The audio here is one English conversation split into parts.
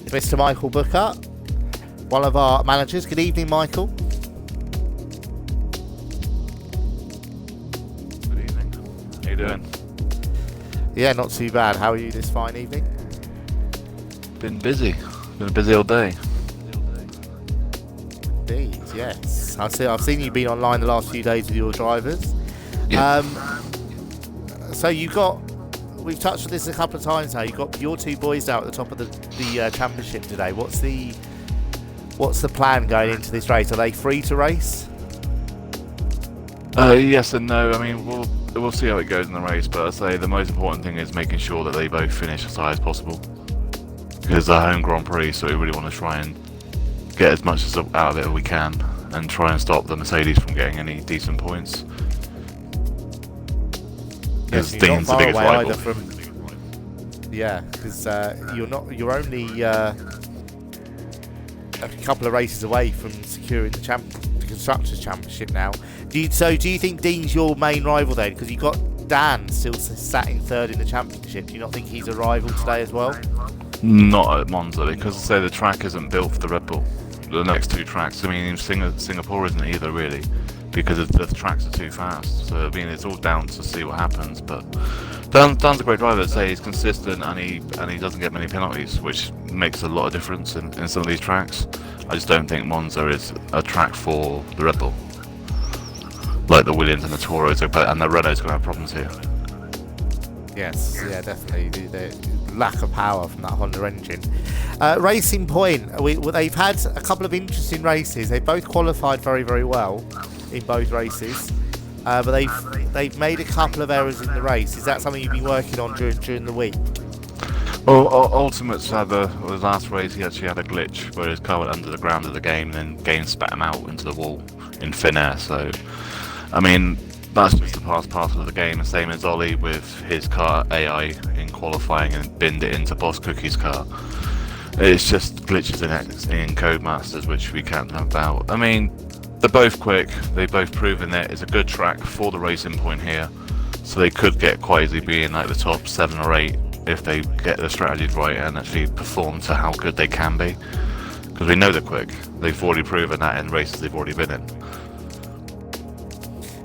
Mr. Michael Booker, one of our managers. Good evening, Michael. Good evening. How you doing? Yeah, not too bad. How are you this fine evening? Been busy. Been busy all day. Indeed, yes. I've seen you been online the last few days with your drivers. Yeah. So we've touched on this a couple of times now. You've got your two boys out at the top of the championship today. What's the plan going into this race? Are they free to race? Yes and no. I mean, we'll see how it goes in the race, but I'd say the most important thing is making sure that they both finish as high as possible. Because it's our home Grand Prix, so we really want to try and get as much out of it as we can and try and stop the Mercedes from getting any decent points. Because Dean's the biggest rival. Yeah, because you're only a couple of races away from securing the Constructors' Championship now. Do you think Dean's your main rival then? Because you've got Dan still sat in third in the championship. Do you not think he's a rival today as well? Not at Monza, because I say the track isn't built for the Red Bull. The next two tracks, I mean, Singapore isn't either really, because the tracks are too fast. So I mean, it's all down to see what happens. But Dan's a great driver. I'd say he's consistent and he doesn't get many penalties, which makes a lot of difference in some of these tracks. I just don't think Monza is a track for the Red Bull, like the Williams and the Toros, and the Renault's going to have problems here. Yes, yeah, definitely. The lack of power from that Honda engine. Racing Point, they've had a couple of interesting races. They both qualified very, very well in both races, but they've made a couple of errors in the race. Is that something you've been working on during the week? Well, Ultimate's had the last race. He actually had a glitch where his car went under the ground of the game, and then game spat him out into the wall in thin air. So, I mean, that's just the parcel of the game. The same as Ollie with his car AI in qualifying and binned it into Boss Cookie's car. It's just glitches in Codemasters which we can't have about. I mean, they're both quick. They've both proven that it's a good track for the Racing Point here. So they could get quite easily being like the top 7 or 8 if they get the strategies right and actually perform to how good they can be. Because we know they're quick. They've already proven that in races they've already been in.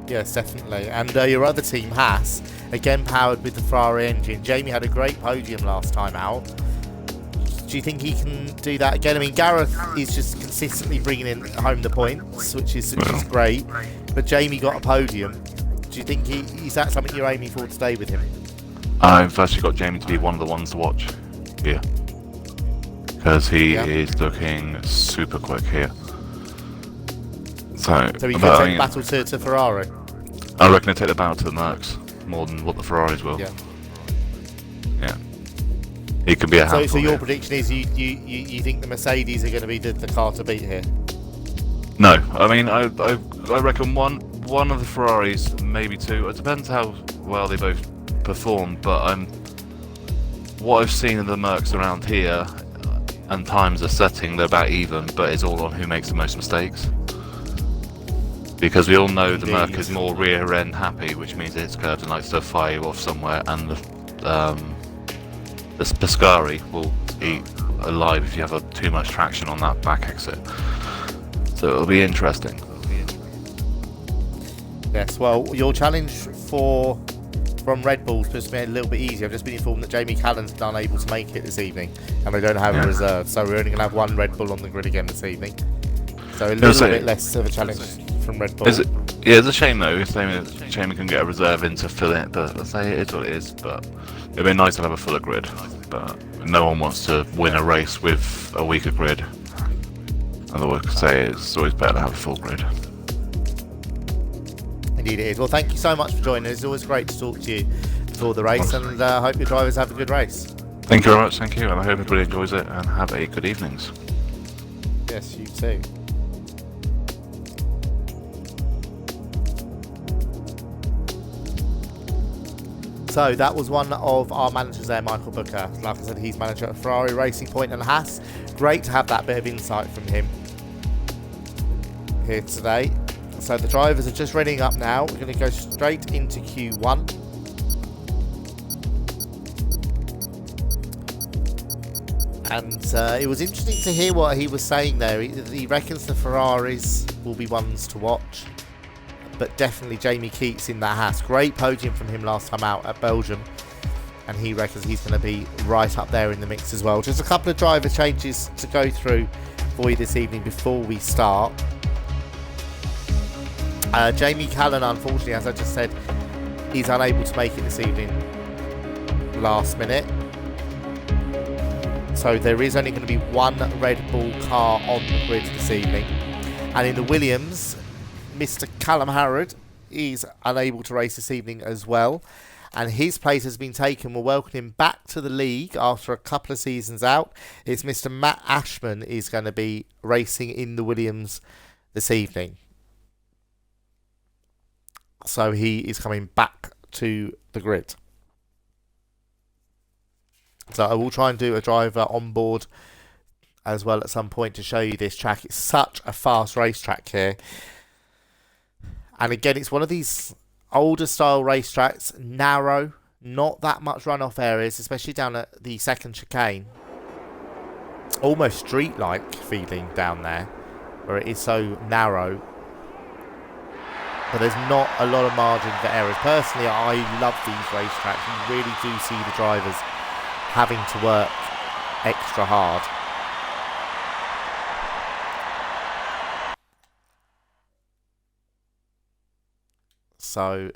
Yes, definitely. And your other team, Haas, again powered with the Ferrari engine. Jamie had a great podium last time out. Do you think he can do that again? I mean, Gareth is just consistently bringing in home the points, which is great. But Jamie got a podium. Do you think is that something you're aiming for today with him? I've actually got Jamie to be one of the ones to watch here. Because he is looking super quick here. So he could take battle to Ferrari? I reckon he'll take the battle to the Mercs more than what the Ferraris will. Yeah. He could be a handful. So your prediction is you think the Mercedes are going to be the car to beat here? No, I mean I reckon one of the Ferraris, maybe two. It depends how well they both perform. But what I've seen of the Mercs around here, and times are setting, they're about even. But it's all on who makes the most mistakes. Because we all know the Merc is more rear end happy, which means it's curved and likes to fire you off somewhere, and the Pescari will eat alive if you have too much traction on that back exit. So it'll be interesting. Yes, well, your challenge from Red Bull's just made it a little bit easier. I've just been informed that Jamie Callan's unable to make it this evening, and they don't have a reserve, so we're only going to have one Red Bull on the grid again this evening. So a little bit less of a challenge from Red Bull. It's a shame though. It's a shame we can get a reserve in to fill it, but let's say it is what it is. But it'd be nice to have a fuller grid. But no one wants to win a race with a weaker grid. Otherwise, I could say it's always better to have a full grid. Indeed it is. Well, thank you so much for joining us. It's always great to talk to you before the race, and I hope your drivers have a good race. Thank you very much, thank you, and I hope everybody enjoys it and have a good evenings. Yes, you too. So that was one of our managers there, Michael Booker. Like I said, he's manager at Ferrari, Racing Point and Haas. Great to have that bit of insight from him here today. So the drivers are just readying up now. We're going to go straight into Q1. And it was interesting to hear what he was saying there. He reckons the Ferraris will be ones to watch, but definitely Jamie Keats in that Haas. Great podium from him last time out at Belgium, and he reckons he's going to be right up there in the mix as well. Just a couple of driver changes to go through for you this evening before we start. Jamie Callan, unfortunately, as I just said, is unable to make it this evening last minute. So there is only going to be one Red Bull car on the grid this evening. And in the Williams, Mr. Callum Harrod is unable to race this evening as well. And his place has been taken. We'll welcome him back to the league after a couple of seasons out. It's Mr. Matt Ashman is going to be racing in the Williams this evening. So he is coming back to the grid. So I will try and do a driver on board as well at some point to show you this track. It's such a fast racetrack here. And again, it's one of these older style racetracks, narrow, not that much runoff areas, especially down at the second chicane. Almost street-like feeling down there, where it is so narrow. But there's not a lot of margin for errors. Personally, I love these racetracks. You really do see the drivers having to work extra hard. So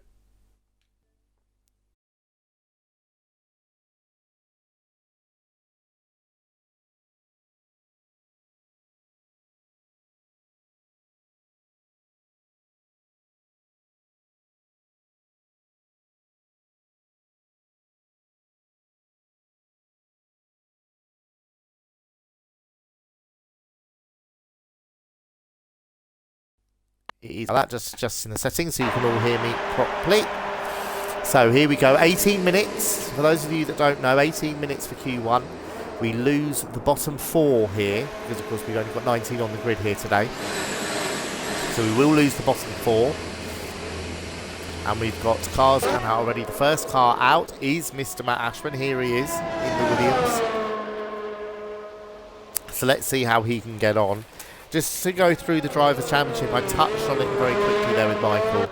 it is that just in the settings so you can all hear me properly. So here we go, 18 minutes. For those of you that don't know, 18 minutes for Q1. We lose the bottom 4 here, because of course we've only got 19 on the grid here today. So we will lose the bottom 4. And we've got cars coming out already. The first car out is Mr. Matt Ashman. Here he is in the Williams. So let's see how he can get on. Just to go through the Drivers' Championship, I touched on it very quickly there with Michael.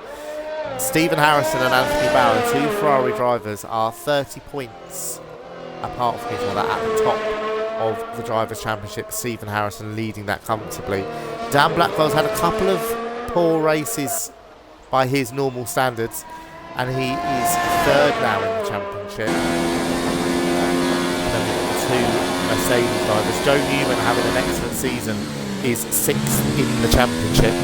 Stephen Harrison and Anthony Barrow, 2 Ferrari drivers, are 30 points apart from each other at the top of the Drivers' Championship. Stephen Harrison leading that comfortably. Dan Blackwell's had a couple of poor races by his normal standards, and he is 3rd now in the championship. And then we've got the 2 Mercedes drivers. Joe Newman having an excellent season is 6th in the championship.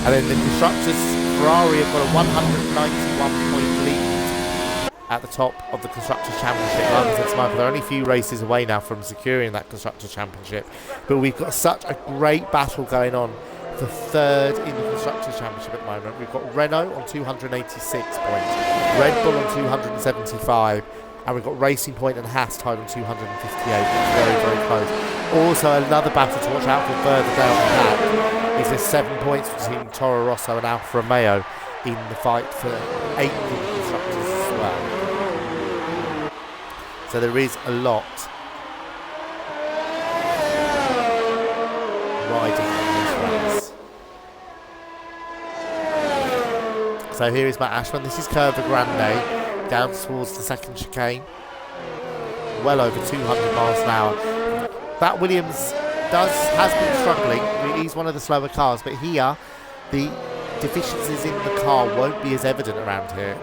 And then the constructors, Ferrari have got a 191 point lead at the top of the constructors championship. Like I said to Michael, they're only a few races away now from securing that constructors championship. But we've got such a great battle going on for 3rd in the constructors championship at the moment. We've got Renault on 286 points, Red Bull on 275, and we've got Racing Point and Haas tied on 258. Very, very close. Also, another battle to watch out for further down the pack is there's 7 points between Toro Rosso and Alfa Romeo in the fight for 8th in the constructors as well. So there is a lot riding on this race. So here is Matt Ashman. This is Curva Grande down towards the second chicane. Well over 200 miles an hour. That Williams has been struggling. He's one of the slower cars, but here the deficiencies in the car won't be as evident around here.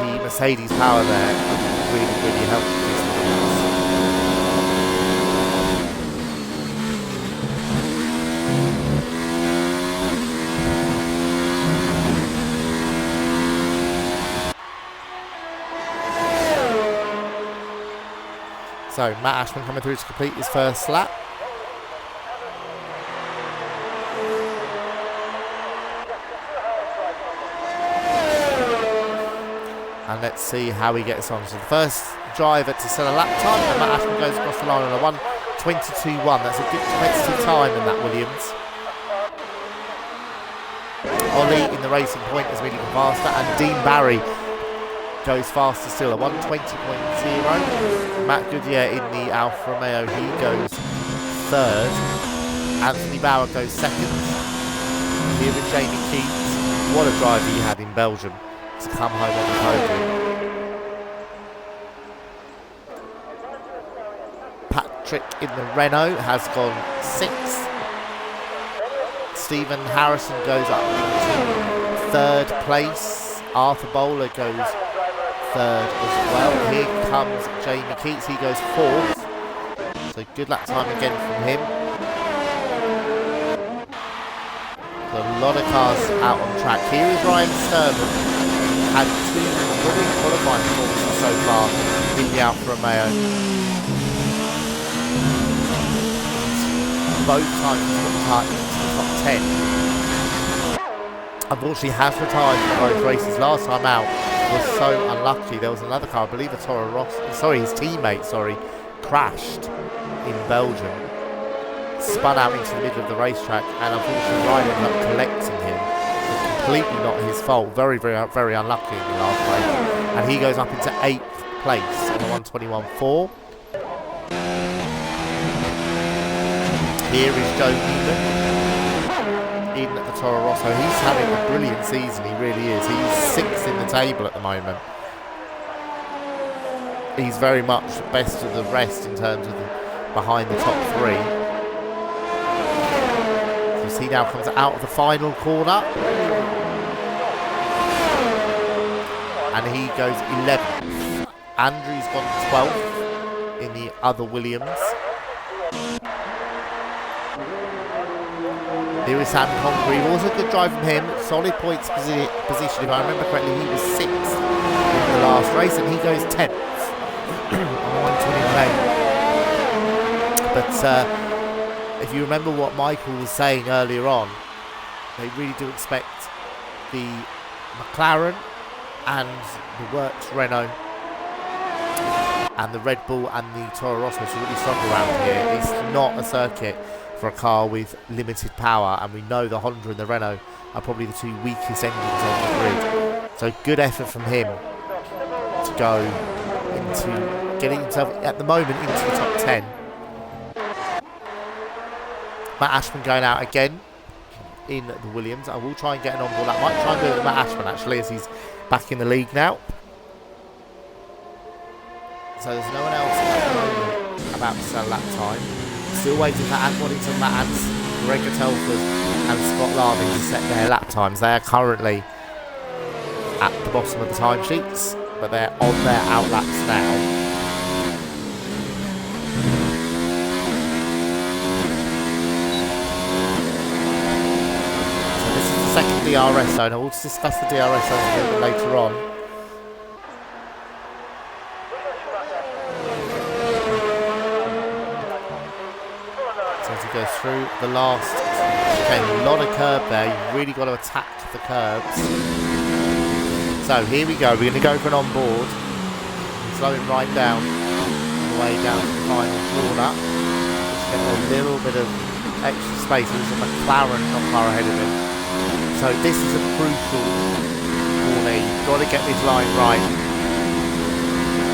The Mercedes power there really, really helped this Williams. So Matt Ashman coming through to complete his first lap. And let's see how he gets on. So the first driver to set a lap time, and Matt Ashman goes across the line on a 1:22.1. That's a good competitive time in that Williams. Ollie in the Racing Point has really gone faster, and Dean Barry goes faster still, a 1:20.0. Matt Goodyear in the Alfa Romeo, he goes third. Anthony Bauer goes second. Here with Jamie Keats, what a drive he had in Belgium to come home on the podium. Patrick in the Renault has gone sixth. Stephen Harrison goes up into third place. Arthur Bowler goes third as well. Here comes Jamie Keats, he goes fourth. So good lap time again from him. A lot of cars out on track. Here is Ryan Sturman. Had two brilliant qualifying performances so far in the Alfa Romeo. Both times he's got into the top 10. Unfortunately has retired for both races. Last time out was so unlucky. There was another car, I believe a Toro Rosso, his teammate, crashed in Belgium. Spun out into the middle of the racetrack, and unfortunately Ryan ended up collecting him. But completely not his fault. Very, very, very unlucky in the last race. And he goes up into 8th place on the 1:21.4. Here is Joe Newman in the Toro Rosso. He's having a brilliant season, he really is. He's 6th in the table at the moment. He's very much best of the rest in terms of behind the top 3. He now comes out of the final corner and he goes 11th. Andrew's gone 12th in the other Williams. Here is Sam Congreve, also a good drive from him, solid points position. If I remember correctly, he was 6th in the last race and he goes 10th on 1:28. But if you remember what Michael was saying earlier on, they really do expect the McLaren and the Works Renault and the Red Bull and the Toro Rosso to really struggle around here. It's not a circuit for a car with limited power, and we know the Honda and the Renault are probably the two weakest engines on the grid. So good effort from him to go into getting himself at the moment into the top 10. Matt Ashman going out again in the Williams. I will try and get an on-board. I might try and do it with Matt Ashman actually, as he's back in the league now. So there's no one else at the moment about to sell lap time. Still waiting for Ant Waddington, Matt Ants, Gregor Telford and Scott Larvin to set their lap times. They are currently at the bottom of the timesheets, but they're on their outlaps now. Second DRS zone. I will discuss the DRS zone a little bit later on. So as he goes through the last, okay, a lot of curb there. You've really got to attack the curbs. So here we go. We're going to go for an on-board. Slow him right down, on the way down to the final corner. Just get a little bit of extra space. There's a McLaren not far ahead of him. So this is a crucial corner. You've got to get this line right.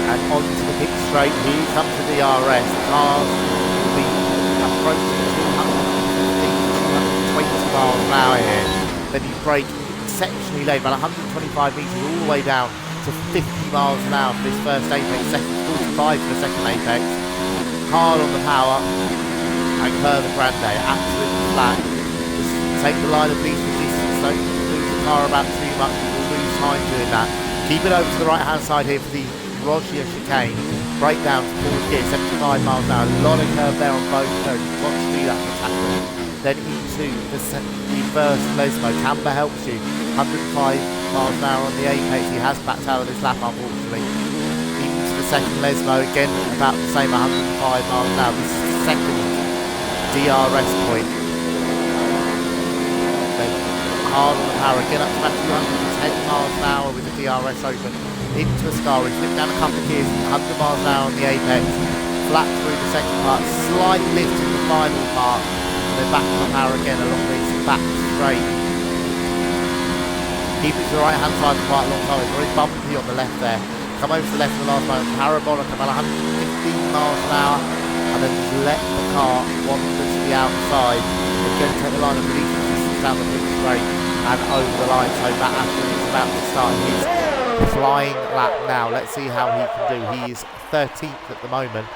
And onto the pit straight. Here comes the DRS. The cars will be approaching 220 miles an hour here. Then you brake exceptionally late, about 125 metres all the way down to 50 miles an hour for this first apex. Second 45 for the second apex. Hard on the power. And Curva Grande, absolutely flat. Just take the line of least resistance. Don't move the car about too much, you'll lose time doing that. Keep it over to the right hand side here for the Rogier chicane. Brake down to fourth gear, 75 miles an hour. A lot of curve there on both curves. You've got to do that to tackle. Then into the first Lesmo. Camber helps you. 105 miles an hour on the apex. He has backed out of this lap, unfortunately. Into the second Lesmo, again about the same 105 miles an hour. This is the second DRS point. Hard on the power again, up to about 210 miles an hour with the DRS open. Into a Ascari, flip down a couple of gears, 100 miles an hour on the apex. Flat through the second part, slight lift in the final part. And then back on the power again along this back straight. Keeping to the right hand side for quite a long time. It's very bumpy on the left there. Come over to the left in the last moment. Parabolic about 115 miles an hour. And then just let the car wander to the outside. Again, take the line of release resistance down the pit straight and over the line. So Matt Ashton is about to start his flying lap now. Let's see how he can do. He is 13th at the moment.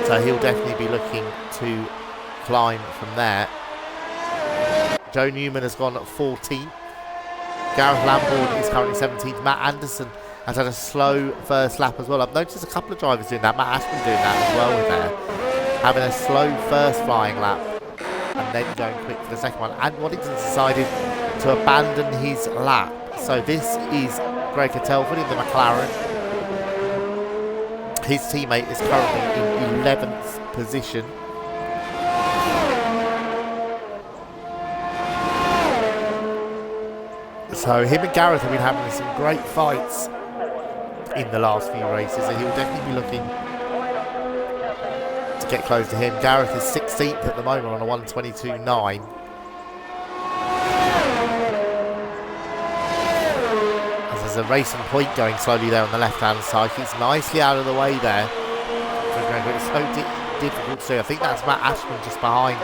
So he'll definitely be looking to climb from there. Joe Newman has gone at 14th. Gareth Lambourne is currently 17th. Matt Anderson has had a slow first lap as well. I've noticed a couple of drivers doing that. Matt Ashton doing that as well with there. Having a slow first flying lap and then going quick for the second one. And Waddington's decided to abandon his lap. So this is Greg Telford in the McLaren. His teammate is currently in 11th position. So him and Gareth have been having some great fights in the last few races, and he'll definitely be looking to get close to him. Gareth is 16th at the moment on a 1:22.9. As there's a racing point going slowly there on the left-hand side. He's nicely out of the way there. It's so difficult to see. I think that's Matt Ashman just behind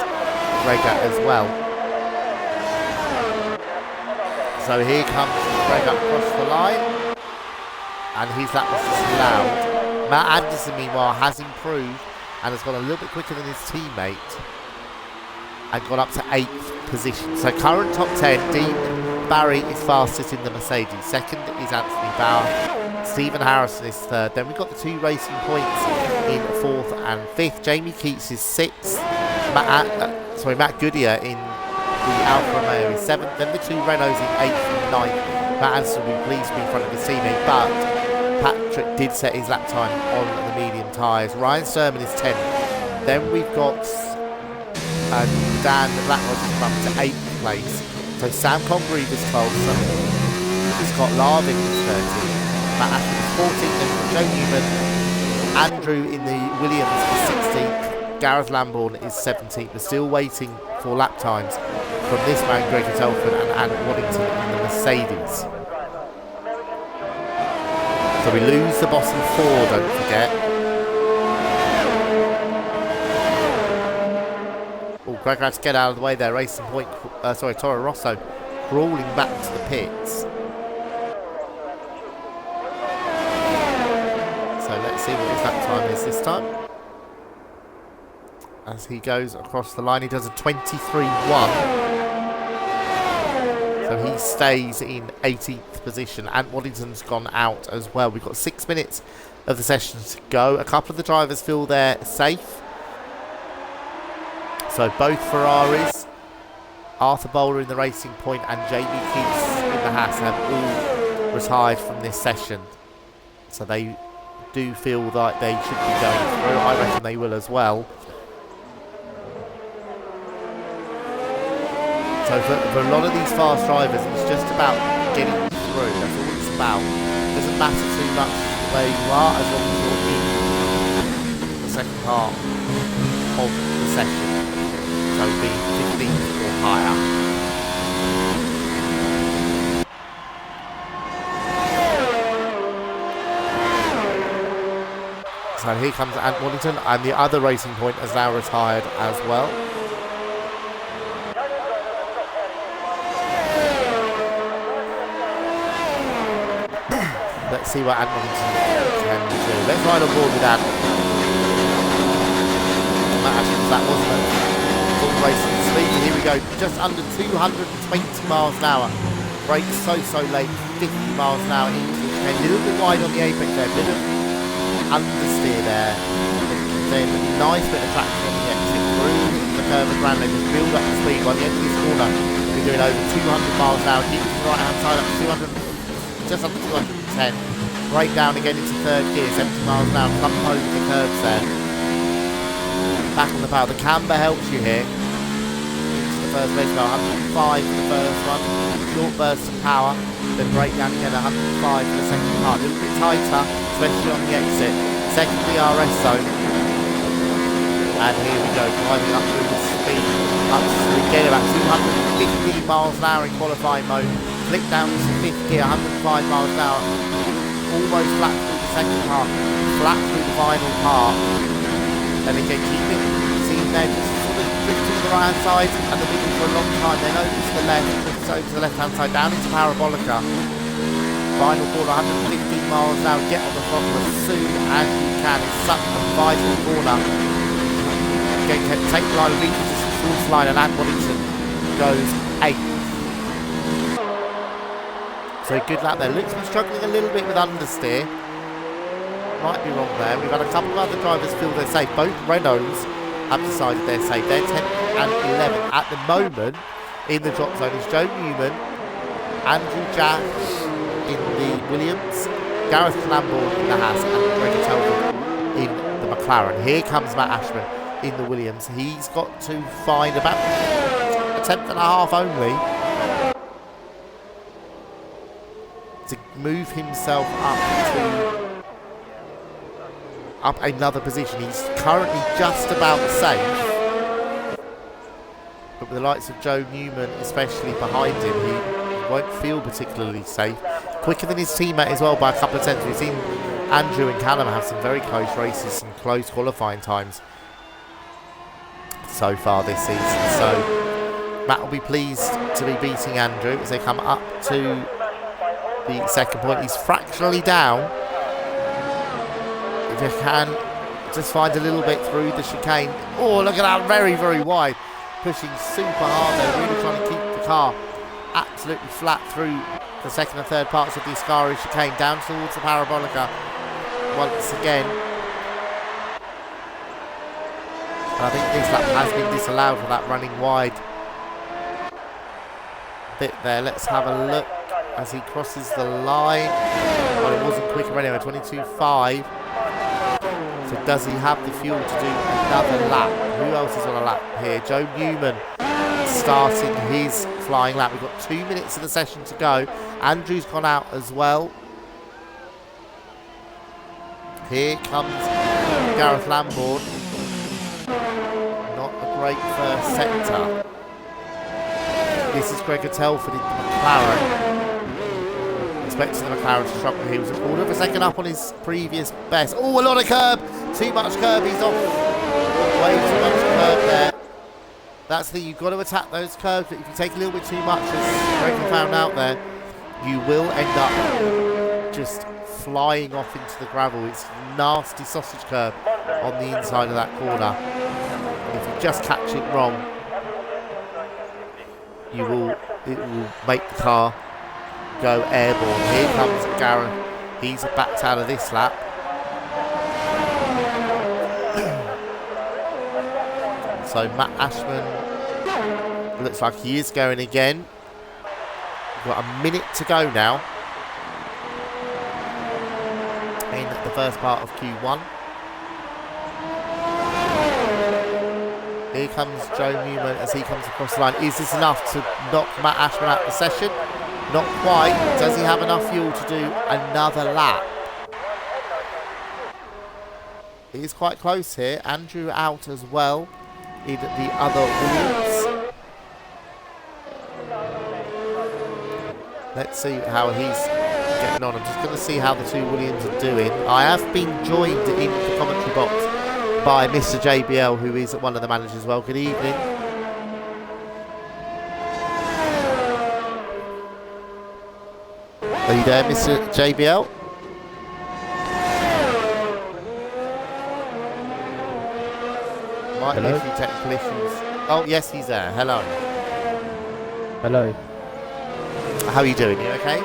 Gregor as well. So here comes Gregor across the line. And his lap was disallowed. Matt Anderson, meanwhile, has improved and has gone a little bit quicker than his teammate and gone up to 8th position. So current top 10, Dean Barry is fastest in the Mercedes. Second is Anthony Bauer. Stephen Harrison is third. Then we've got the two racing points in 4th and 5th. Jamie Keats is 6th. Matt Goodyear in the Alfa Romeo is 7th. Then the two Renaults in 8th and 9th. Matt Anderson will be pleased to be in front of his teammate, but Patrick did set his lap time on the medium tyres. Ryan Sermon is 10th. Then we've got Dan Blackrod up to 8th place. So Sam Congreve is 12th. Scott Larvin is 13th. Matt Ashton is 14th. Then Joe Newman. Andrew in the Williams is 16th. Gareth Lambourne is 17th. We're still waiting for lap times from this man, Greg Telford, and Anne Waddington in the Mercedes. So we lose the bottom 4, don't forget. Oh, Greg had to get out of the way there. Racing Point, Toro Rosso crawling back to the pits. So let's see what his lap time is this time. As he goes across the line, he does a 23.1. So he stays in 18th position. Ant Waddington's gone out as well. We've got 6 minutes of the session to go. A couple of the drivers feel they're safe. So both Ferraris, Arthur Bowler in the Racing Point and Jamie Keats in the Haas have all retired from this session. So they do feel like they should be going through. I reckon they will as well. So for a lot of these fast drivers, it's just about getting through. That's all it's about. It doesn't matter too much where you are as long as you're in the second part of the session. So being 15th or higher. So here comes Ant Waddington, and the other Racing Point has now retired as well. Let's see what Ant Waddington can do. Let's ride on board with Ant. That wasn't a full racing speed. Here we go, just under 220 miles an hour. Brakes so late, 50 miles an hour into the chicane. A little bit wide on the apex there, a bit of understeer there. Then a nice bit of traction on the exit through the curve of Grand. They just build up the speed. By the end of this corner, we're doing over 200 miles an hour. Keep to the right hand side up to 200, just under 210. Break down again into third gear, 70 miles an hour. Come over the curves there. Back on the power. The camber helps you here. Into the first race car, 105 for the first one. Short burst of power. Then break down again, 105 for the second part. A little bit tighter, especially on the exit. Second DRS zone. And here we go, climbing up through the speed, up to again about 250 miles an hour in qualifying mode. Flick down to 50, 105 miles an hour. Almost flat through the second part, flat through the final part. And again, keeping the team there, just sort of drifting to the right hand side and the middle for a long time. Then over to the left, drifts over to the left hand side, down into Parabolica. Final corner, 115 miles an hour. Get on the throttle as soon as you can. It's such a vital corner. Again, take the line, reaches the fourth line, and Anne Waddington goes 8th. So good lap there. Looks to be struggling a little bit with understeer. Might be wrong there. We've had a couple of other drivers feel they're safe. Both Renaults have decided they're safe. They're 10th and 11th. At the moment, in the drop zone is Joe Newman, Andrew Jack in the Williams, Gareth Lambourne in the Haas, and Gregor Telford in the McLaren. Here comes Matt Ashman in the Williams. He's got to find about a tenth and a half only to move himself up another position. He's currently just about safe, but with the likes of Joe Newman especially behind him, he won't feel particularly safe. Quicker than his teammate as well by a couple of tenths. We've seen Andrew and Callum have some very close races, some close qualifying times so far this season. So Matt will be pleased to be beating Andrew as they come up to the second point. He's fractionally down. If you can just find a little bit through the chicane. Oh, look at that, very, very wide. Pushing super hard there, really trying to keep the car absolutely flat through the second and third parts of the Ascari chicane, down towards the Parabolica once again. And I think this lap has been disallowed for that running wide bit there. Let's have a look as he crosses the line. Well, it wasn't quicker anyway, 22.5. So does he have the fuel to do another lap? Who else is on a lap here? Joe Newman starting his flying lap. We've got 2 minutes of the session to go. Andrew's gone out as well. Here comes Gareth Lambourne. Not a great first sector. This is Gregor Telford in the McLaren. Expecting the McLaren to struggle. He was a quarter of a second up on his previous best. Oh, a lot of curb. Too much curb. He's off. Way too much curb there. That's the, you've got to attack those curves, but if you take a little bit too much, as Gregor found out there, you will end up just flying off into the gravel. It's a nasty sausage curb on the inside of that corner. And if you just catch it wrong, it will make the car go airborne. Here comes Gareth. He's backed out of this lap. So Matt Ashman looks like he is going again. We've got a minute to go now in the first part of Q1. Here comes Joe Newman as he comes across the line. Is this enough to knock Matt Ashman out of the session? Not quite. Does he have enough fuel to do another lap? It is quite close here. Andrew out as well in the other Williams. Let's see how he's getting on. I'm just going to see how the two Williams are doing. I have been joined in the commentary box by Mr. JBL, who is one of the managers as well. Good evening. Are you there, Mr. JBL? Might be a few technical issues. Oh, yes, he's there. Hello. Hello. How are you doing? You okay?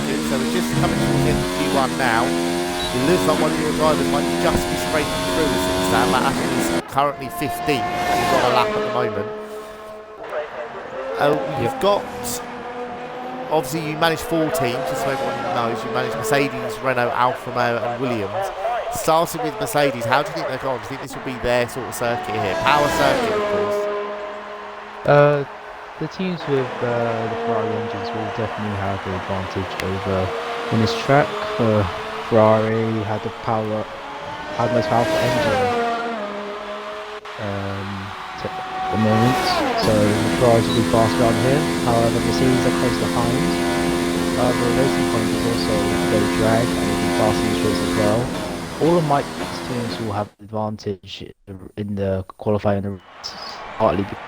Good. So we're just coming towards the end of Q1 now. It looks like one of your drivers might just be scraping through since that. Matt Ashton is currently 15th. He's on a lap at the moment. You've got, obviously you manage 4 teams, just so everyone knows. You manage Mercedes, Renault, Alfa Romeo and Williams. Starting with Mercedes, how do you think they're going? Do you think this will be their sort of circuit here? Power circuit, of course. The teams with the Ferrari engines will definitely have the advantage over in this track. Ferrari had the most powerful engine at the moment, so Ferraris will be fast around here. However, Mercedes are close behind. The racing point is also very drag and will be fast in the straights as well. All of Mike's teams will have advantage in the qualifying, partly because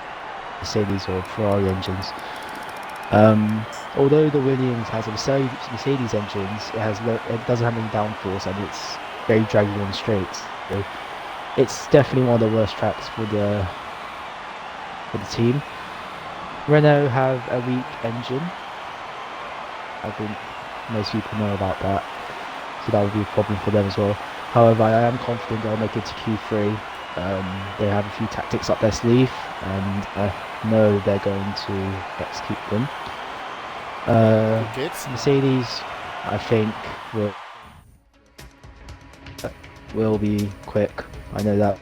Mercedes or Ferrari engines. Although the Williams has a Mercedes engines, it doesn't have any downforce and it's very draggy on the straights. So it's definitely one of the worst tracks for the team. Renault have a weak engine. I think most people know about that, so that would be a problem for them as well. However, I am confident they'll make it to Q3. They have a few tactics up their sleeve, and I know they're going to execute them. Mercedes, I think, will be quick. I know that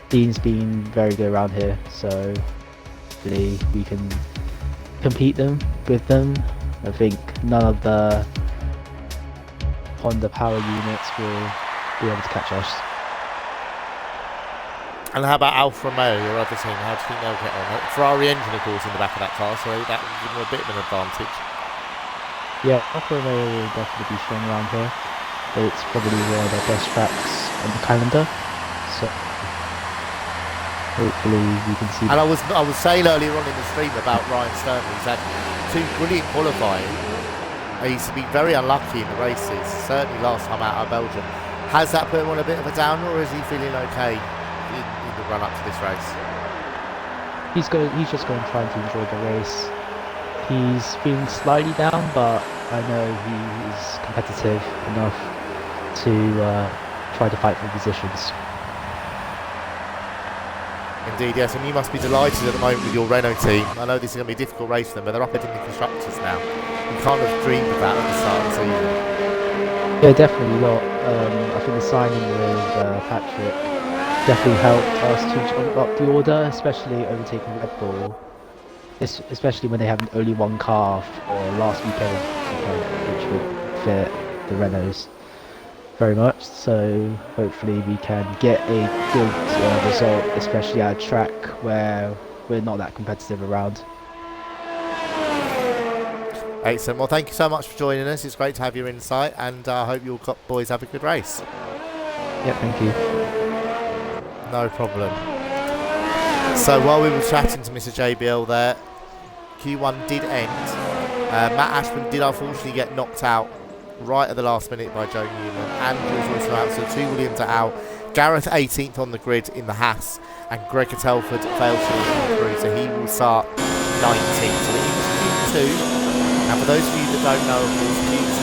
Dean's been very good around here, so hopefully we can compete with them. I think none of the Honda power units will be able to catch us. And how about Alfa Romeo, your other team? How do you think they'll get on? Ferrari engine, of course, in the back of that car, so that will give them a bit of an advantage. Yeah, Alfa Romeo will definitely be strong around here. It's probably one of the best tracks on the calendar, so hopefully we can see. And I was saying earlier on in the stream about Ryan Stern, he's had 2 brilliant qualifying. He's been very unlucky in the races, certainly last time out of Belgium. Has that put him on a bit of a downer, or is he feeling okay in the run up to this race? He's just going trying to enjoy the race. He's feeling slightly down, but I know he is competitive enough to try to fight for positions. Indeed, yes, and you must be delighted at the moment with your Renault team. I know this is going to be a difficult race for them, but they're up in the constructors now. You can't have dreamed of that at the start of the season. Yeah, definitely not. I think the signing with Patrick definitely helped us to jump up the order, especially overtaking Red Bull. Especially when they have only one car for last weekend, which would fit the Renaults very much. So hopefully we can get a good result, especially at a track where we're not that competitive around. Excellent. Well, thank you so much for joining us. It's great to have your insight, and I hope your boys have a good race. Yeah, thank you. No problem. So while we were chatting to Mr. JBL there, Q1 did end. Matt Ashman did unfortunately get knocked out right at the last minute by Joe Newman. Andrew's also out, so 2 Williams are out. Gareth 18th on the grid in the Haas, and Gregor Telford failed to come through, so he will start 19th. So into Q2. And for those of you that don't know, of course, Q2,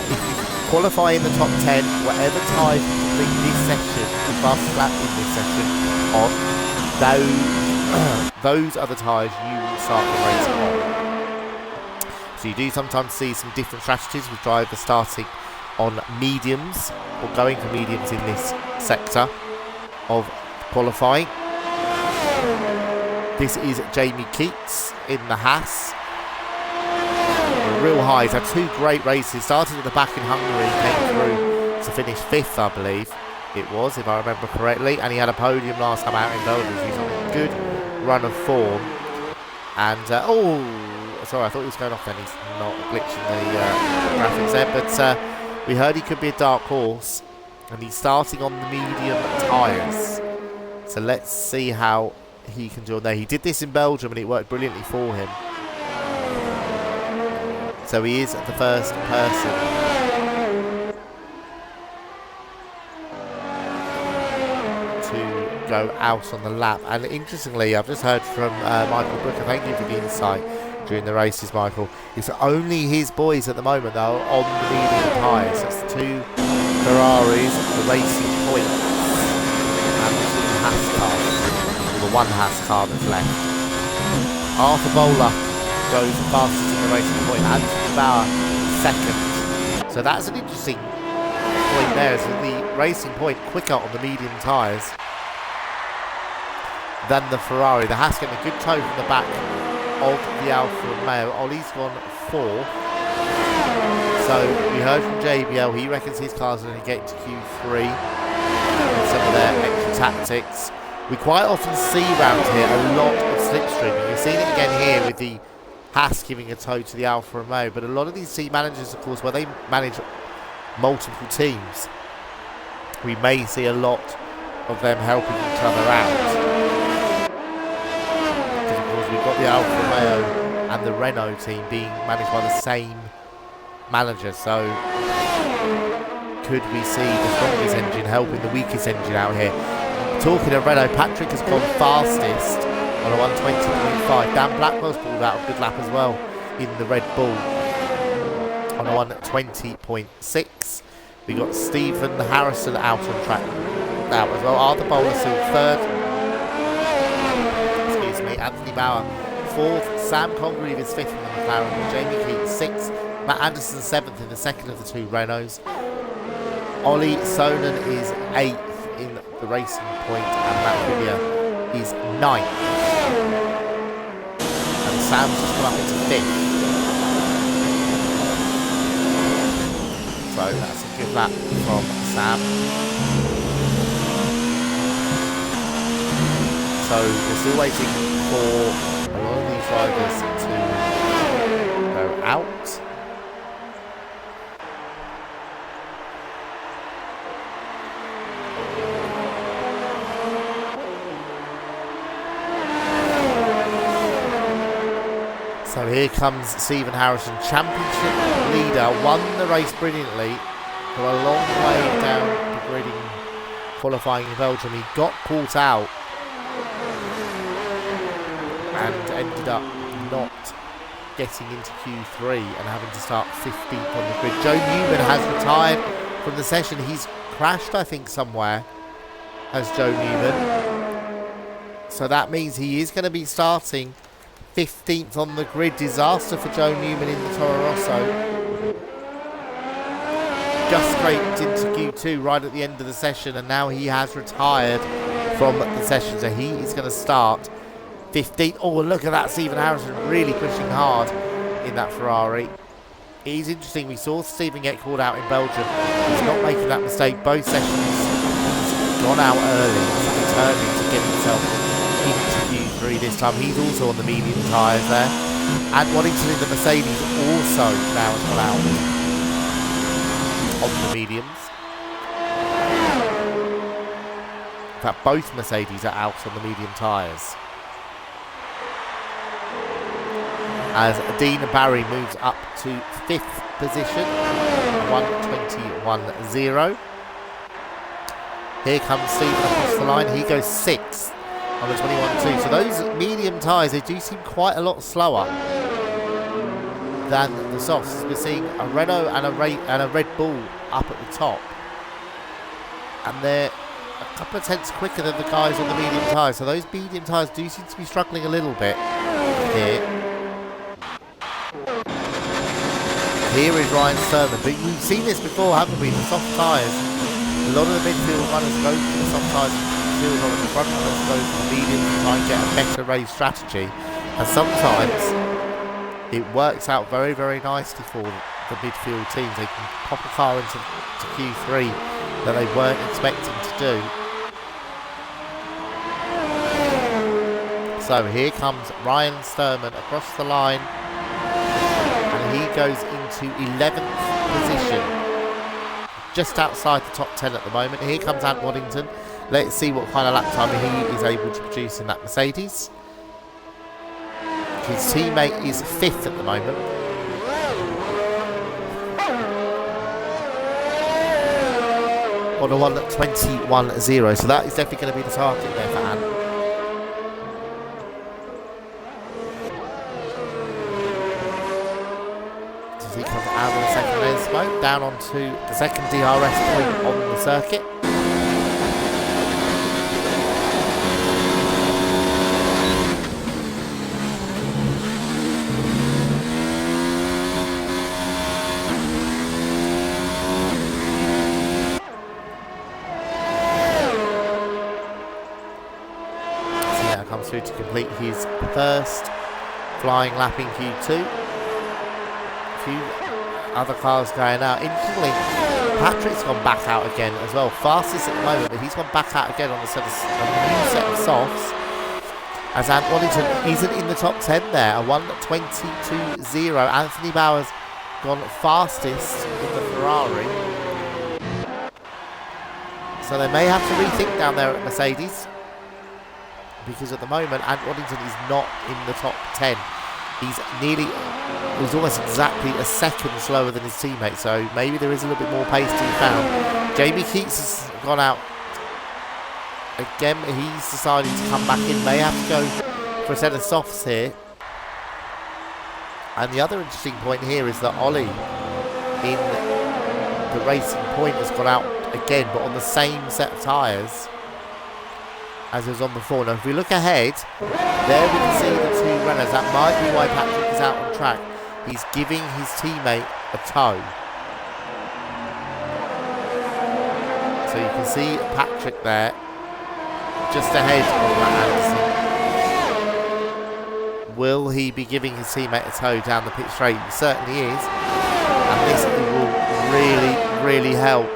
if you qualify in the top 10, whatever time you complete this session, the fastest lap in this session, on those are the tyres you will start the race on. So you do sometimes see some different strategies with drivers starting on mediums or going for mediums in this sector of qualifying. This is Jamie Keats in the Haas. Real highs, had 2 great races, started at the back in Hungary, came through to finish 5th, I believe it was, if I remember correctly, and he had a podium last time out in Belgium. He's on a good run of form, and sorry, I thought he was going off then. He's not glitching the graphics there, but we heard he could be a dark horse, and he's starting on the medium tyres, so let's see how he can do on there. He did this in Belgium and it worked brilliantly for him, so he is the first person to go out on the lap. And interestingly, I've just heard from Michael Brooker, thank you for the insight during the races, Michael. It's only his boys at the moment, though, on the medium tyres. That's the 2 Ferraris, the Racing Point, and the 2 Haas cars, or the 1 Haas car that's left. Arthur Bowler goes fastest in the Racing Point, and Bauer second. So that's an interesting point there. So the Racing Point quicker on the medium tyres than the Ferrari. The Haas getting a good toe from the back of the Alfa Romeo. Ollie's gone 4th. So we heard from JBL, he reckons his cars are going to get to Q3 with some of their extra tactics. We quite often see around here a lot of slipstreaming. You've seen it again here with the Haas giving a tow to the Alfa Romeo, but a lot of these team managers, of course, where they manage multiple teams, we may see a lot of them helping each other out. Because, of course, we've got the Alfa Romeo and the Renault team being managed by the same manager, so could we see the strongest engine helping the weakest engine out here? Talking of Renault, Patrick has gone fastest on a 120.5. Dan Blackwell's pulled out a good lap as well in the Red Bull on a 120.6. We got Stephen Harrison out on track now as well. Arthur Bowler still third. Excuse me. Anthony Bauer fourth. Sam Congreve is fifth in the McLaren. Jamie Keats sixth. Matt Anderson seventh in the second of the two Renaults. Ollie Sonen is eighth in the Racing Point, and Matt Whittier is ninth. And Sam's just come up into fifth. So that's a good lap from Sam. So we're still waiting for a lot of these drivers to go out. So here comes Stephen Harrison, championship leader, won the race brilliantly, got a long way down the grid in qualifying in Belgium. He got caught out and ended up not getting into Q3 and having to start 15th on the grid. Joe Newman has retired from the session. He's crashed, I think, somewhere, as Joe Newman. So that means he is going to be starting 15th on the grid. Disaster for Joe Newman in the Toro Rosso. Just scraped into Q2 right at the end of the session, and now he has retired from the session, so he is going to start 15th. Oh, look at that, Stephen Harrison really pushing hard in that Ferrari. It is interesting, we saw Stephen get called out in Belgium. He's not making that mistake both sessions. He's gone out early, he's determined to get himself into Q3 this time. He's also on the medium tyres there. And Waddington in the Mercedes also now has gone out on the mediums. In fact, both Mercedes are out on the medium tyres. As Dean Barry moves up to 5th position, 1:21.0. Here comes Stephen across the line. He goes 6th on the 21.2. So those medium tyres, they do seem quite a lot slower than the softs. We're seeing a Renault and a Red Bull up at the top, and they're a couple of tenths quicker than the guys on the medium tyres. So those medium tyres do seem to be struggling a little bit here. Here is Ryan Sturman, but we've seen this before, haven't we? The soft tyres. A lot of the midfield runners go for the soft tyres, a lot of the front runners go for the medium to try and get a better race strategy. And sometimes it works out very, very nicely for the midfield teams. They can pop a car into Q3 that they weren't expecting to do. So here comes Ryan Sturman across the line. He goes into 11th position, just outside the top 10 at the moment. Here comes Ant Waddington. Let's see what kind of lap time he is able to produce in that Mercedes. His teammate is 5th at the moment. On a 1:21.0, so that is definitely going to be the target there for Ant. He comes out of the second layer of smoke, down onto the second DRS point on the circuit. So now comes through to complete his first flying lap in Q2. other cars going out. Interestingly, Patrick's gone back out again as well. Fastest at the moment, but he's gone back out again on a new set of softs. As Ant Waddington isn't in the top 10 there. A 1:22.0. Anthony Bauer's gone fastest in the Ferrari. So they may have to rethink down there at Mercedes. Because at the moment, Ant Waddington is not in the top 10. He's almost exactly a second slower than his teammate. So maybe there is a little bit more pace to be found. Jamie Keats has gone out. Again, he's decided to come back in. May have to go for a set of softs here. And the other interesting point here is that Ollie in the Racing Point has gone out again, but on the same set of tyres as it was on before. Now, if we look ahead, there we can see the two runners. That might be why Patrick is out on track. He's giving his teammate a tow. So you can see Patrick there, just ahead of Matt Anderson. Will he be giving his teammate a tow down the pit straight? He certainly is. And this will really, really help.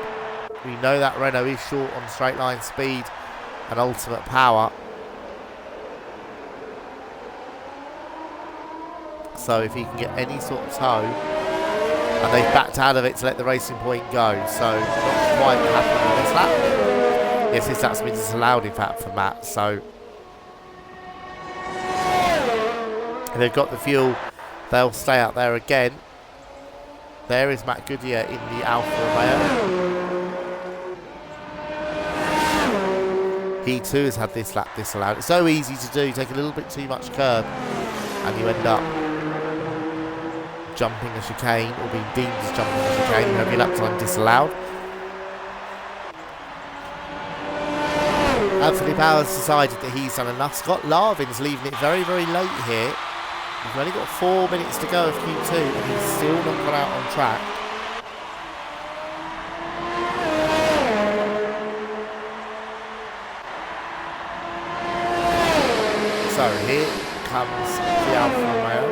We know that Renault is short on straight line speed and ultimate power. So if he can get any sort of tow, and they've backed out of it to let the Racing Point go, so not quite happening on this lap. Yes, this lap's been disallowed in fact for Matt, so they've got the fuel, they'll stay out there again. There is Matt Goodyear in the Alfa Romeo. He too has had this lap disallowed. It's so easy to do, take a little bit too much curb and you end up jumping a chicane or being deemed as jumping a chicane. You have your lap time disallowed. Anthony Bauer's decided that he's done enough. Scott Larvin's leaving it very, very late here. We've only got 4 minutes to go of Q2 and he's still not got out on track. So here comes the Alfa Romeo.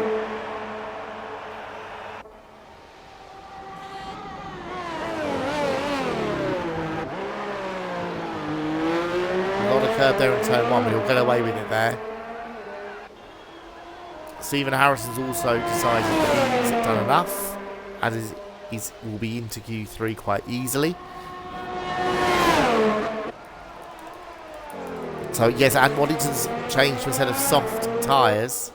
A lot of curb there in turn 1, but he'll get away with it there. Stephen Harrison's also decided that he's done enough and will be into Q3 quite easily. So yes, and Waddington's changed to a set of soft tyres.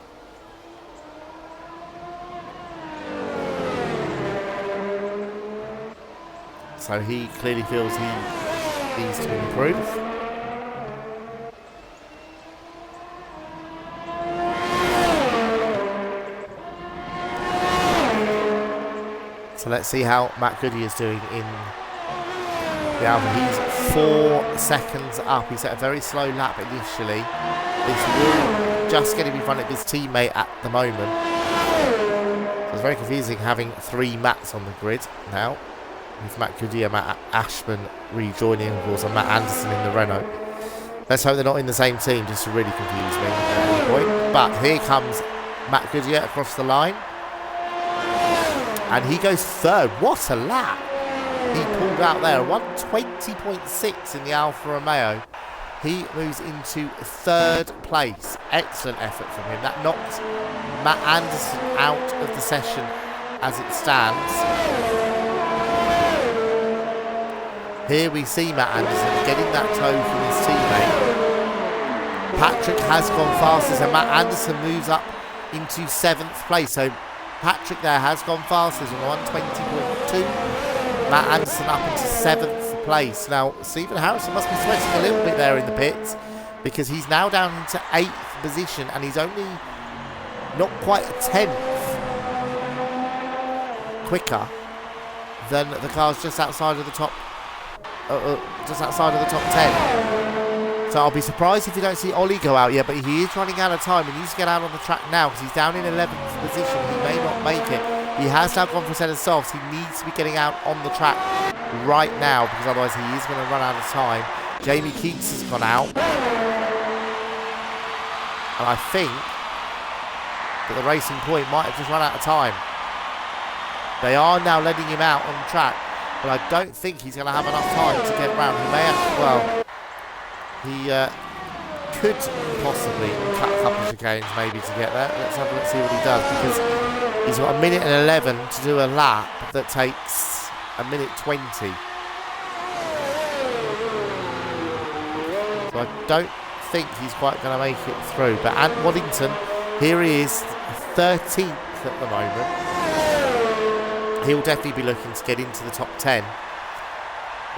So he clearly feels he needs to improve. So let's see how Matt Goodyear is doing in the Alfa. He's 4 seconds up. He's at a very slow lap initially. This will just get him in front of his teammate at the moment. So it's very confusing having 3 Matts on the grid now. With Matt Goodyear, Matt Ashman rejoining, of course, and Matt Anderson in the Renault. Let's hope they're not in the same team, just to really confuse me at any point. But here comes Matt Goodyear across the line. And he goes third. What a lap! He pulled out there. 1:20.6 in the Alfa Romeo. He moves into 3rd place. Excellent effort from him. That knocks Matt Anderson out of the session as it stands. Here we see Matt Anderson getting that tow from his teammate. Patrick has gone fastest and Matt Anderson moves up into 7th place. So Patrick there has gone fastest on 1:20.2. Matt Anderson up into 7th place. Now, Stephen Harrison must be sweating a little bit there in the pits because he's now down into 8th position and he's only not quite a 10th quicker than the cars just outside of the top, just outside of the top 10. So I'll be surprised if you don't see Ollie go out yet, but he is running out of time. He needs to get out on the track now because he's down in 11th position. He may not make it. He has now gone for a set of softs. He needs to be getting out on the track right now because otherwise he is going to run out of time. Jamie Keats has gone out. And I think that the Racing Point might have just run out of time. They are now letting him out on track, but I don't think he's going to have enough time to get round. He may have, well, he could possibly cut a couple of chicanes maybe to get there. Let's have a look, see what he does, because he's got 1 minute and 11 to do a lap that takes 1:20. So I don't think he's quite going to make it through. But Ant Waddington, here he is, 13th at the moment. He'll definitely be looking to get into the top 10.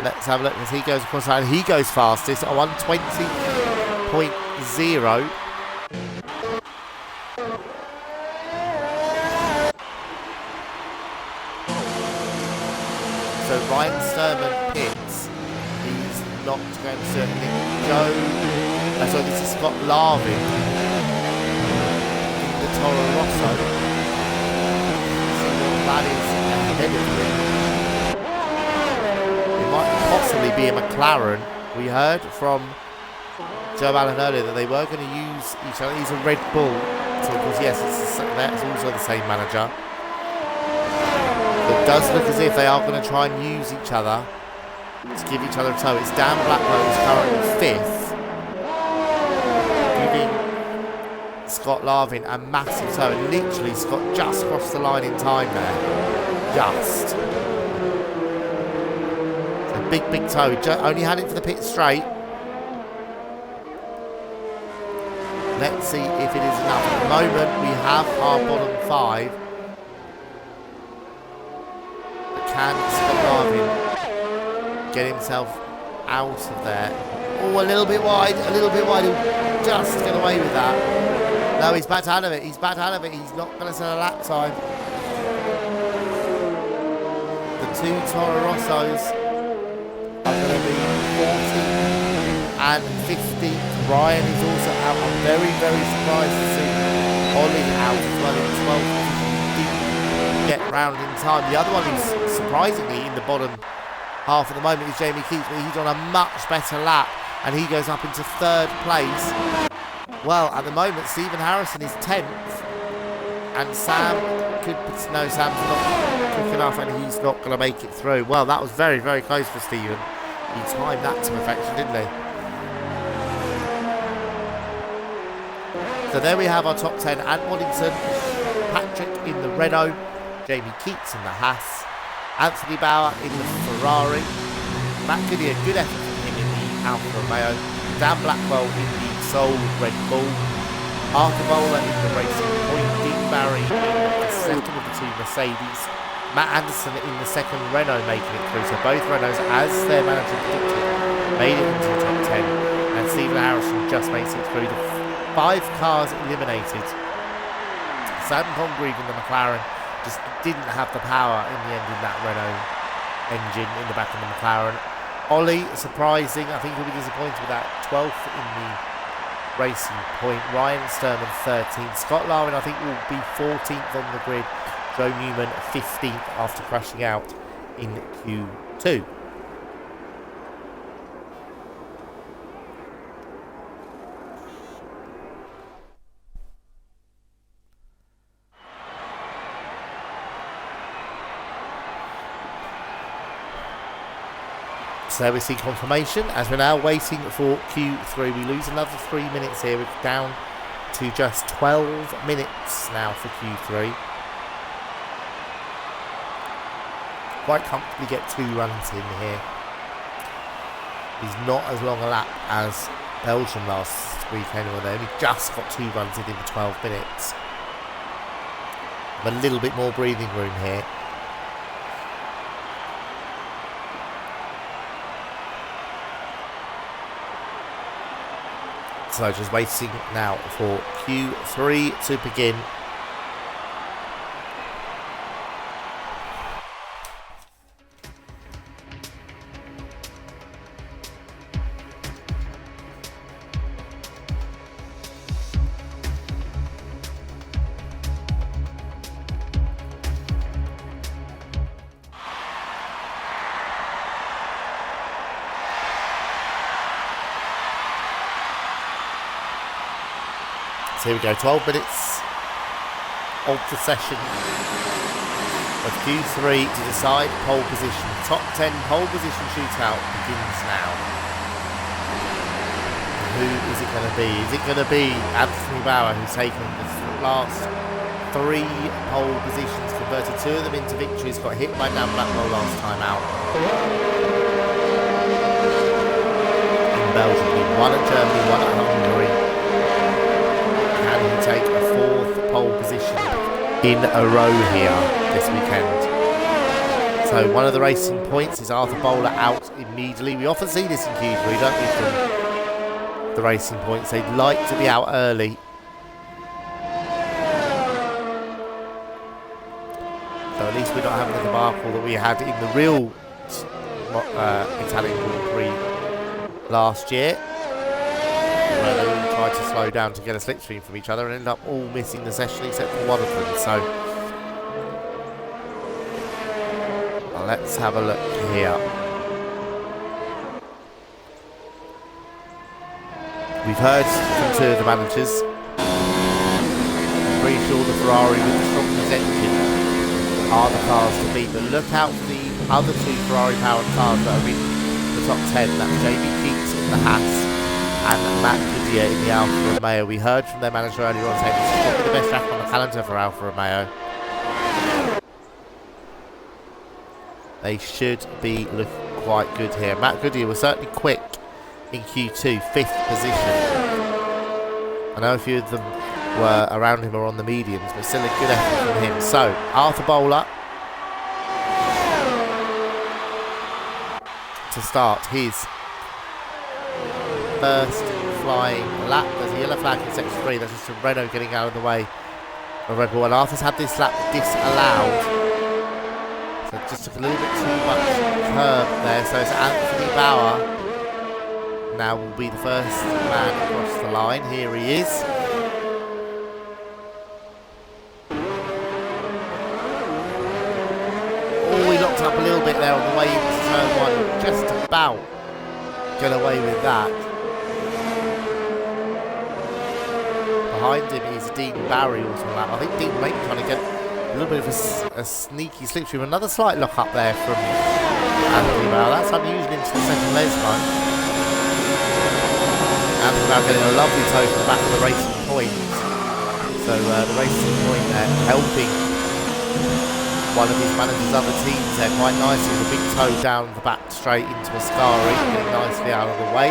Let's have a look as he goes across the line. He goes fastest at 1:20.0. So Ryan Sturman pits. He's not going to certainly go. So this is Scott Larvin in the Toro Rosso. So that is ahead of him. It might possibly be a McLaren. We heard from Joe Allen earlier that they were going to use each other. He's a Red Bull. So of course, yes, that's also the same manager. It does look as if they are going to try and use each other to give each other a tow. It's Dan Blackwell who's currently 5th, giving Scott Larvin a massive tow. And literally, Scott just crossed the line in time there. Just. It's a big, big tow. He only had it for the pit straight. Let's see if it is enough. At the moment, we have our bottom 5. Can Scott Larvin get himself out of there? Oh, a little bit wide, He'll just get away with that. No, he's backed out of it. He's not going to sell a lap time. The 2 Toro Rossos are going to be 40 and 50. Ryan is also out. I'm very, very surprised to see Ollie out as well in 12th. Get round in time. The other one who's surprisingly in the bottom half at the moment is Jamie Keats, but he's on a much better lap and he goes up into 3rd place. Well, at the moment, Stephen Harrison is 10th and Sam could... No, Sam's not quick enough and he's not going to make it through. Well, that was very, very close for Stephen. He timed that to perfection, didn't he? So there we have our top 10. Ant Waddington, Patrick in the Renault, Jamie Keats in the Haas, Anthony Bauer in the Ferrari, Matt Goody, a good effort from him in the Alfa Romeo, Dan Blackwell in the Soul Red Bull, Arthur Bowler in the Racing Point, Dean Barry in the second of the 2 Mercedes, Matt Anderson in the second Renault making it through. So both Renaults, as their manager predicted, made it into the top 10, and Stephen Harrison just makes it through. The 5 cars eliminated. Sam Congreve in the McLaren just didn't have the power in the end in that Renault engine in the back of the McLaren. Ollie, surprising. I think he'll be disappointed with that. 12th in the Racing Point. Ryan Sturman 13th. Scott Larvin, I think, will be 14th on the grid. Joe Newman 15th after crashing out in Q2. So we see confirmation as we're now waiting for Q3. We lose another 3 minutes here. We're down to just 12 minutes now for Q3. Quite comfortably get 2 runs in here. He's not as long a lap as Belgium last weekend, where they only just got 2 runs in the 12 minutes. A little bit more breathing room here. So just waiting now for Q3 to begin. So here we go, 12 minutes of the session. of Q3 to decide pole position. Top 10 pole position shootout begins now. Who is it going to be? Is it going to be Anthony Bauer, who's taken the last 3 pole positions, converted 2 of them into victories, got hit by Dan Blackwell last time out. In Belgium, he won at Germany, won at Hungary. Can he take a 4th pole position in a row here this weekend? So one of the racing points is Arthur Bowler out immediately. We often see this in Q3, don't we, from the racing points. They'd like to be out early. So at least we're not having the debacle that we had in the real Italian Grand Prix last year, where they all tried to slow down to get a slipstream from each other and ended up all missing the session except for one of them. So let's have a look here. We've heard from 2 of the managers. I'm pretty sure the Ferrari with the strongest engine are the cars to beat, but look out for the other 2 Ferrari-powered cars that are in the top 10. That's Jamie Keats in the Haas and Matt Goodyear in the Alfa Romeo. We heard from their manager earlier on saying this is probably the best track on the calendar for Alfa Romeo. They should be looking quite good here. Matt Goodyear was certainly quick in Q2, 5th position. I know a few of them were around him or on the mediums, but still a good effort from him. So, Arthur Bowler to start his first flying lap. There's a yellow flag in section 3. That's just a Renault getting out of the way of Red Bull. And Arthur's had this lap disallowed. So just took a little bit too much curb there. So it's Anthony Bauer now will be the first man across the line. Here he is. Up a little bit there on the way into turn 1, just about get away with that. Behind him is Dean Barry also on that. I think Dean may be trying to get a little bit of a sneaky slipstream. Another slight lock up there from Anthony Bauer. That's unusual into the second Lesmo. Anthony Bauer getting a lovely toe from the back of the racing point. So the racing point there helping one of his manager's other teams there quite nicely with a big toe down the back straight into Ascari, getting nicely out of the way.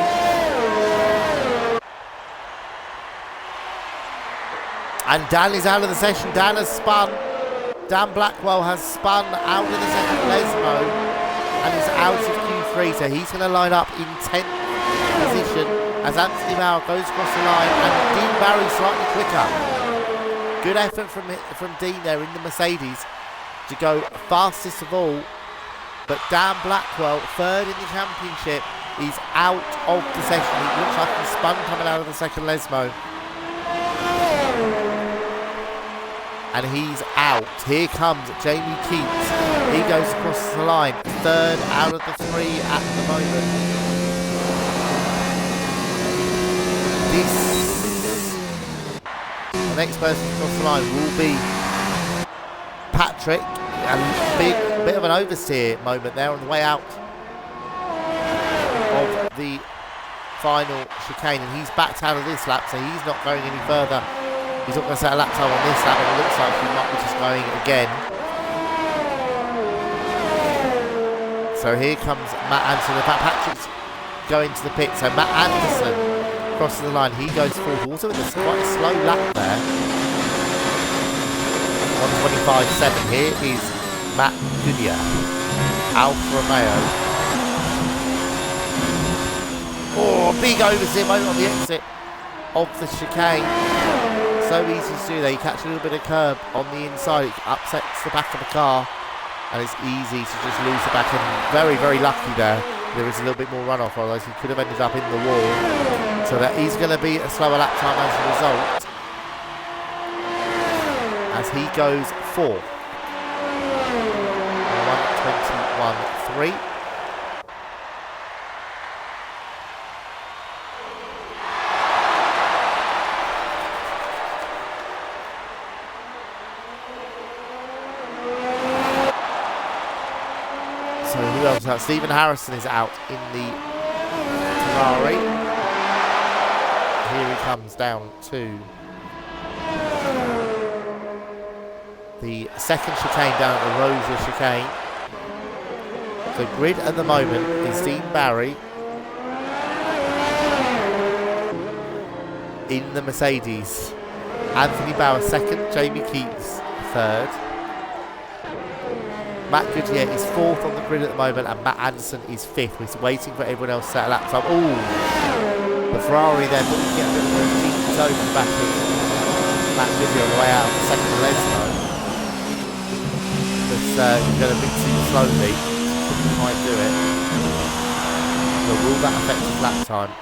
And Dan is out of the session. Dan has spun. Dan Blackwell has spun out of the second Lesmo and is out of Q3, so he's going to line up in 10th position as Anthony Bauer goes across the line and Dean Barry slightly quicker. Good effort from Dean there in the Mercedes to go fastest of all, but Dan Blackwell, 3rd in the championship, is out of the session. It looks like he spun coming out of the second Lesmo, and he's out. Here comes Jamie Keats. He goes across the line, 3rd out of the 3 at the moment. The next person across the line will be Patrick, and a bit of an oversteer moment there on the way out of the final chicane, and he's backed out of this lap, so he's not going any further. He's not going to set a lap time on this lap, and it looks like he might be just going again. So here comes Matt Anderson. In fact, Patrick's going to the pit, so Matt Anderson crosses the line. He goes forward, also with quite a slow lap there. 1:25.7. Here is Matt Goodyear, Alfa Romeo. Oh, big oversteer moment on the exit of the chicane. So easy to do there. You catch a little bit of curb on the inside, it upsets the back of the car, and it's easy to just lose the back end. Very, very lucky there. There is a little bit more runoff, otherwise he could have ended up in the wall. So that is going to be a slower lap time as a result, as he goes 4th. 1:21.3. who else is out? Stephen Harrison is out in the Ferrari. Here he comes down to the second chicane down at the Rosa chicane. The grid at the moment is Dean Barry in the Mercedes. Anthony Bauer second, Jamie Keats third. Matt Goodyear is fourth on the grid at the moment, and Matt Anderson is fifth. We're waiting for everyone else to set a lap time. Ooh, the Ferrari there, but we get a bit of a deep toe from back of Matt Goodyear on the way out of the second leg zone. But he's going a bit too slowly. Might do it. But will that affect his lap time?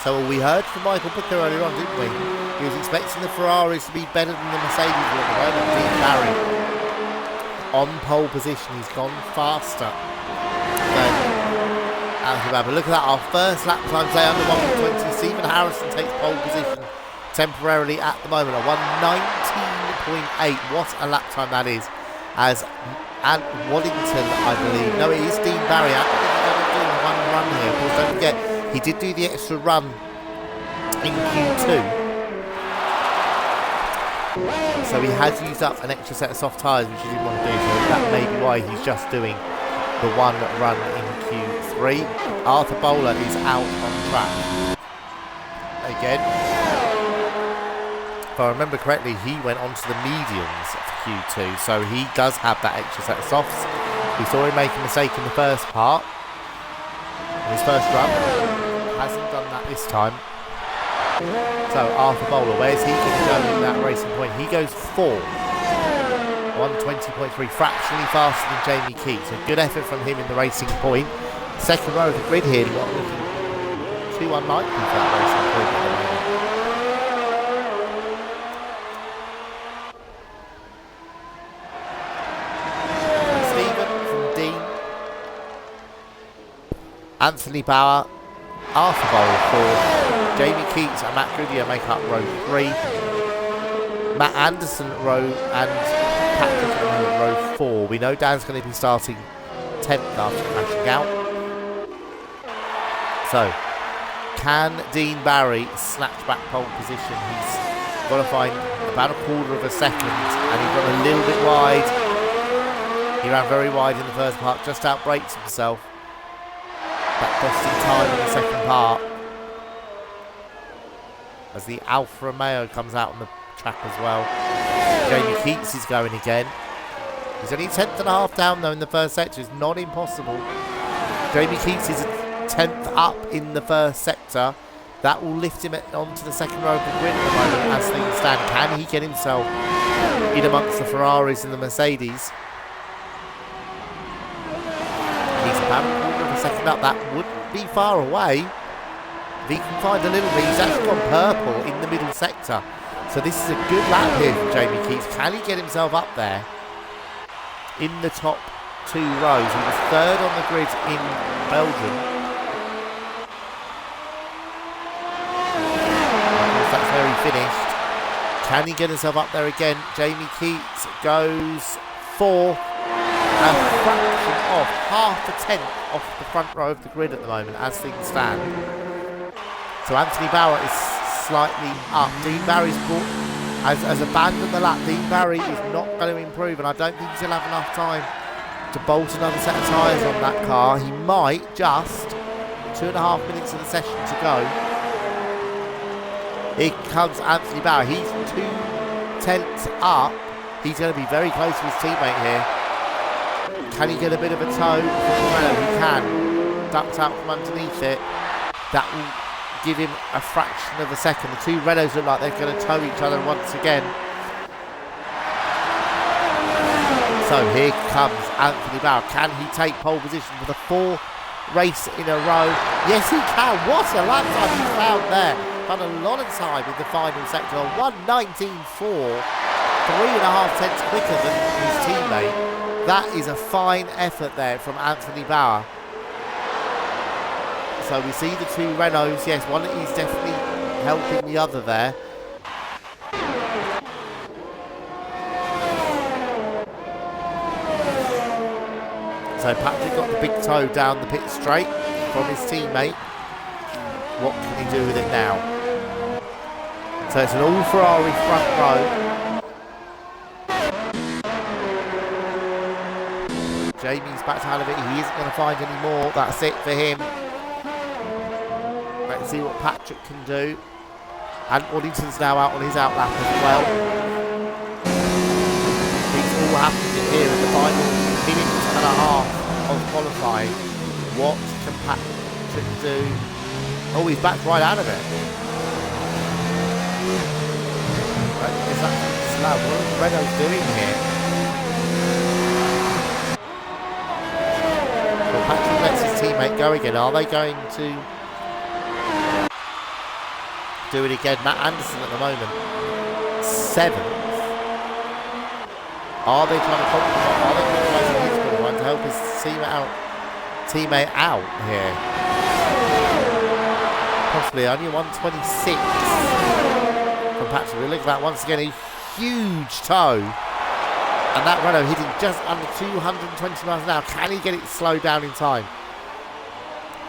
So we heard from Michael Booker earlier on, didn't we? He was expecting the Ferraris to be better than the Mercedes at the moment. Dean Barry on pole position. He's gone faster than Anthony Bauer. Look at that, our first lap time today under 1:20. Stephen Harrison takes pole position temporarily at the moment, a 1:19.8. What a lap time that is. As Waddington, I believe. No, it is Dean Barry. I think he's going to do one run here. Of course, don't forget, he did do the extra run in Q2. So he has used up an extra set of soft tyres, which he didn't want to do. So that may be why he's just doing the one run in Q3. Arthur Bowler is out on track again. If I remember correctly, he went onto the mediums for Q2, so he does have that extra set of softs. We saw him make a mistake in the first part, in his first run. Hasn't done that this time. So Arthur Bowler, where's he going to go in that racing point? He goes 4. 1:20.3, fractionally faster than Jamie Keats. A good effort from him in the racing point. Second row of the grid here, looking too unlikely for that racing point at the moment. Anthony Bauer, Arthur Bowler 4, Jamie Keats and Matt Goodyear make up row 3, Matt Anderson row and Patrick row 4. We know Dan's going to be starting 10th after crashing out. So, can Dean Barry snatch back pole position? He's got to find about a quarter of a second, and he got a little bit wide. He ran very wide in the first part, just outbrakes himself. That cost him time in the second part. As the Alfa Romeo comes out on the track as well. Jamie Keats is going again. He's only 10th and a half down though in the first sector. It's not impossible. Jamie Keats is 10th up in the first sector. That will lift him onto the second row of the grid at the moment as things stand. Can he get himself in amongst the Ferraris and the Mercedes? He's about a quarter of a second up. That wouldn't be far away. If he can find a little bit, he's actually gone purple in the middle sector. So this is a good lap here for Jamie Keats. Can he get himself up there in the top 2 rows? He was 3rd on the grid in Belgium. Of course, that's where he finished. Can he get himself up there again? Jamie Keats goes 4th. A fraction off, half a tenth off the front row of the grid at the moment as things stand. So Anthony Bauer is slightly up. Dean Barry's has abandoned the lap. Dean Barry is not going to improve, and I don't think he'll have enough time to bolt another set of tyres on that car. He might just. 2.5 minutes of the session to go. Here comes Anthony Bauer. He's 2 tenths up. He's going to be very close to his teammate here. Can he get a bit of a toe? He can. Ducks out from underneath it. That will give him a fraction of a second. The 2 Renaults look like they're going to tow each other once again. So here comes Anthony Bauer. Can he take pole position for the 4th race in a row? Yes, he can. What a lap time he found there. Done a lot of time in the final sector. 1:19.4. 3.5 tenths quicker than his teammate. That is a fine effort there from Anthony Bauer. So we see the 2 Renaults. Yes, one is definitely helping the other there. So Patrick got the big toe down the pit straight from his teammate. What can he do with it now? So it's an all Ferrari front row. Jamie's back out of it. He isn't going to find any more. That's it for him. Let's see what Patrick can do. And Waddington's now out on his outlap as well. It's all happening here in the final minute and a half of qualifying. What can Patrick do? Oh, he's back right out of it. Is that slab? What is Renault doing here? Well, Patrick lets his teammate go again. Are they going to do it again? Matt Anderson at the moment, 7th. Are they trying to compromise? Are they compromising his qualifying to help his teammate out here? Possibly only 126 from Patrick. Look at that once again, a huge toe. And that Renault hitting just under 220 miles an hour. Can he get it slowed down in time?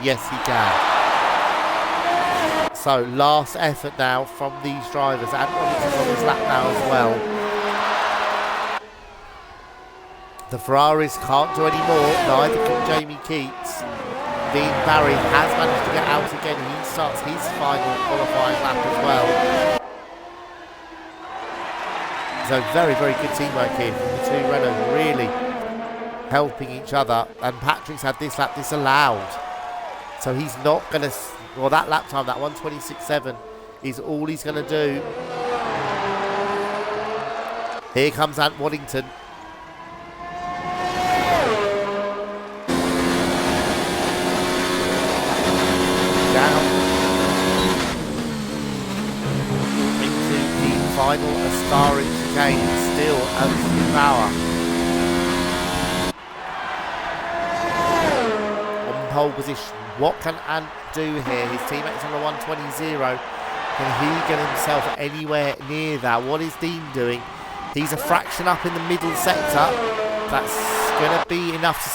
Yes, he can. So, last effort now from these drivers. And Waddington's on his lap now as well. The Ferraris can't do any more. Neither can Jamie Keats. Dean Barry has managed to get out again. He starts his final qualifying lap as well. So very, very good teamwork here from the two Renaults, really helping each other. And Patrick's had this lap disallowed. So he's not going to... Well, that lap time, that 126.7, is all he's going to do. Here comes Ant Waddington. Down into the final Astarin chicane, still Anthony Bauer on pole position. What can Ant do here? His teammate's on a 120.0. Can he get himself anywhere near that? What is Dean doing? He's a fraction up in the middle sector. That's going to be enough to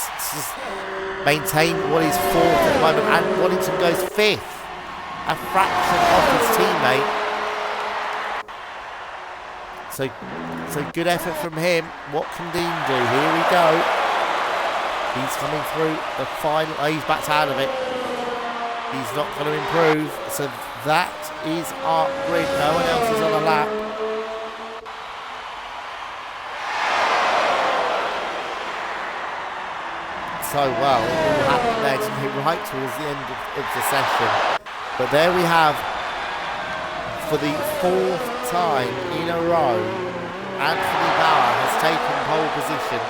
maintain what is 4th at the moment. And Waddington goes 5th. A fraction off his teammate. So good effort from him. What can Dean do? Here we go. He's coming through the final. Oh, he's backed out of it. He's not going to improve. So that is our grid. No one else is on the lap. So well, it all happened there, didn't it? Right towards the end of the session. But there we have, for the 4th time in a row, Anthony Bauer has taken pole position.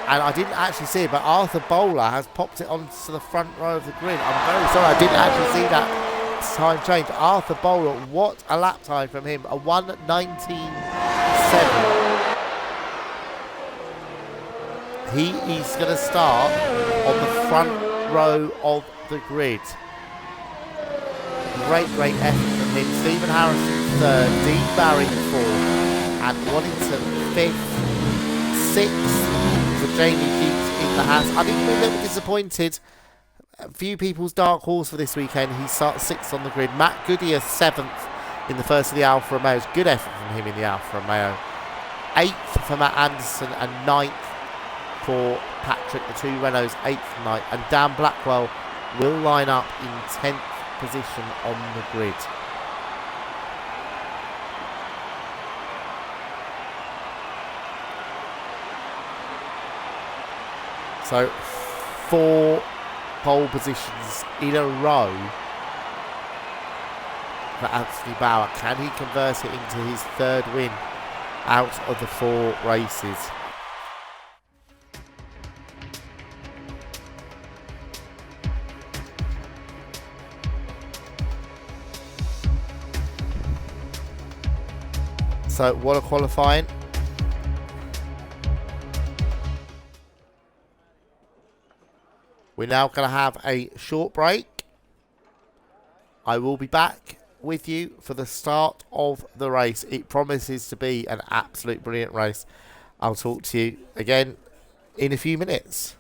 And I didn't actually see it, but Arthur Bowler has popped it onto the front row of the grid. I'm very sorry, I didn't actually see that time change. Arthur Bowler, what a lap time from him, a 1:19.7. He is going to start on the front row of the grid. Great effort from him. Stephen Harrison 3rd, Dean Barry 4th, and Waddington 5th, 6th for Jamie Keats in the Haas. I think we're a little disappointed. A few people's dark horse for this weekend. He starts 6th on the grid. Matt Goodyear 7th in the first of the Alfa Romeos. Good effort from him in the Alfa Romeo. 8th for Matt Anderson and 9th for Patrick, the two Renaults, 8th and 9th. And Dan Blackwell will line up in 10th position on the grid. So 4 pole positions in a row for Anthony Bauer. Can he convert it into his 3rd win out of the 4 races? So what a qualifying. We're now going to have a short break. I will be back with you for the start of the race. It promises to be an absolute brilliant race. I'll talk to you again in a few minutes.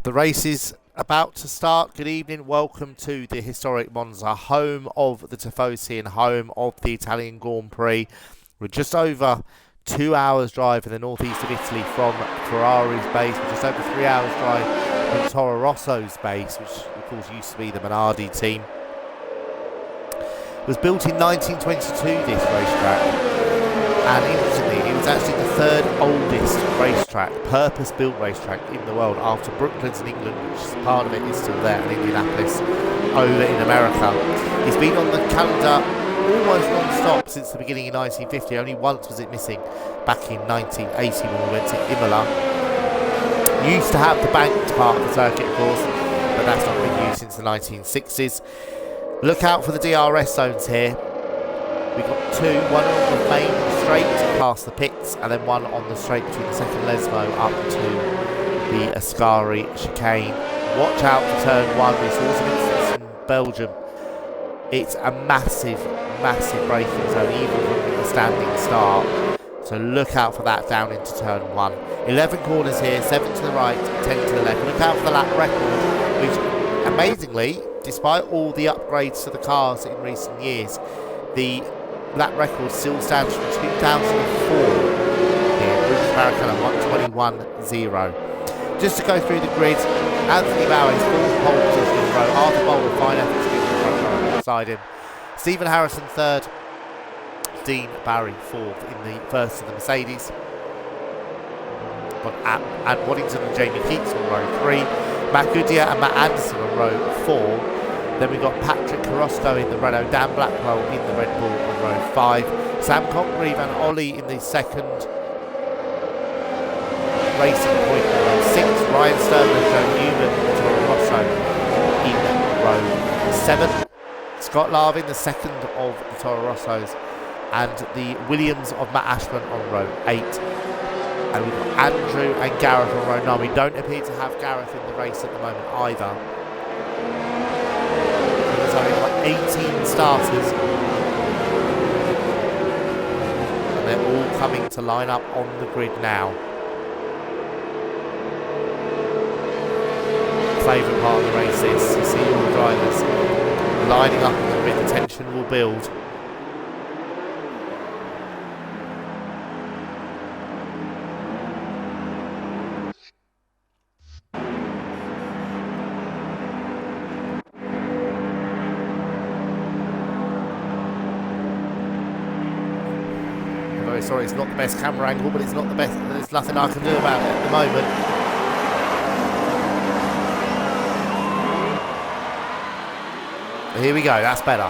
The race is about to start. Good evening. Welcome to the historic Monza, home of the Tifosi and home of the Italian Grand Prix. We're just over 2 hours drive in the northeast of Italy from Ferrari's base. We're just over 3 hours drive from Toro Rosso's base, which of course used to be the Minardi team. It was built in 1922, this racetrack. And interestingly, it was actually the third oldest racetrack, purpose-built racetrack in the world, after Brooklands in England, which is part of it is still there, and Indianapolis over in America. It's been on the calendar almost non-stop since the beginning in 1950. Only once was it missing, back in 1980 when we went to Imola. Used to have the banked part of the circuit, of course, but that's not been used since the 1960s. Look out for the DRS zones here. We've got two, one on the main straight past the pits, and then one on the straight between the second Lesmo up to the Ascari chicane. Watch out for turn one. We saw some incidents in Belgium. It's a massive, massive braking zone, even from the standing start. So look out for that down into turn one. 11 corners here, 7 to the right, 10 to the left. Look out for the lap record, which amazingly, despite all the upgrades to the cars in recent years, the lap record still stands from 2004 here, British Maracana 121.0. Just to go through the grid, Anthony Bowers, 4th pole position in a row, Arthur Bowler, fine efforts in the front row beside him, Stephen Harrison 3rd, Dean Barry 4th in the first of the Mercedes. Got Ant Waddington and Jamie Keats on row 3, Matt Goodyear and Matt Anderson on row 4. Then we've got Patrick Carrasco in the Renault, Dan Blackwell in the Red Bull on row 5, Sam Congreve and Ollie in the second Racing Point on row 6, Ryan Sterling and Joe Newman and Toro Rosso in row 7, Scott Larvin, the second of the Toro Rossos, and the Williams of Matt Ashman on row 8. And we've got Andrew and Gareth on row 9. We don't appear to have Gareth in the race at the moment either. There's only like 18 starters. And they're all coming to line up on the grid now. Favourite part of the race is you see all the drivers lining up on the grid. The tension will build. Sorry, it's not the best camera angle, but it's not the best. There's nothing I can do about it at the moment. Here we go, that's better.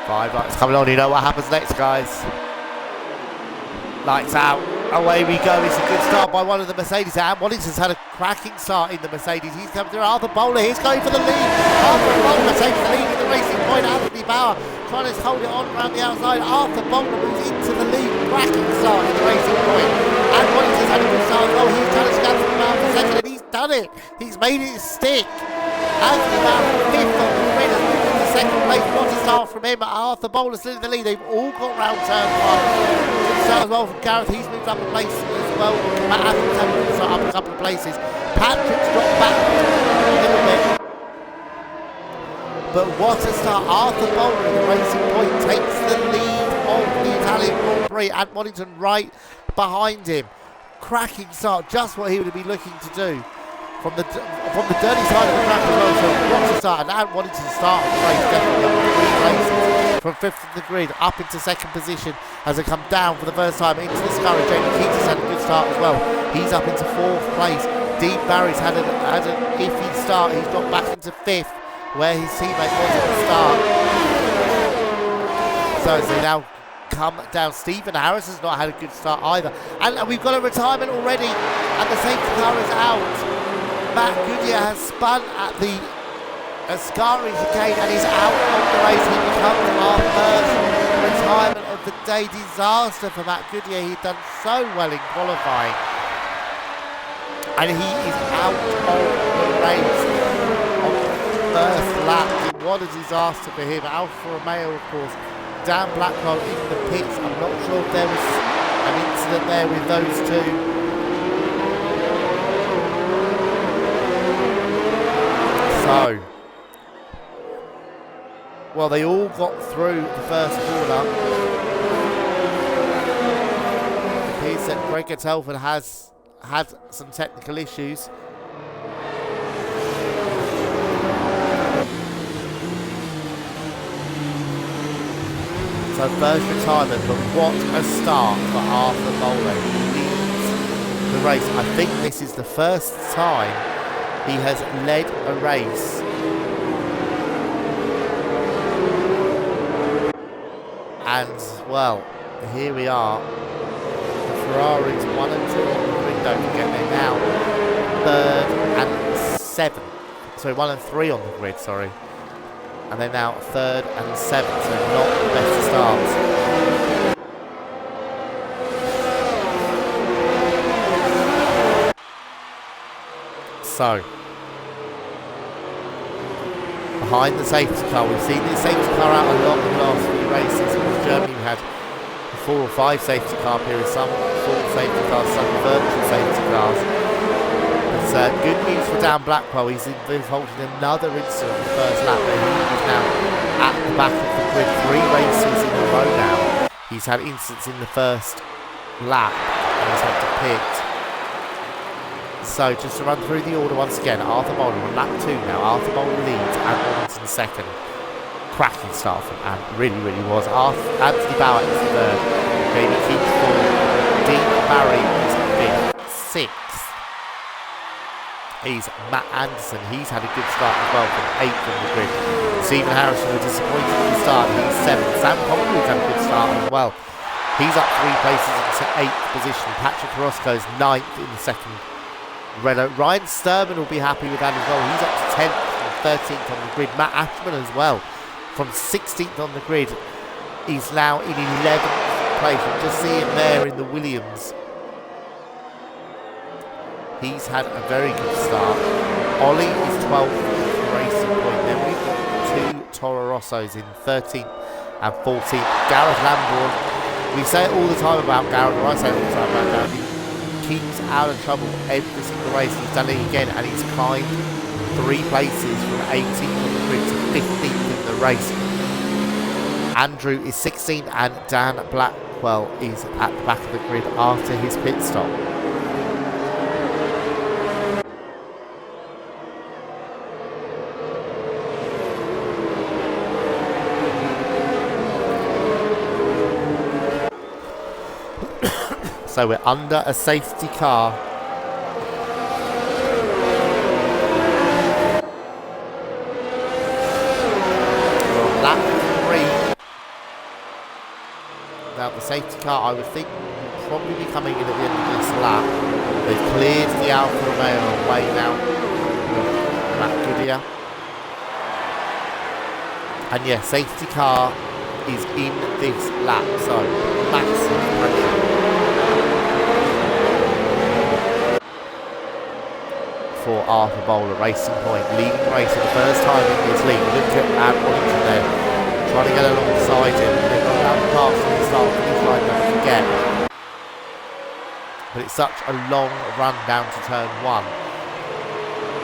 5 lights coming on, you know what happens next, guys. Lights out, away we go. It's a good start by one of the Mercedes. Ant Waddington's had a cracking start in the Mercedes. He's coming through. Arthur Bowler, he's going for the lead. Arthur Bowler takes the lead in the Racing Point. Anthony Bauer trying to hold it on around the outside. Arthur Bowler moves into the lead. Cracking start in the Racing Point. Ant Waddington's had a good start. Oh, he's trying to scan from Bauer for second, and he's done it. He's made it stick. Anthony Bauer, 5th on the grid, has moved into second place. What a start from him. Arthur Bowler still in the lead. They've all got round turn 1. Good start as well from Gareth. He's moved up a place as well. Matt Athens had a good start up a couple of places. Patrick's dropped back a little bit. But what a start. Arthur Bowler in the Racing Point takes the lead of the Italian Grand Prix. Ant Waddington right behind him. Cracking start. Just what he would be looking to do. From the dirty side of the track as well, so what a start. And Ant Waddington start of the race definitely up 3 places. From 5th of the grid up into 2nd position as they come down for the first time into the scurry. Jamie Keats has had a good start as well. He's up into 4th place. Dean Barry's had an iffy start. He's dropped back into 5th where his teammate was at the start. So as they now come down, Stephen Harris has not had a good start either. And we've got a retirement already and the safety car is out. Matt Goodyear has spun at the Ascari chicane and is out of the race. He becomes our first retirement of the day. Disaster for Matt Goodyear. He'd done so well in qualifying. And he is out of the race on the first lap. What a disaster for him. Alfa Romeo, of course. Dan Blackwell in the pits. I'm not sure if there was an incident there with those two. well, they all got through the first corner. It appears that Gregor Telford has had some technical issues. So first retirement, but what a start for Arthur Bowler. He leads the race. I think this is the first time he has led a race and, well, here we are. The Ferraris 1 and 2 on the grid, don't forget, they're now 3rd and 7th. Sorry, 1 and 3 on the grid, sorry. And they're now 3rd and 7th, so not the best starts. So, behind the safety car, we've seen this safety car out a lot in the last few races. In Germany, we had 4 or 5 safety car periods, some full safety cars, some virtual safety cars. It's good news for Dan Blackwell. He's involved in another incident in the first lap, but he is now at the back of the grid 3 races in a row now. He's had incidents in the first lap and he's had to pit. So just to run through the order once again, Arthur Bowler on lap 2 now. Arthur Bowler leads and Robinson second. Cracking start from Ant, really was. Anthony Bauer is third. Jamie Keats fourth. Dean Barry is fifth. 6th is Matt Anderson. He's had a good start as well from 8th on the grid. Stephen Harrison was disappointed in the start. He's 7th. Sam Conway's had a good start as well. He's up 3 places into 8th position. Patrick Orozco's 9th in the second Renault. Ryan Sturman will be happy with that as well. He's up to 10th and 13th on the grid. Matt Ashman as well from 16th on the grid. He's now in 11th place. You just see him there in the Williams. He's had a very good start. Ollie is 12th for Racing Point. Then we've got 2 Toro Rossos in 13th and 14th. Gareth Lambourne. We say it all the time about Gareth, or I say it all the time about Gareth. He keeps out of trouble every single race. He's done it again, and he's climbed 3 places from 18th on the grid to 15th in the race. Andrew is 16th, and Dan Blackwell is at the back of the grid after his pit stop. So we're under a safety car. We're on lap 3. Now the safety car, I would think, will probably be coming in at the end of this lap. They've cleared the Alfa Romeo away now. Matt Goodyear. And yeah, safety car is in this lap, so massive pressure for Arthur Bowler. Racing Point leading the race for the first time in this league. Look at Ant Wallington there, trying to get alongside him. They've got that pass from the start finish line, don't forget. But it's such a long run down to turn 1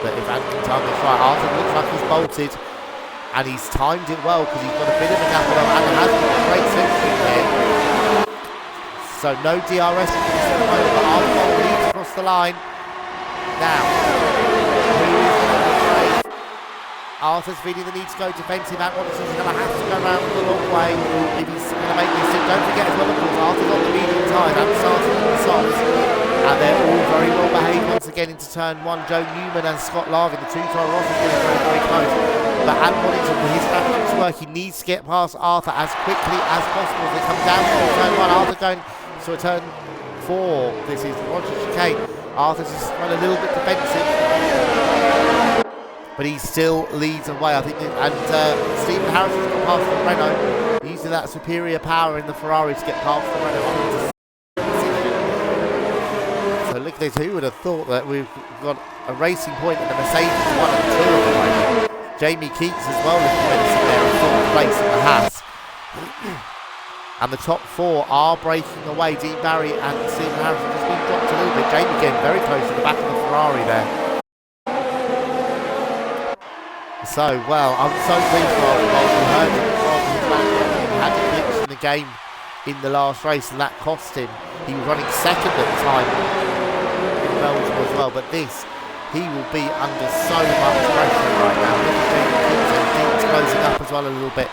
that if Ant can time this right, Arthur looks like he's bolted, and he's timed it well because he's got a bit of a gap on him and has got a great century here. So no DRS at the moment, but Arthur Bowler leads across the line. Now, Arthur's feeling the need to go defensive. Ant Watson's going to have to go around the long way if he's going to make this. Don't forget as well, of course, Arthur's on the medium tire. Ant starting on the softs. And they're all very well behaved once again into turn 1. Joe Newman and Scott Larvin, the 2 Toro Rossos, getting very close. But Ant Waddington, for his strategy to work, he needs to get past Arthur as quickly as possible as they come down to turn 1. Arthur going to a turn 4. This is Roger Chicane. Arthur's just run a little bit defensive, but he still leads away, I think. And Stephen Harrison's got past the Renault, using that superior power in the Ferrari to get past the Renault. So look at this, who would have thought that we've got a Racing Point and a Mercedes 1 and 2 at the moment. Jamie Keats as well looking menacing there in 4th place in the Haas. And the top 4 are breaking away. Dean Barry and Stephen Harrison just been dropped a little bit. Jamie getting very close to the back of the Ferrari there. So, well, I'm so pleased for Arthur Bolton. We heard him from his manager. He had a glitch in the game in the last race, and that cost him. He was running second at the time in Belgium as well, but this, he will be under so much pressure right now. Look at Dean's closing up as well a little bit.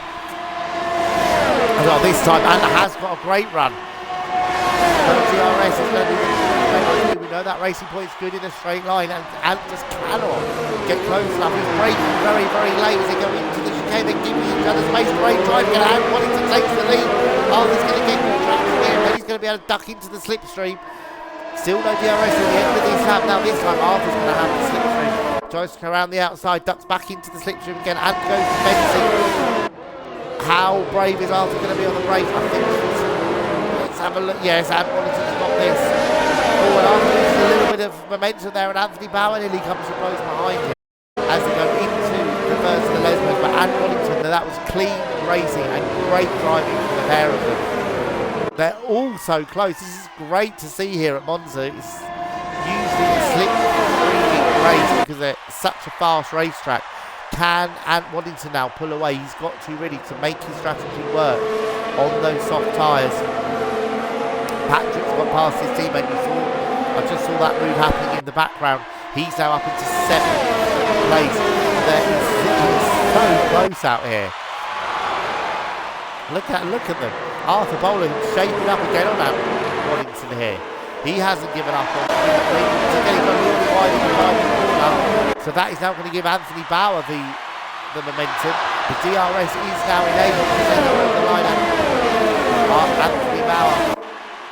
As well this time, and has got a great run. So DRS is going to be the straight line. We know that Racing Point's good in a straight line, and just cannot get close enough. He's braking very, very late as they go into the chicane. They're giving each other space. Great trying to get out. Wellington takes the lead. Arthur's going to get good traction here, and then he's going to be able to duck into the slipstream. Still no DRS at the end of this lap. Now this time Arthur's going to have the slipstream. Tries to go around the outside, ducks back into the slipstream again, and goes to fencing. How brave is Arthur going to be on the brake? I think let's have a look. Yes, and Wellington's got this. Oh, and Arthur loses a little bit of momentum there, and Anthony Bauer nearly comes to close behind him as they go into the first of the Lesbos. But Anne Wellington, that was clean racing and great driving from the pair of them. They're all so close. This is great to see here at Monza. It's usually a slip-streaming race because they're such a fast racetrack. Can Ant Waddington now pull away? He's got to really to make his strategy work on those soft tyres. Patrick's got past his teammate. I just saw that move happening in the background. He's now up into 7th place. He's so close out here. Look at them. Arthur Boland shaping up again on that Waddington here. He hasn't given up on him. He's getting a little bit wide in the corner. So that is now going to give Anthony Bauer the momentum. The DRS is now enabled to send him over the line. Anthony Bauer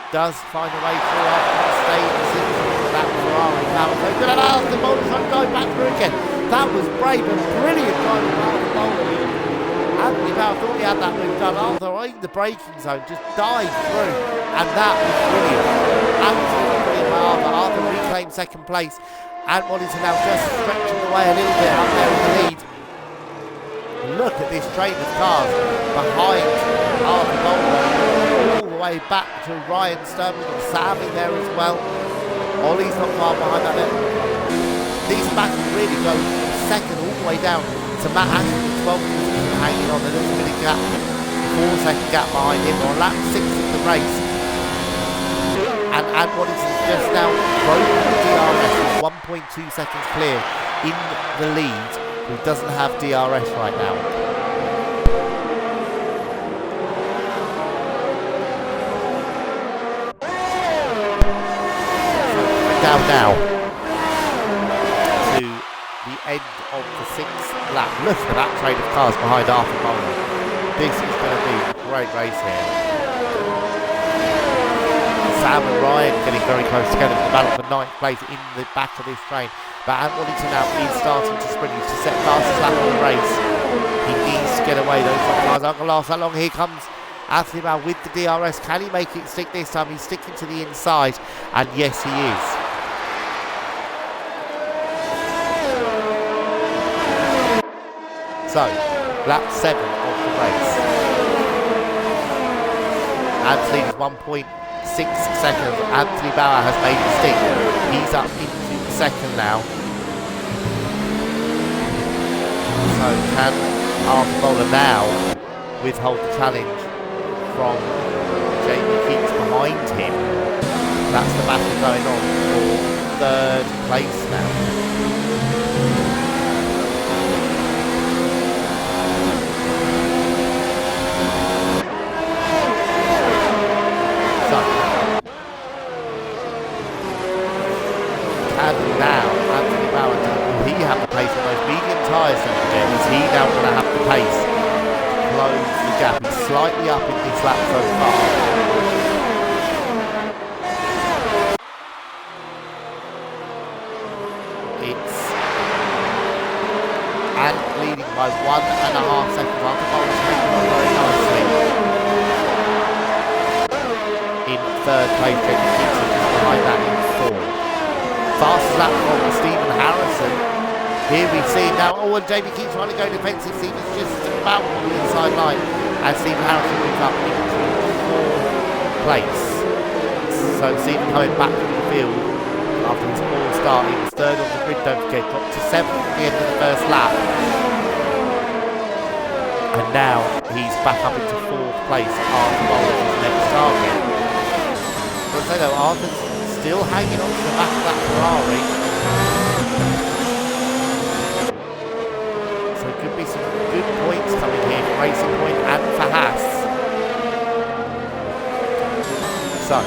does find a way through after staying in the system. That was Ferrari. Bauer so good at Arthur Boland trying to go back through again. That was brave and brilliant driving from Arthur Boland. Anthony Bauer thought he had that move done. Arthur in the braking zone just dived through, and that was brilliant. Absolutely brilliant by Arthur. Arthur reclaimed second place. And Waddington now just stretching away a little bit up there in the lead. Look at this train of cars behind Arthur Boland, all the way back to Ryan Sturm. We've got Sam in there as well. Ollie's not far behind that there. These battles really go second all the way down to Matt Ashton with 12 hanging on. There's a bit of gap, 4-second gap behind him. On lap 6 of the race. And Waddington's just now broken the DRS with 1.2 seconds clear in the lead, who doesn't have DRS right now. Down now to the end of the 6th lap. Look at that train of cars behind Arthur Boland. This is going to be a great race here. Sam and Ryan getting very close together in the battle for 9th place in the back of this train. But Ant Waddington now is starting to sprint. He's to set fastest lap of the race. He needs to get away. Those cars aren't going to last that long. Here comes Anthony Bauer with the DRS. Can he make it stick this time? He's sticking to the inside. And yes, he is. So, lap 7 of the race. Anthony is 1.6 seconds. Anthony Bauer has made a stick. He's up into second now. So can Arthur Boland now withhold the challenge from Jamie Keats behind him? That's the battle going on for 3rd place now. And now, Anthony Bauer, will he have the pace on those medium tyres, don't forget? Is he now going to have the pace to close the gap? He's slightly up in this lap so far. It's Ant leading by 1.5 seconds. Arthur Boland's taking on very nicely. In 3rd place, Jamie Keats is just behind that in 4th. Fastest lap from Stephen Harrison. Here we see now, and Jamie Keats trying to go defensive. Stephen's just about on the inside line, and Stephen Harrison moves up into 4th place. So Stephen coming back from the field after his poor start. He was 3rd on the grid, don't forget, got to 7th at the end of the 1st lap. And now he's back up into 4th place after Bowler's his next target. But I say though, Arthur's still hanging on to the back of that Ferrari. So it could be some good points coming here for Racing Point and for Haas. So,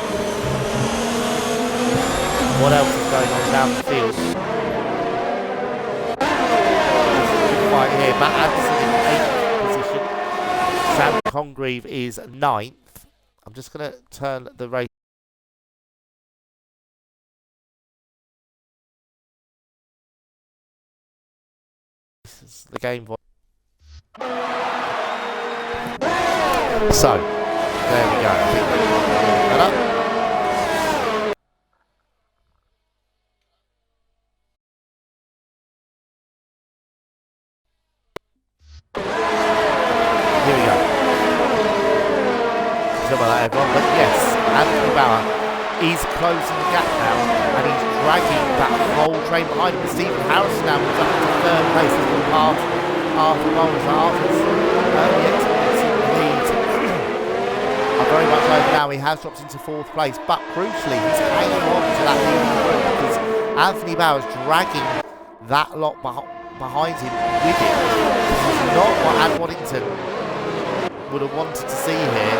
what else is going on down the field? Right here, Matt Anderson in 8th position. Sam Congreve is 9th. I'm just going to turn the race. This is the game voice. So, there we go. I think that up. Here we go. Sorry about that, everyone. But yes, Anthony Bauer is closing the gap now, and he's dragging that whole train behind him. Stephen Harrison now moves up to 3rd place. He's gone past Arthur Bowles. Arthur's early experience in the lead are very much over now. He has dropped into 4th place, but crucially, he's hanging on to that lead because Anthony Bauer's dragging that lot behind him with him. This is not what Ad Waddington would have wanted to see here.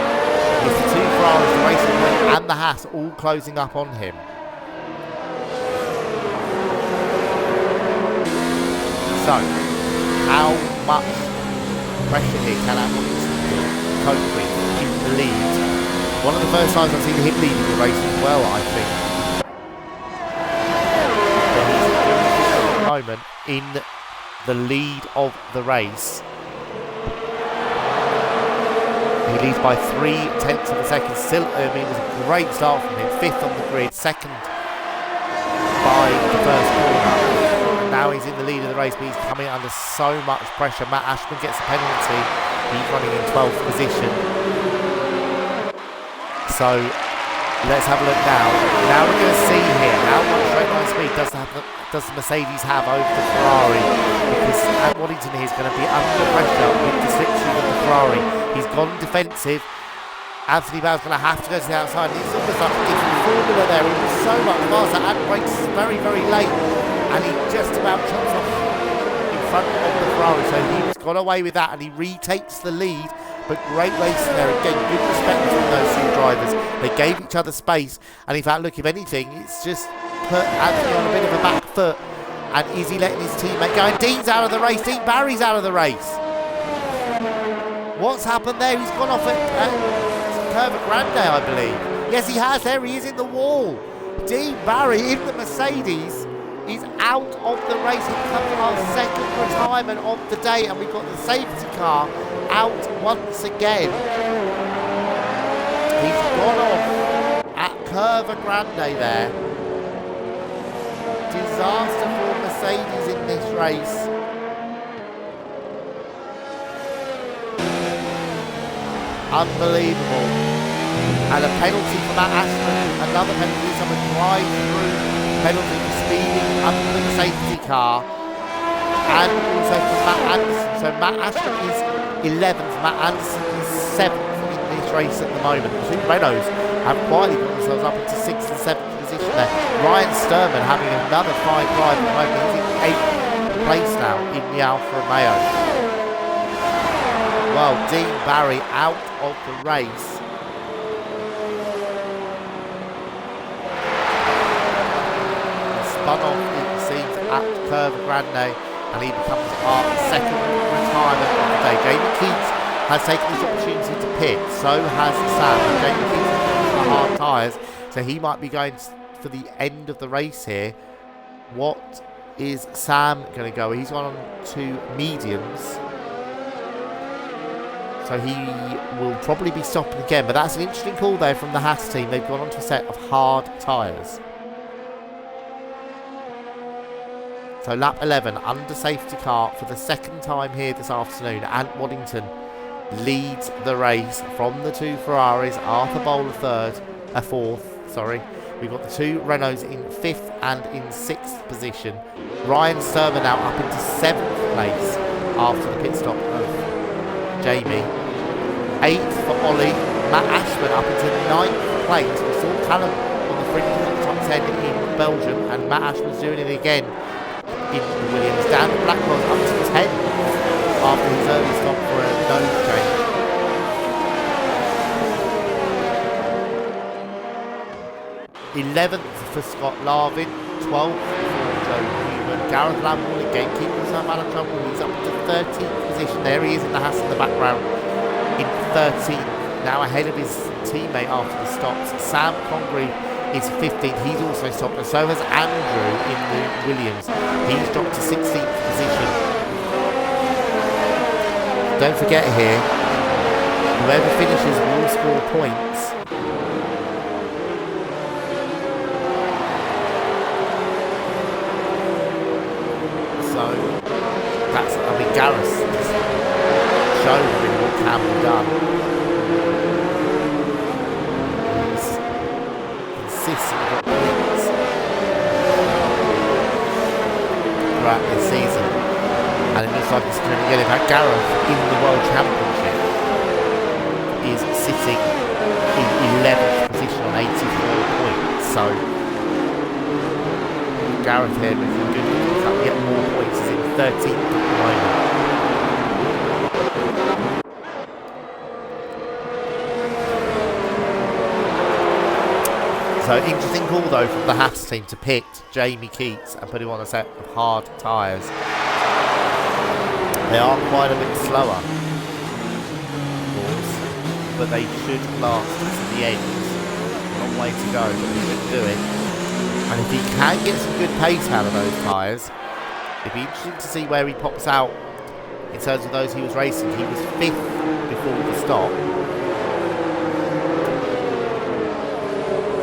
It's the 2 Ferraris, the Racing Point and the Haas all closing up on him. So, how much pressure here can Ad Waddington cope with in the lead? One of the first times I've seen him leading the race as well, I think. But he's doing this at the moment in the lead of the race. He leads by 0.3 of a second. Still, I mean, it was a great start from him. 5th on the grid, 2nd by the first corner. And now he's in the lead of the race, but he's coming under so much pressure. Matt Ashman gets a penalty. He's running in 12th position. So let's have a look now. Now we're going to see here how much straight line speed does the Mercedes have over the Ferrari, because Ad Waddington here is going to be under pressure with the slipstream of the Ferrari. He's gone defensive. Anthony Bauer's going to have to go to the outside. He's almost like a different formula there. He was so much faster and brakes very, very late, and he just about chops off in front of the Ferrari. So he's got away with that, and he retakes the lead. But great racing there. Again, good respect between those 2 drivers. They gave each other space. And in fact, look, if anything, it's just put Anthony on a bit of a back foot. And is he letting his teammate go? And Dean's out of the race. Dean Barry's out of the race. What's happened there? He's gone off at Curva Grande, I believe. Yes, he has. There he is in the wall. Dean Barry in the Mercedes is out of the race. It becomes our 2nd retirement of the day. And we've got the safety car out once again. He's gone off at Curva Grande there. Disaster for Mercedes in this race. Unbelievable. And a penalty for Matt Ashton. Another penalty, someone drives through. Penalty for speeding under the safety car. And also for Matt Anderson. So Matt Ashton is 11th, Matt Anderson is 7th in this race at the moment. The 2 Renaults have quietly got themselves up into 6th and 7th position there. Ryan Sturman having another 5 drive at the moment. He's in 8th place now in the Alfa Romeo. Well, Dean Barry out of the race. Spun off, it seems, at Curva Grande, and he becomes our 2nd retirement of the day. Jamie Keats has taken this opportunity to pit, so has Sam. And Jamie Keats has gone for hard tyres, so he might be going for the end of the race here. What is Sam going to go? He's gone on to mediums, so he will probably be stopping again. But that's an interesting call there from the Haas team. They've gone on to a set of hard tyres. So lap 11, under safety car for the 2nd time here this afternoon. Ant Waddington leads the race from the 2 Ferraris. Arthur Bowler 4th. We've got the 2 Renaults in 5th and in 6th position. Ryan Sturman now up into 7th place after the pit stop of Jamie. 8th for Ollie. Matt Ashman up into 9th place. We saw Callum on the fringe of the top 10 in Belgium, and Matt Ashman's doing it again in the Williams. Dan Blackwell's up to 10 after his early stop for a nose change. 11th for Scott Larvin, 12th for Joe Newman. Gareth Lamborn again keeping himself out of trouble. He's up to 13th position. There he is in the Haas in the background in 13th. Now ahead of his teammate after the stops. Sam Congreve is 15th. He's also stopped, and so has Andrew in the Williams. He's dropped to 16th position. Don't forget here, whoever finishes will score points. That's, I mean, Gareth showed really what can be done. He's consistently got points throughout this season, and it looks like it's going to get it. In fact, Gareth in the World Championship is sitting in 11th position on 84 points. So Gareth here looking good. To get more points. He's in 13th at the moment. So interesting call though from the Haas team to pick Jamie Keats and put him on a set of hard tyres. They are quite a bit slower, of course, but they should last to the end. Long way to go, but they should do it. And if he can get some good pace out of those tyres, it'd be interesting to see where he pops out in terms of those he was racing. He was 5th before the stop,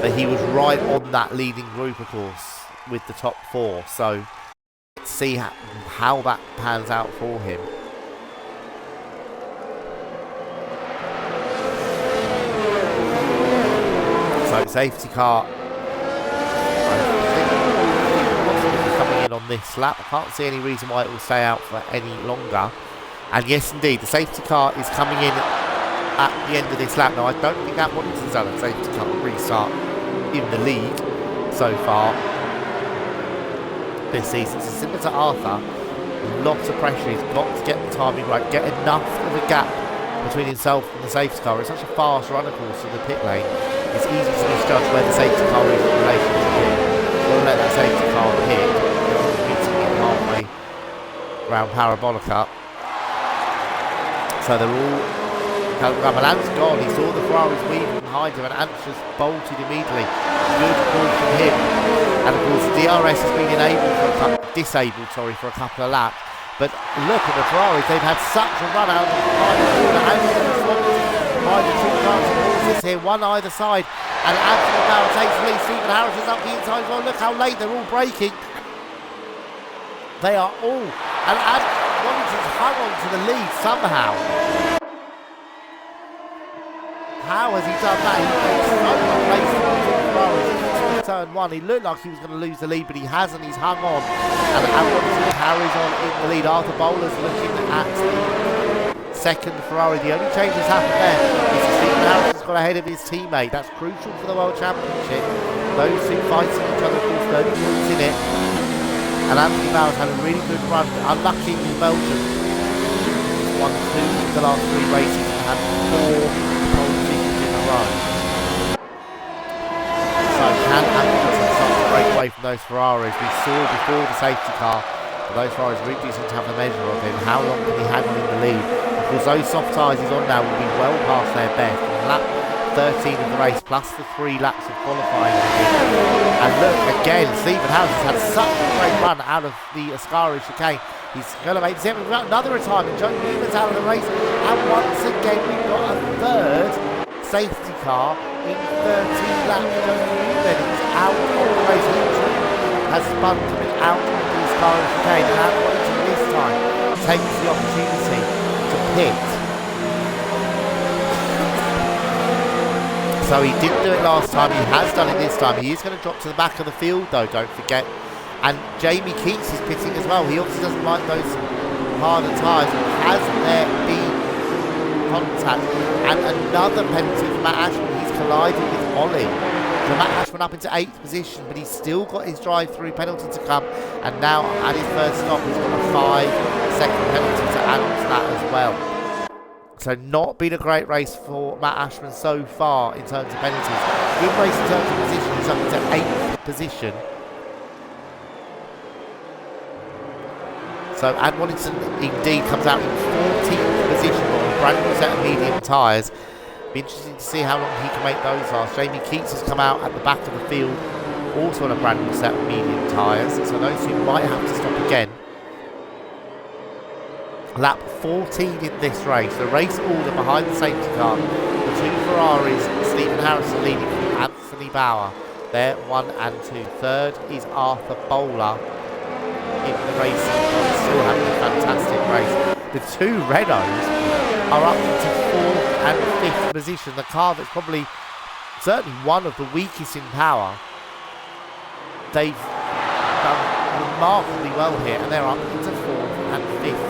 but he was right on that leading group, of course, with the top 4. So let's see how that pans out for him. So safety car on this lap. I can't see any reason why it will stay out for any longer. And yes, indeed, the safety car is coming in at the end of this lap. Now, I don't think that Watson's done a safety car restart in the lead so far this season. So similar to Arthur, lots of pressure. He's got to get the timing right, get enough of a gap between himself and the safety car. It's such a fast runner course in the pit lane. It's easy to misjudge where the safety car is in relation to him. We'll let that safety car hit. Halfway round Parabolica. So they're all and Ant's gone. He saw the Ferraris weaving behind him, and Ant just bolted immediately. Good call from him. And of course DRS has been disabled for a couple of laps. But look at the Ferraris, they've had such a run out of the final corner. Ant's swapped by the two cars and horses here, one either side. And Anthony now takes the lead. Stephen Harris is up the inside as well. Look how late they're all braking. They are all, and Wellington's hung on to the lead somehow. How has he done that? He made so much pace for turn 1. He looked like he was going to lose the lead, but he hasn't. He's hung on, and Wellington carries on in the lead. Arthur Bowler's looking at the second Ferrari. The only change that's happened there is Stephen Harris has got ahead of his teammate. That's crucial for the World Championship. Those two fighting each other, of course, 30 points in it. And Anthony Bowers had a really good run, unlucky in Belgium. He's won 2 of the last 3 races and had 4 pole positions in a row. So can Hamilton start to break away from those Ferraris? We saw before the safety car that those Ferraris really do seem to have a measure of him. How long can he hang on in the lead? Because those soft tyres he's on now will be well past their best. And lap 13 of the race, plus the 3 laps of qualifying. And look, again, Stephen Harris has had such a great run out of the Ascari chicane. He's going to make this. We've got another retirement. Joe Newman's out of the race. And once again, we've got a third safety car in 13 laps. Joe Newman is out of the race. He has spun coming out of the Ascari chicane. And Hamilton this time takes the opportunity to pit. So he didn't do it last time, he has done it this time. He is going to drop to the back of the field though, don't forget. And Jamie Keats is pitting as well. He obviously doesn't like those harder tyres. Has there been contact. And another penalty for Matt Ashman. He's collided with Ollie. So Matt Ashman up into 8th position, but he's still got his drive-through penalty to come. And now at his first stop, he's got a 5-second penalty to add on to that as well. So not been a great race for Matt Ashman so far in terms of penalties. Good race in terms of position. He's up into 8th position. So Admonington indeed comes out in 14th position on a brand new set of medium tyres. Be interesting to see how long he can make those last. Jamie Keats has come out at the back of the field, also on a brand new set of medium tyres. So those two might have to stop again. Lap 14 in this race. The race order behind the safety car. The two Ferraris, Stephen Harrison leading from Anthony Bauer. They're 1 and 2. Third is Arthur Bowler in the racing. Still having a fantastic race. The two Renaults are up into 4th and 5th position. The car that's probably certainly one of the weakest in power. They've done remarkably well here, and they're up into 4th and 5th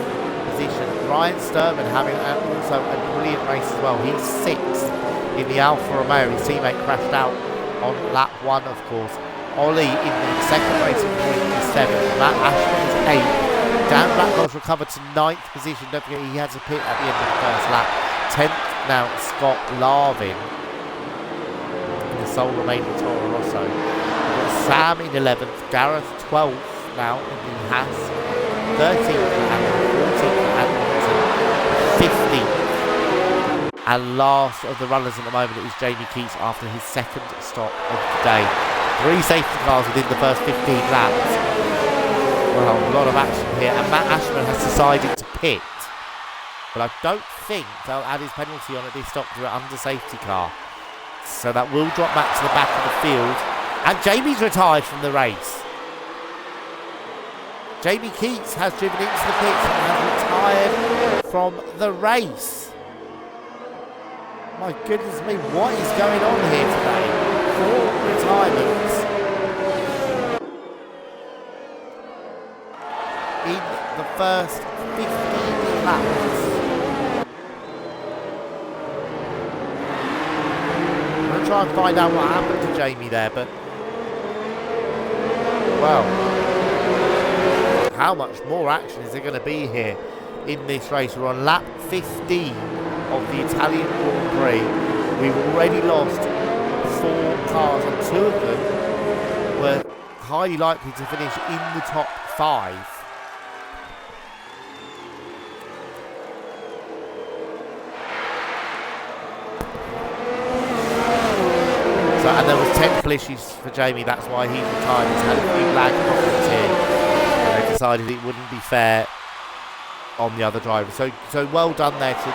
position. Ryan Sturman having also a brilliant race as well. He's 6th in the Alfa Romeo. His teammate crashed out on lap 1, of course. Ollie in the second racing point is 7th. Matt Ashman is 8th. Dan Blackwell's recovered to 9th position. Don't forget he has a pit at the end of the first lap. 10th now Scott Larvin in the sole remaining Toro Rosso. We've got Sam in 11th. Gareth 12th now in the Haas. 13th and 14th and 15th. And last of the runners at the moment is Jamie Keats after his second stop of the day. 3 safety cars within the first 15 laps. Well, a lot of action here, and Matt Ashman has decided to pit. But I don't think they'll add his penalty on at this stop because we're under safety car. So that will drop back to the back of the field. And Jamie's retired from the race. Jamie Keats has driven into the pits and has retired from the race. My goodness me, what is going on here today? 4 retirements in the first 15 laps. I'm going to try and find out what happened to Jamie there, but well, how much more action is there going to be here in this race? We're on lap 15 of the Italian Grand Prix. We've already lost 4 cars, and 2 of them were highly likely to finish in the top 5. And there was technical issues for Jamie, that's why he retired. He's had a few lag problems here, and they decided it wouldn't be fair on the other driver. So well done there to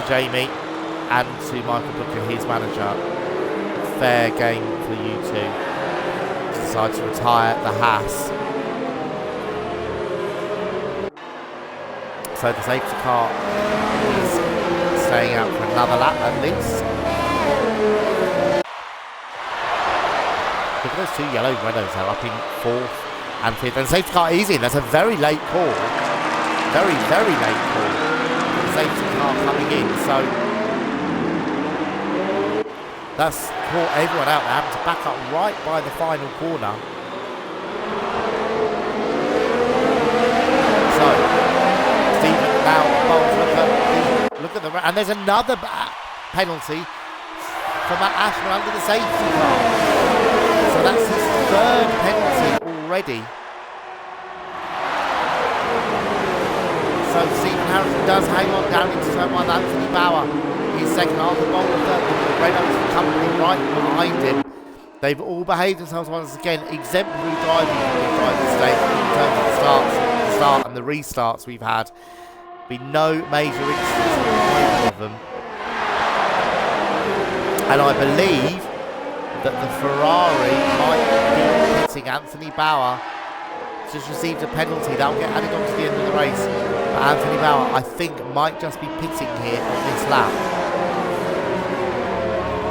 Jamie and to Michael Booker, his manager. Fair game for you two to decide to retire the Haas. So the safety car is staying out for another lap at least. Look at those 2 yellow Renaults are up in 4th and 5th. And the safety car is in. That's a very late call. Very, very late call. The safety car coming in. So that's caught everyone out there having to back up right by the final corner. So Stephen now bowls. Look at the and there's another penalty for Matt Ashman under the safety car. So that's his 3rd penalty already. So Stephen Harrison does hang on down into turn 1. Anthony Bauer is 2nd. Arthur Bowler 3rd. The Renaults are coming right behind him. They've all behaved themselves once again. Exemplary driving from the drivers today in terms of the start and the restarts we've had. Been no major incidents with either of them. And I believe that the Ferrari might be hitting Anthony Bauer. Just received a penalty. That'll get added on to the end of the race. But Anthony Bauer, I think, might just be pitting here on this lap.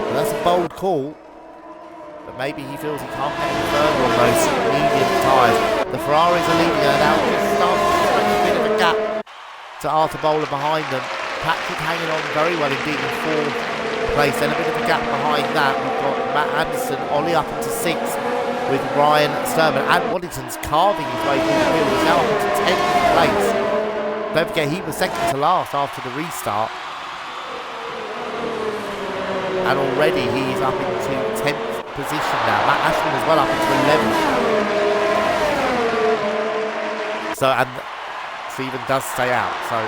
But that's a bold call. But maybe he feels he can't get any further on those medium tyres. The Ferraris are leading her now. Just starting to stretch a bit of a gap to Arthur Bowler behind them. Patrick hanging on very well indeed in 4th place. Then a bit of a gap behind that. We've got Matt Anderson, Ollie up into 6th with Ryan Sturman. And Waddington's carving his way through the field. He's now up into 10th place. Don't forget he was second to last after the restart. And already he's up into 10th position now. Matt Ashman as well up into 11th. So, and Stephen does stay out. So,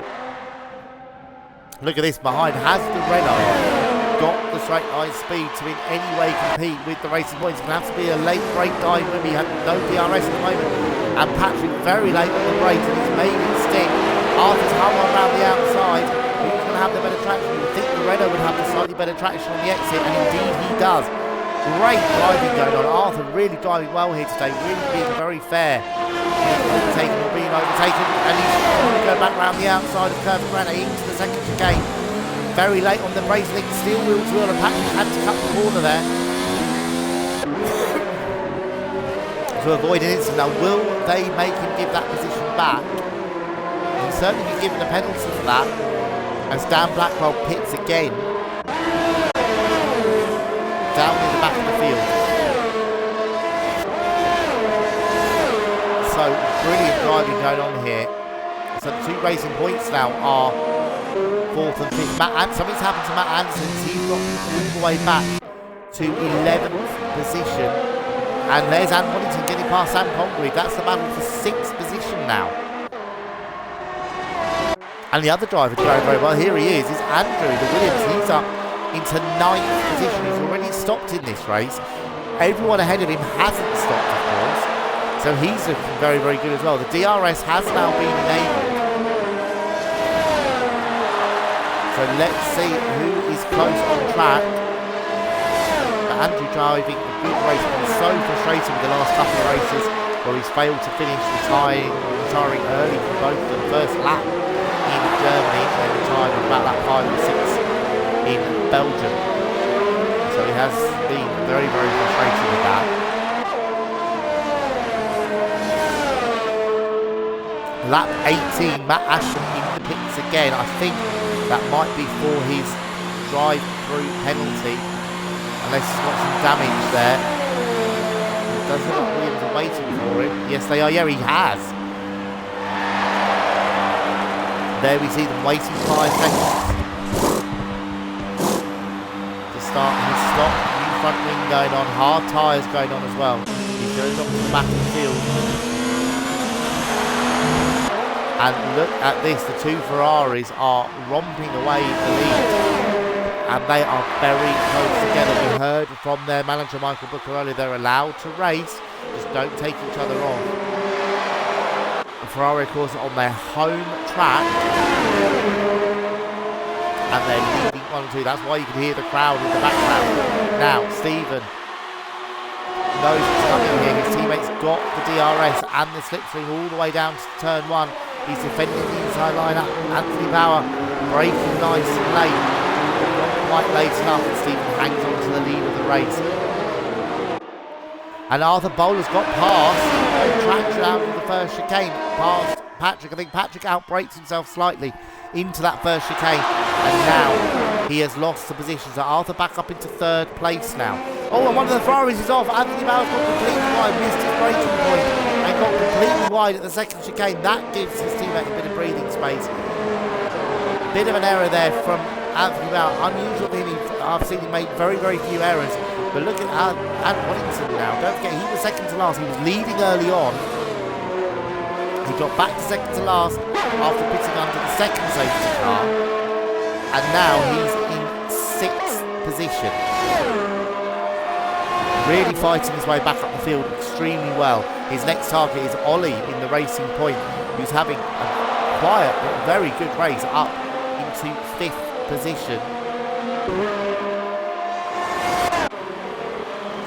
look at this behind. Has the Renault got the straight line speed to in any way compete with the Racing Points? It's going to have to be a late break dive when we have no DRS at the moment. And Patrick very late on the break and he's made it stick. Arthur's hung on around the outside. Who's going to have the better traction? You would think the Renault would have the slightly better traction on the exit, and indeed he does. Great driving going on. Arthur really driving well here today, really being very fair. Overtaken or being overtaken, and he's going to go back round the outside of Curve Granite into the second chicane. Very late on the brace link, steel wheel to wheel, and Patrick had to cut the corner there to avoid an incident. Now, will they make him give that position back? He'll certainly be given a penalty for that, as Dan Blackwell pits again down in the back of the field. So brilliant driving going on here. So the 2 Racing Points now are 4th and 5th. Something's happened to Matt Anderson. He's got all the way back to 11th position. And there's Anne Waddington getting past Sam Congreve. That's the battle for 6th position now. And the other driver going very well. Here he is Andrew, the Williams. He's up into 9th position. He's already stopped in this race. Everyone ahead of him hasn't stopped, of course. So he's looking very, very good as well. The DRS has now been enabled. So let's see who is close on track. But Andrew driving a good race, but he's so frustrated with the last couple of races where he's failed to finish, retiring early from both the first lap in Germany, then retired on about lap 5 and 6 in Belgium. So he has been very, very frustrated with that. Lap 18, Matt Ashton in the pits again. I think that might be for his drive-through penalty, unless he's got some damage there. It does look like Williams are waiting for him. Yes, they are. Yeah, he has. There we see them waiting 5 seconds to start his stop. New front wing going on, hard tyres going on as well. He goes up to the back of the field. And look at this, the 2 Ferraris are romping away in the lead. And they are very close together. We heard from their manager Michael Booker earlier, they're allowed to race, just don't take each other on. The Ferrari, of course, on their home track. And they're leading 1-2. That's why you can hear the crowd in the background. Now, Stephen knows what's coming here. His teammates got the DRS and the slipstream all the way down to turn 1. He's defending the inside line-up. Anthony Power braking nice and late. Not quite late enough, and Stephen hangs on to the lead of the race. And Arthur Bowler's got past. Traction out of the first chicane. Past Patrick. I think Patrick outbrakes himself slightly into that first chicane. And now he has lost the position. So Arthur back up into 3rd place now. Oh, and one of the Ferraris is off. Anthony Power's got completely wide. Missed his braking point. And got completely wide at the second chicane. That gives his teammate a bit of breathing space. Bit of an error there from Anthony Bauer. Unusual for him. I've seen him make very, very few errors. But look at Waddington now. Don't forget, he was second to last. He was leading early on. He got back to second to last after pitting under the second safety car. And now he's in 6th position. Really fighting his way back up the field extremely well. His next target is Ollie in the Racing Point, who's having a quiet but very good race up into 5th position.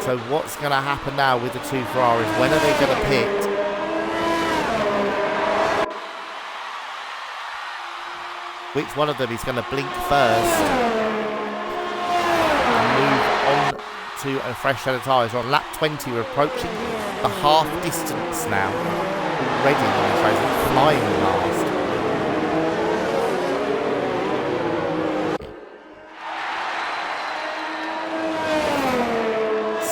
So what's going to happen now with the 2 Ferraris? When are they going to pit? Which one of them is going to blink first and move on to a fresh set of tyres? On lap 20, we're approaching the half distance now. Already in this race, flying past.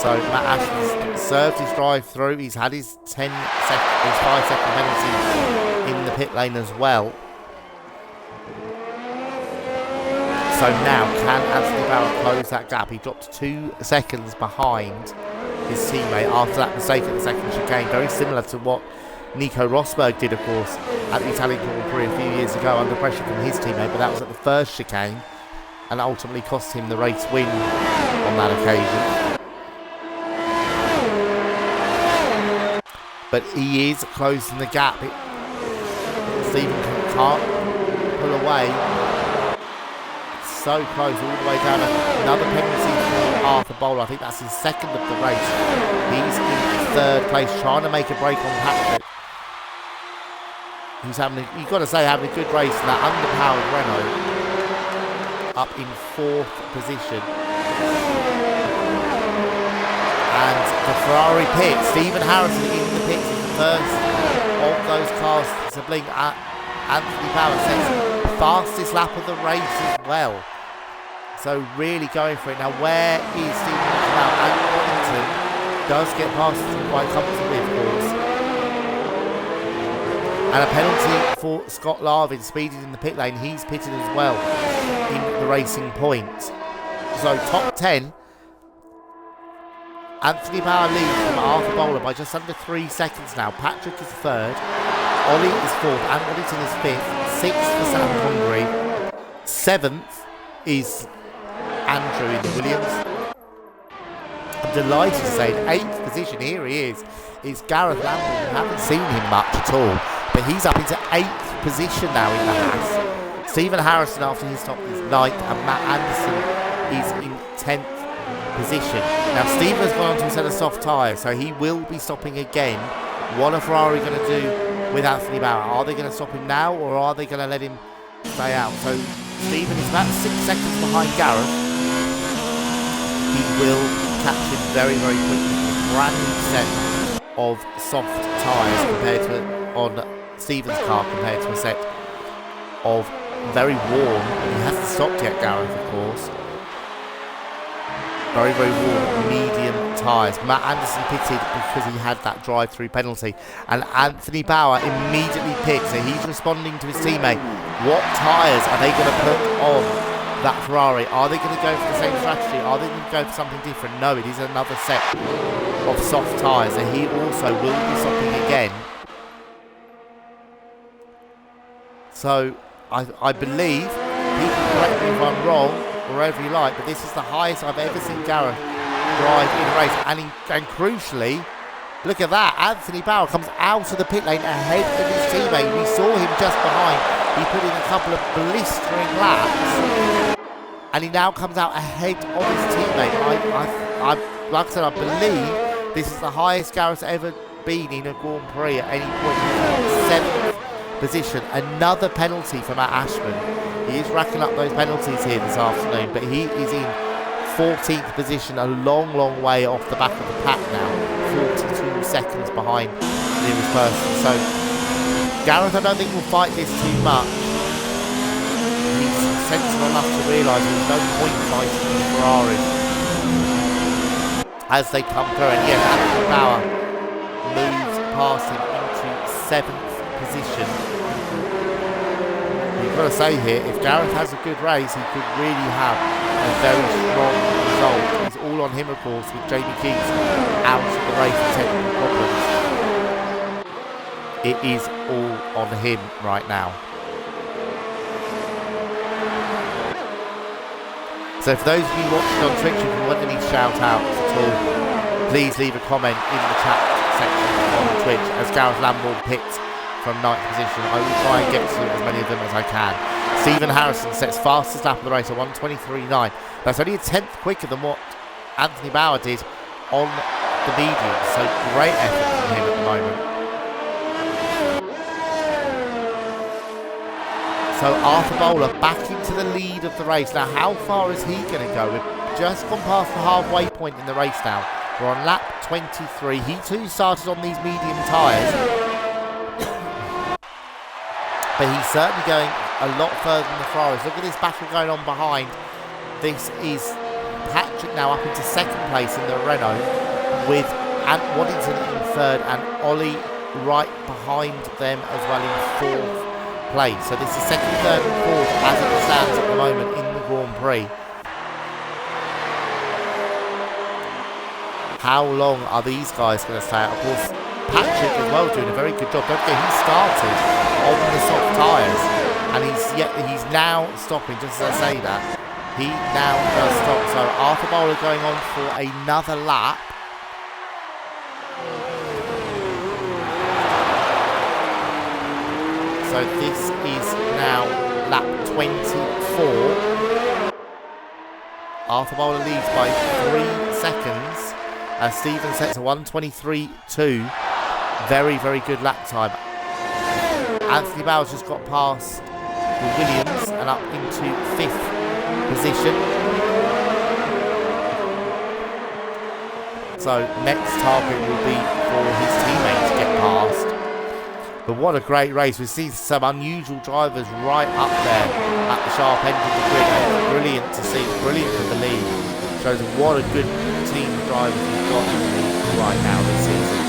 So Matt Ashton's served his drive through. He's had his 5-second penalty in the pit lane as well. So now, can Anthony Barrett close that gap? He dropped 2 seconds behind his teammate after that mistake at the second chicane. Very similar to what Nico Rosberg did, of course, at the Italian Grand Prix a few years ago under pressure from his teammate, but that was at the first chicane and ultimately cost him the race win on that occasion. But he is closing the gap. Stephen can't pull away. So close all the way down. Another penalty for Arthur Bowler. I think that's his second of the race. He's in third place, trying to make a break on Patrick. Who's having, you've got to say, having a good race in that underpowered Renault. Up in 4th position. And the Ferrari pit. Stephen Harrison in the pits is the first of those cars to blink. Anthony Power says fastest lap of the race as well. So really going for it. Now where is Stephen Harrison out? And Wellington does get past him quite comfortably, of course. And a penalty for Scott Larvin speeding in the pit lane. He's pitted as well in the Racing Point. So top 10. Anthony Power leads from Arthur Bowler by just under 3 seconds now. Patrick is 3rd. Ollie is 4th. And Wellington is 5th. 6th for Sam Connery. 7th is Andrew in the Williams. I'm delighted to say in 8th position, here he is Gareth Lambert. We haven't seen him much at all, but he's up into 8th position now in the Haas. Stephen Harrison after his stop is 9th, and Matt Anderson is in 10th position. Now Stephen has gone on to a set of soft tyres, so he will be stopping again. What are Ferrari going to do with Anthony Barrett? Are they going to stop him now, or are they going to let him stay out? So Stephen is about 6 seconds behind Gareth. He will catch him very, very quickly. A brand new set of soft tyres compared to on Stephen's car, compared to a set of very warm. He hasn't stopped yet, Gareth, of course. Very, very warm, medium tyres. Matt Anderson pitted because he had that drive-through penalty. And Anthony Bauer immediately pits, so he's responding to his teammate. What tyres are they going to put on that Ferrari? Are they going to go for the same strategy? Are they going to go for something different? No, it is another set of soft tyres, and he also will be stopping again. So, I believe, people correct me if I'm wrong, wherever you like, but this is the highest I've ever seen Gareth drive in a race. And crucially, look at that, Anthony Bauer comes out of the pit lane ahead of his teammate. We saw him just behind. He put in a couple of blistering laps, and he now comes out ahead of his teammate. Like I said, I believe this is the highest Gareth's ever been in a Grand Prix at any point. 7th position. Another penalty for Matt Ashman. He is racking up those penalties here this afternoon, but he is in 14th position, a long, long way off the back of the pack now. 42 seconds behind the nearest person. So Gareth, I don't think will fight this too much. He's sensible enough to realise there's no point fighting the Ferrari as they come through. And yes, Anthony Bauer moves past him into 7th position. You've got to say here, if Gareth has a good race, he could really have a very strong result. It's all on him, of course, with Jamie Keys out of the race with technical problems. It is all on him right now. So for those of you watching on Twitch, if you want any shout outs at all, please leave a comment in the chat section on Twitch as Gareth Lambourne pits from 9th position. I will try and get to as many of them as I can. Stephen Harrison sets fastest lap of the race at 1:23.9. That's only a 10th quicker than what Anthony Bauer did on the medium. So great effort from him at the moment. So Arthur Bowler back into the lead of the race. Now how far is he going to go? We've just gone past the halfway point in the race now. We're on lap 23. He too started on these medium tyres. But he's certainly going a lot further than the Ferraris. Look at this battle going on behind. This is Patrick now up into second place in the Renault with Ant Waddington in third and Ollie right behind them as well in fourth place. So this is second, third and fourth as it stands at the moment in the Grand Prix. How long are these guys going to stay out? Of course, Patrick as well doing a very good job. Don't forget, he started on the soft tyres and he's now stopping, just as I say that. He now does stop. So Arthur Bowler going on for another lap. So this is now lap 24. Arthur Bowler leads by 3 seconds. Stephen sets a 1:23.2. Very, very good lap time. Anthony Bowers just got past the Williams and up into 5th position. So next target will be for his teammate to get past. But what a great race. We see some unusual drivers right up there at the sharp end of the grid. It's brilliant to see, brilliant for the lead. Shows what a good team of drivers we've got in the league right now this season.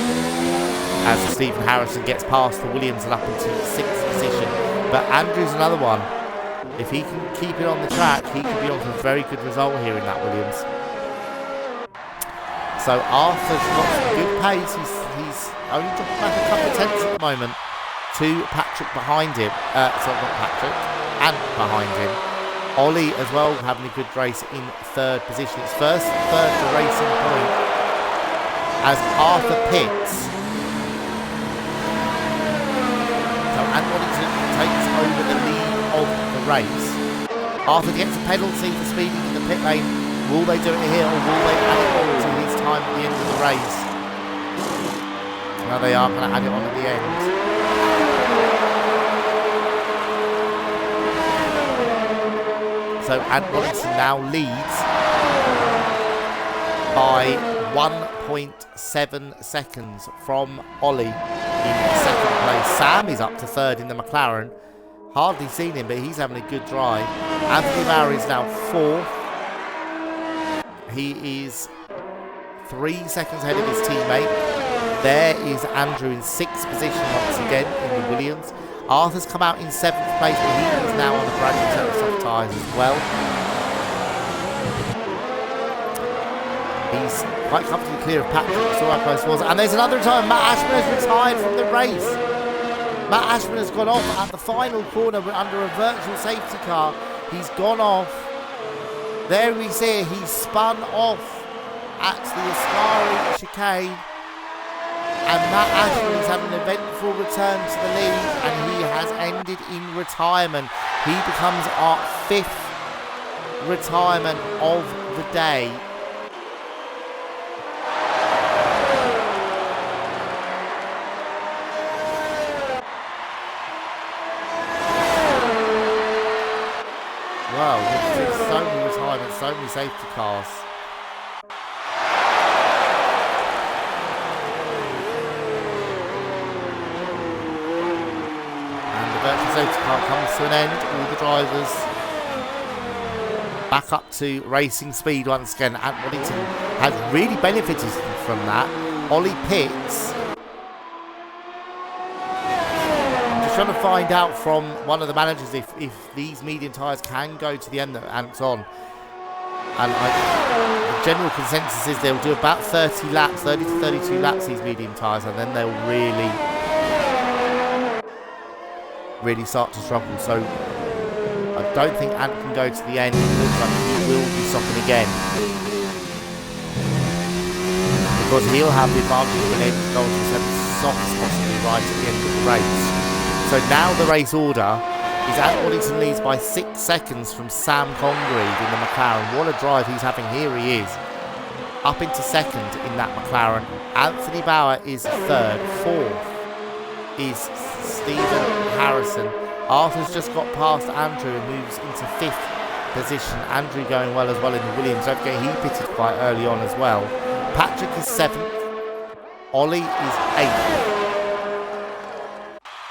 As Stephen Harrison gets past the Williams and up into 6th position. But Andrew's another one. If he can keep it on the track, he could be on to a very good result here in that Williams. So Arthur's got some good pace. He's only dropped back a couple of tenths at the moment to Patrick behind him. Sorry, not Patrick, and behind him. Ollie as well having a good race in 3rd position. It's first and third for Racing Point as Arthur pits. So Ant Waddington takes over the lead of the race. Arthur gets a penalty for speeding in the pit lane. Will they do it here or will they add it on to his time at the end of the race? No, they are going to add it on at the end. So Ant Waddington now leads by 1.7 seconds from Ollie in 2nd place. Sam is up to 3rd in the McLaren. Hardly seen him, but he's having a good drive. Anthony Bauer is now 4th. He is 3 seconds ahead of his teammate. There is Andrew in 6th position once again in the Williams. Arthur's come out in 7th place, but he is now on the brand new set of soft tyres as well. He's quite comfortably clear of Patrick. Saw how close it was. And there's another time. Matt Ashman has retired from the race. Matt Ashman has gone off at the final corner under a virtual safety car. He's gone off. There we see it. He's spun off at the Ascari chicane. And Matt Ashman has had an eventful return to the lead and he has ended in retirement. He becomes our 5th retirement of the day. Wow, there's so many retirements, so many safety cars. Virtual safety car comes to an end. All the drivers back up to racing speed once again. Ant Waddington has really benefited from that. Ollie pits. I'm just trying to find out from one of the managers if these medium tyres can go to the end that Ant's on. And the general consensus is they'll do about 30 laps, 30 to 32 laps, these medium tyres, and then they'll really start to struggle. So I don't think Ant can go to the end. It looks like he will be stopping again because he'll have the advantage of an end goal to set softs possibly right at the end of the race. So now the race order is Ant Waddington leads by 6 seconds from Sam Congreve in the McLaren. What a drive he's having. Here he is up into 2nd in that McLaren. Anthony Bauer is 3rd. 4th is Stephen Harrison. Arthur's just got past Andrew and moves into 5th position. Andrew going well as well in the Williams. Don't forget he pitted quite early on as well. Patrick is 7th. Ollie is 8th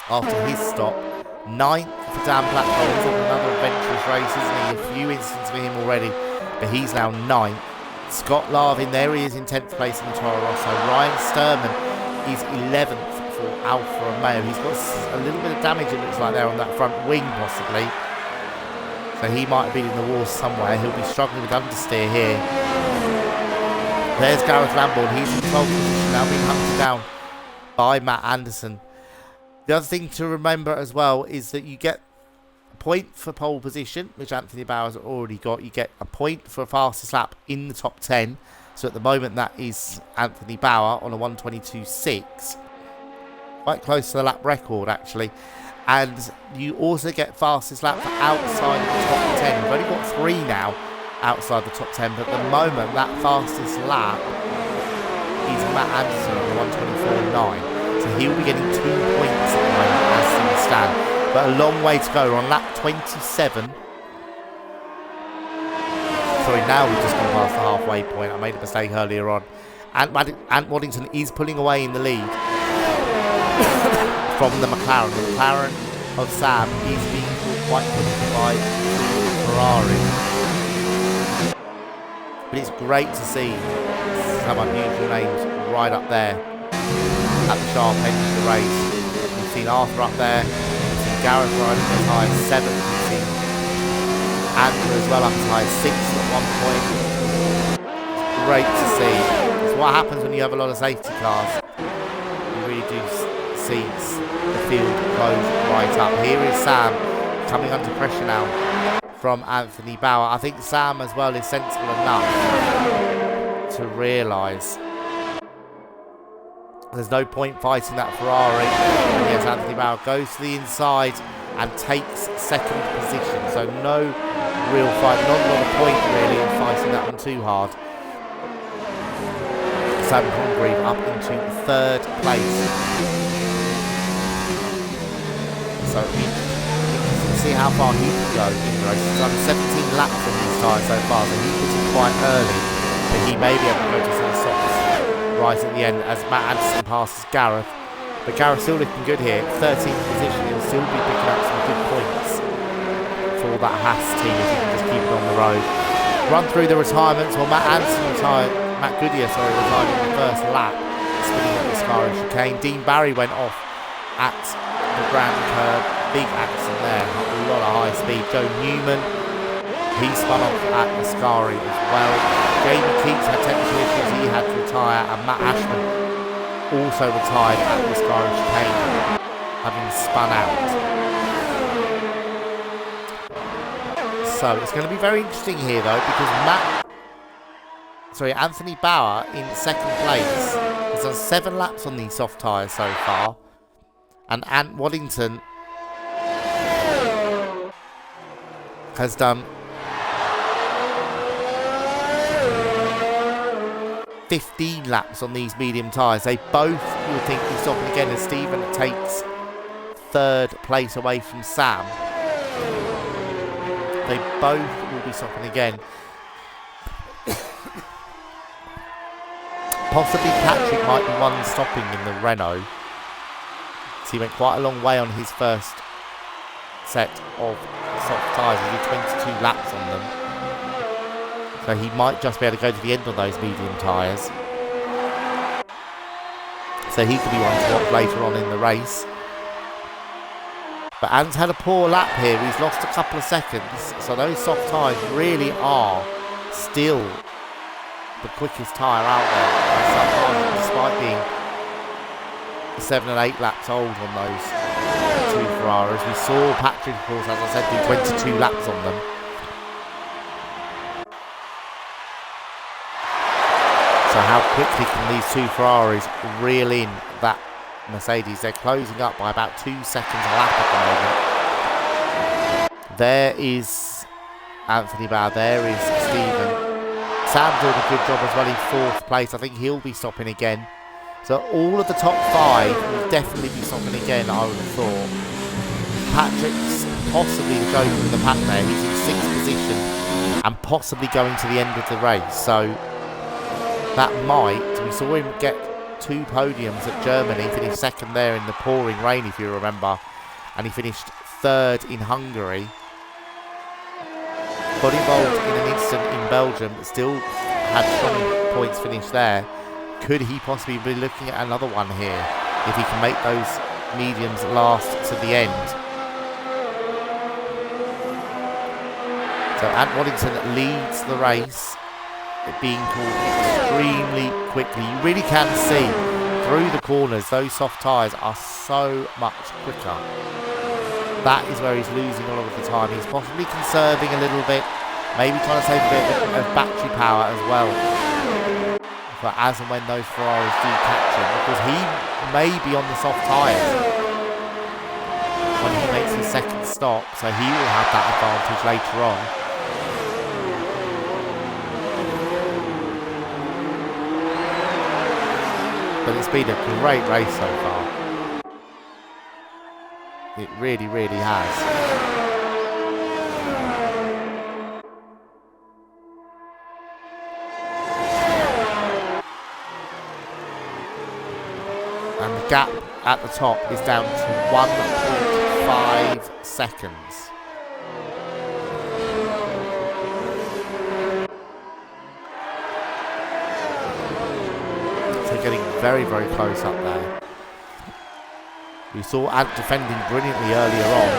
after his stop. 9th for Dan Blackwell. He's on another adventurous race, isn't he? A few incidents for him already. but he's now 9th. Scott Larvin, there he is in 10th place in the Toro Rosso. Ryan Sturman is 11th for Alfa Romeo. He's got a little bit of damage, it looks like, there on that front wing, possibly. So he might have been in the wars somewhere. He'll be struggling with understeer here. There's Gareth Lambourne. He's in 12th position, now being hunted down by Matt Anderson. The other thing to remember as well is that you get a point for pole position, which Anthony Bauer's already got. You get a point for fastest lap in the top 10. So at the moment that is Anthony Bauer on a 1:22.6. Quite close to the lap record, actually. And you also get fastest lap for outside the top 10. We've only got 3 now outside the top 10, but at the moment that fastest lap is Matt Anderson on the 1:24.9. So he'll be getting 2 points at the moment as things stand. But a long way to go. We're on lap 27. Sorry, now we've just gone past the halfway point. I made a mistake earlier on. Ant Waddington is pulling away in the lead from the McLaren. The McLaren of Sam is being caught quite quickly by Ferrari. But it's great to see some unusual names right up there at the sharp end of the race. We've seen Arthur up there. We've seen Gareth riding as high as 7th. We've seen Andrew as well up as high as 6th at one point. It's great to see. It's what happens when you have a lot of safety cars. You really do see the field close right up. Here is Sam coming under pressure now from Anthony Bauer. I think Sam as well is sensible enough to realise there's no point fighting that Ferrari. And yes, Anthony Bauer goes to the inside and takes 2nd position. So no real fight, not a lot of point really in fighting that one too hard. Sam Congreve up into 3rd place. So we can see how far he can go in the race. He's done 17 laps on these tyres so far, so he puts it quite early. But he may be able to go to some softs right at the end as Matt Anderson passes Gareth. But Gareth still looking good here. 13th position, he'll still be picking up some good points for that Haas team if he can just keep it on the road. Run through the retirements. Well, Matt Goodyear retired in the first lap, spinning at the Scarlet chicane. Dean Barry went off at the Grand Curve. Big accident there, a lot of high speed. Joe Newman, he spun off at the Scari as well. Jamie Keats had technical issues, he had to retire, and Matt Ashman also retired at the Scari chicane, having spun out. So it's going to be very interesting here though, because Anthony Bauer in 2nd place has done 7 laps on these soft tyres so far, and Ant Waddington has done 15 laps on these medium tyres. They both will think he's stopping again as Stephen takes 3rd place away from Sam. They both will be stopping again. Possibly Patrick might be one stopping in the Renault. So he went quite a long way on his first set of soft tyres. He did 22 laps on them. So he might just be able to go to the end of those medium tyres. So he could be one to watch later on in the race. But Ant's had a poor lap here. He's lost a couple of seconds. So those soft tyres really are still the quickest tyre out there. Despite being 7 and 8 laps old on those 2 Ferraris. We saw Patrick, of course, as I said, do 22 laps on them. So how quickly can these 2 Ferraris reel in that Mercedes? They're closing up by about 2 seconds a lap at the moment. There is Anthony Bauer, there is Stephen. Sam doing a good job as well in 4th place. I think he'll be stopping again. So all of the top 5 will definitely be stopping again, I would have thought. Patrick's possibly the joker in the pack there. He's in 6th position and possibly going to the end of the race. So that might, we saw him get 2 podiums at Germany, finished 2nd there in the pouring rain if you remember, and he finished 3rd in Hungary. Got involved in an incident in Belgium, but still had strong points finish there. Could he possibly be looking at another one here if he can make those mediums last to the end? So Ant Waddington leads the race, it being called extremely quickly. You really can see through the corners, those soft tyres are so much quicker. That is where he's losing a lot of the time. He's possibly conserving a little bit, maybe trying to save a bit of battery power as well. But as and when those Ferraris do catch him, because he may be on the soft tyres when he makes his second stop, so he will have that advantage later on. But it's been a great race so far. It really, really has. And the gap at the top is down to 1.5 seconds. So getting very, very close up there. We saw Ant defending brilliantly earlier on.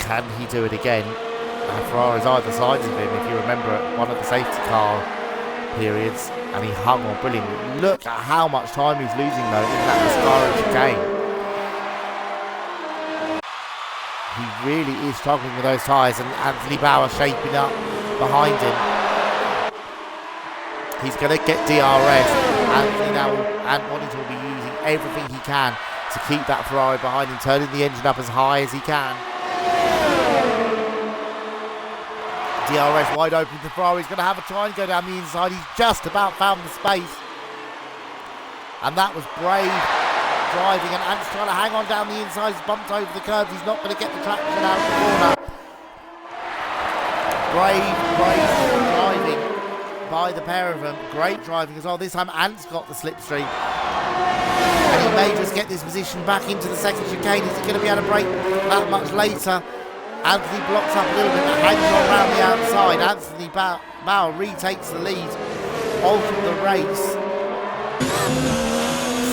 Can he do it again? Ferrari's either sides of him, if you remember at one of the safety car periods, and he hung on brilliantly. Look at how much time he's losing though in that Mascara chicane. He really is struggling with those tyres, and Anthony Bauer shaping up behind him. He's going to get DRS. Ant Waddington will be using everything he can to keep that Ferrari behind him, turning the engine up as high as he can. DRS wide open. The Ferrari's going to have a try and go down the inside. He's just about found the space. And that was brave driving. And Ant's trying to hang on down the inside. He's bumped over the curbs. He's not going to get the traction out of the corner. Brave driving by the pair of them. Great driving as well. This time Ant's got the slipstream. And he may just get this position back into the second chicane. Is he going to be able to brake that much later? Anthony blocks up a little bit, but hangs on around the outside. Anthony Bauer retakes the lead of the race.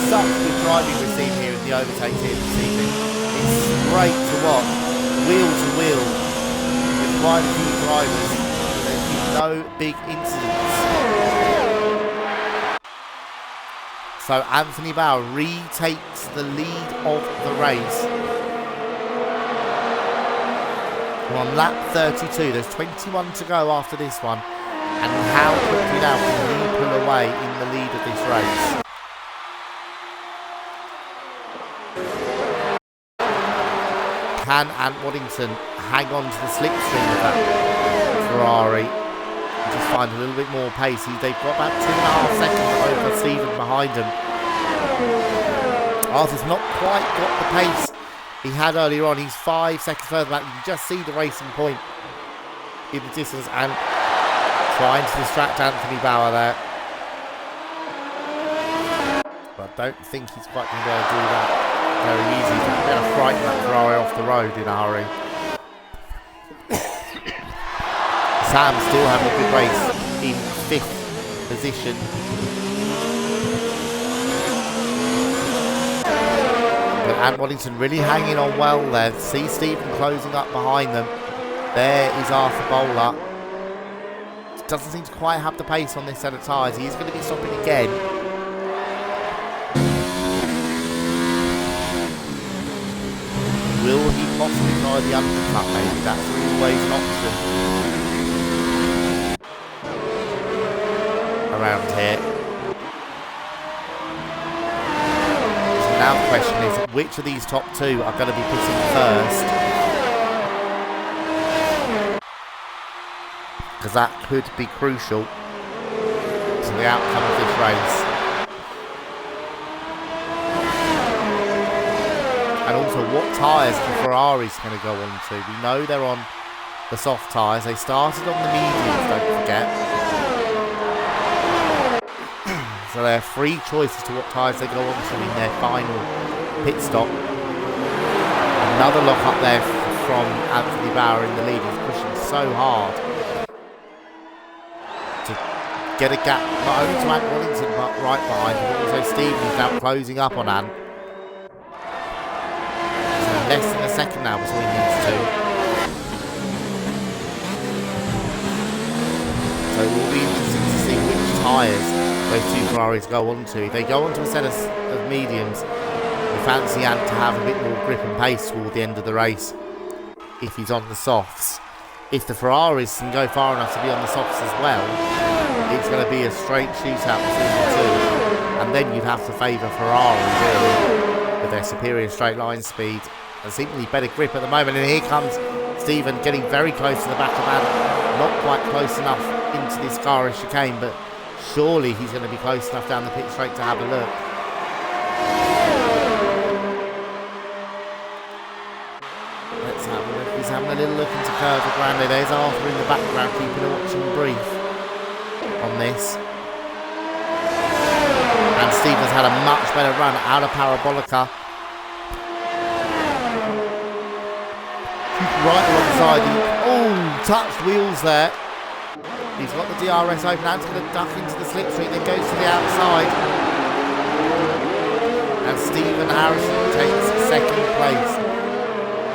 Such good driving we've seen here in the overtakes here this evening. It's great to watch, wheel to wheel, with quite a few drivers. There's been no big incidents. So Anthony Bauer retakes the lead of the race. We're on lap 32. There's 21 to go after this one. And how quickly now can he pull away in the lead of this race? Can Ant Waddington hang on to the slipstream of that Ferrari and just find a little bit more pace? They've got about 2.5 seconds over Stephen behind him. Arthur's not quite got the pace he had earlier on. He's 5 seconds further back. You can just see the racing point in the distance, and trying to distract Anthony Bauer there. But I don't think he's quite going to be able to do that very easy. He's going to frighten that Ferrari off the road in a hurry. Sam still having a good race in 5th position. But Ant Waddington really hanging on well there. See Stephen closing up behind them. There is Arthur Bowler. Doesn't seem to quite have the pace on this set of tyres. He is going to be stopping again. Will he possibly try the undercut maybe? That's always an option around here. So now the question is, which of these top two are going to be pitting first? Because that could be crucial to the outcome of this race. And also, what tyres the Ferrari's going to go on to. We know they're on the soft tyres. They started on the mediums, don't forget. So there are 3 choices to what tyres they go on to in their final pit stop. Another lock up there from Anthony Bauer in the lead. He's pushing so hard to get a gap, not only to Ant Wallington, but right behind him, but also Stevens now closing up on Ant. So less than a second now between these two. So it will be interesting to see which tyres those two Ferraris go on to. If they go on to a set of mediums, we fancy Ant to have a bit more grip and pace toward the end of the race if he's on the softs. If the Ferraris can go far enough to be on the softs as well, it's going to be a straight shootout between the two. And then you'd have to favour Ferrari, really, with their superior straight line speed and seemingly better grip at the moment. And here comes Stephen getting very close to the back of Ant. Not quite close enough into this Scara chicane, but surely he's going to be close enough down the pit straight to have a look. Let's have a look. He's having a little look into Curva Grande. There's Arthur in the background keeping a watching brief on this. And Stevens had a much better run out of Parabolica. Right alongside the... Oh, touched wheels there. He's got the DRS open. Ant's going to duck into the slipstream, then goes to the outside. And Stephen Harrison takes second place.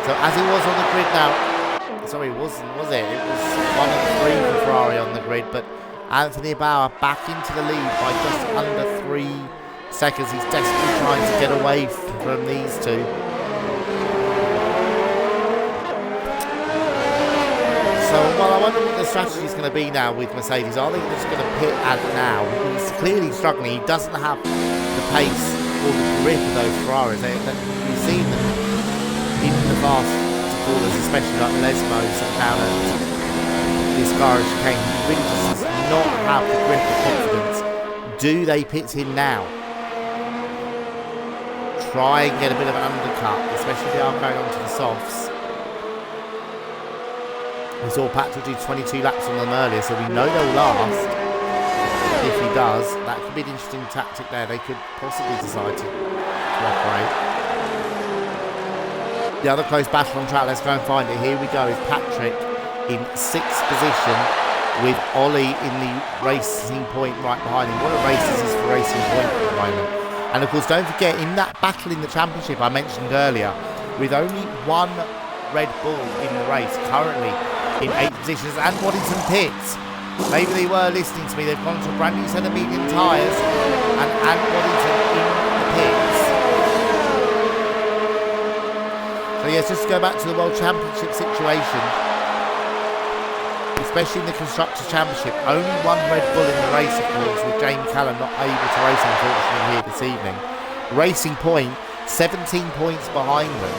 So as it was on the grid now... Sorry, it wasn't, was it? It was 1 of 3 for Ferrari on the grid, but Anthony Bauer back into the lead by just under 3 seconds. He's desperately trying to get away from these two. So, well, I wonder what the strategy is going to be now with Mercedes. Are they just going to pit Ant now? He's clearly struggling. He doesn't have the pace or the grip of those Ferraris. You've seen them in the fast ballers, especially like Lesmos and down at this Scara chicane. He really just does not have the grip or confidence. Do they pit him now? Try and get a bit of an undercut, especially if they are going on to the softs. We saw Patrick do 22 laps on them earlier, so we know they'll last. If he does, that could be an interesting tactic there. They could possibly decide to operate. The other close battle on track, let's go and find it. Here we go, is Patrick in 6th position with Ollie in the Racing Point right behind him. What a race this is for Racing Point at the moment. And of course, don't forget, in that battle in the championship I mentioned earlier, with only one Red Bull in the race, currently in 8th positions, and Waddington pits. Maybe they were listening to me. They've gone to a brand new set of medium tyres, and Waddington in the pits. So yes, just to go back to the World Championship situation, especially in the Constructors' Championship, only one Red Bull in the race, of course, with Jamie Callum not able to race, unfortunately, here this evening. Racing Point, 17 points behind them.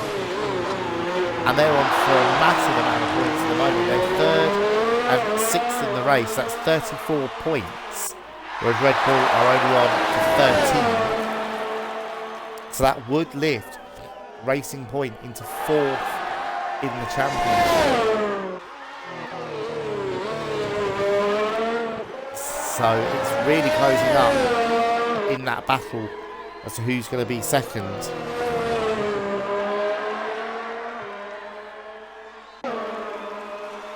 And they're on for a massive amount of points at the moment. They're 3rd and 6th in the race. That's 34 points. Whereas Red Bull are only on for 13. So that would lift Racing Point into 4th in the championship. So it's really closing up in that battle as to who's going to be second.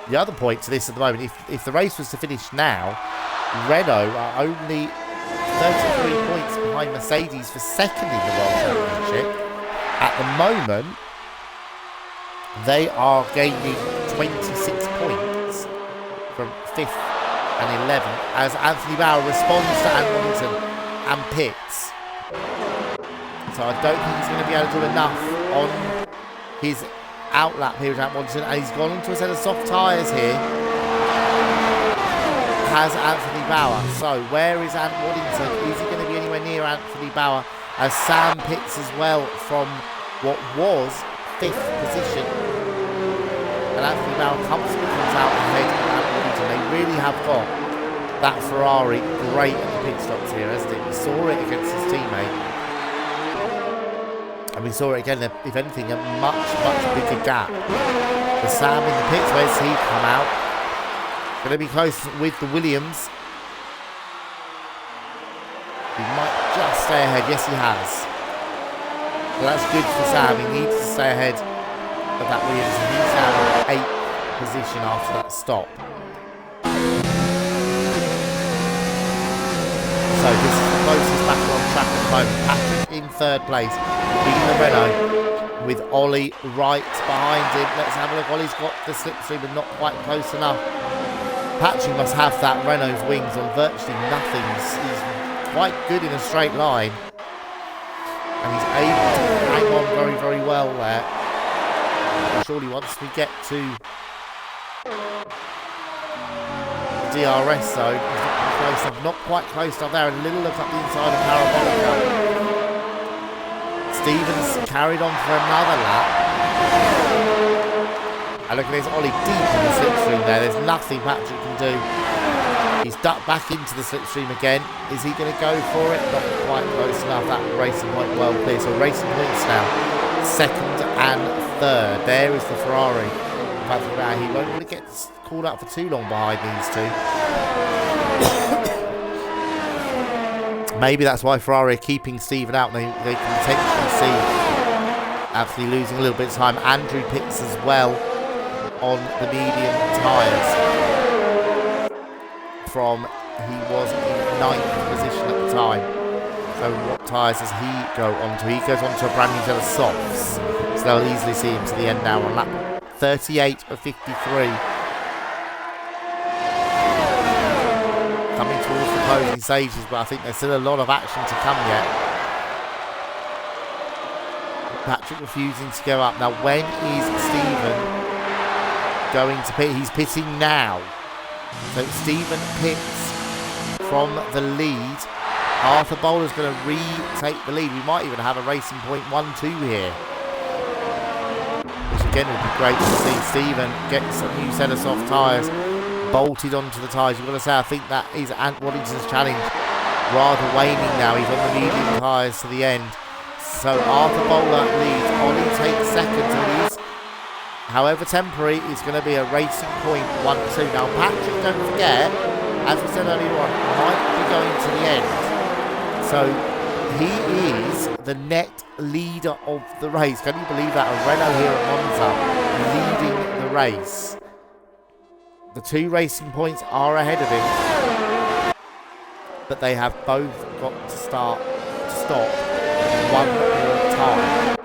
The other point to this at the moment, if the race was to finish now, Renault are only 33 points behind Mercedes for second in the World Championship. At the moment, they are gaining 26 points from 5th and 11th as Anthony Bauer responds to Ant Wallington and pits. So I don't think he's going to be able to do enough on his outlap here at Ant Wallington, and he's gone into a set of soft tyres here. Has Anthony Bauer. So where is Ant Wallington? Is he going to be anywhere near Anthony Bauer? As Sam pits as well from what was 5th position. And Anthony Bauer comfortably comes out ahead of Ant Wallington. They really have got that Ferrari great at the pit stops here, hasn't it? We saw it against his teammate. And we saw it again, if anything, a much bigger gap. For Sam in the pits, where's he come out? Going to be close with the Williams. He might just stay ahead. Yes, he has. So that's good for Sam. He needs to stay ahead of that Williams, and he's now in 8th position after that stop. So this is the closest battle on track at the moment. Patrick in 3rd place, beating the Renault, with Ollie right behind him. Let's have a look. Ollie's got the slipstream, but not quite close enough. Patrick must have that Renault's wings on virtually nothing. He's quite good in a straight line, and he's able to hang on very, very well there. Surely once we get to the DRS zone, he's not close enough, not quite close enough there. A little look up the inside of Parabolica. Stevens carried on for another lap. And look at this, Ollie deep in the slipstream there. There's nothing Patrick can do. He's ducked back into the slipstream again. Is he going to go for it? Not quite close enough. That Racing Point well clear. So Racing Point's now 2nd and 3rd. There is the Ferrari. Patrick Brown, he won't really get called up for too long behind these two. Maybe that's why Ferrari are keeping Stephen out. They can potentially see Anthony losing a little bit of time. Andrew pits as well on the medium tyres. He was in 9th position at the time. So what tyres does he go on to? He goes on to a brand new set of softs. So they'll easily see him to the end now on lap 38 of 53. Coming towards the closing stages, but I think there's still a lot of action to come yet. Patrick refusing to go up. Now when is Stephen going to pit? He's pitting now. So Stephen pits from the lead. Arthur Bowler's going to retake the lead. We might even have a Racing Point 1-2 here, which again would be great to see. Stephen gets a new set of soft tyres bolted onto the tyres. You've got to say, I think that is Ant Waddington's challenge rather waning now. He's on the medium tyres to the end. So Arthur Bowler leads. Ollie takes 2nd, and he's, however temporary, is going to be a Racing Point 1-2. Now Patrick, don't forget, as we said earlier on, might be going to the end. So he is the net leader of the race. Can you believe that? A Renault here at Monza leading the race. The 2 Racing Points are ahead of him, but they have both got to stop one more time.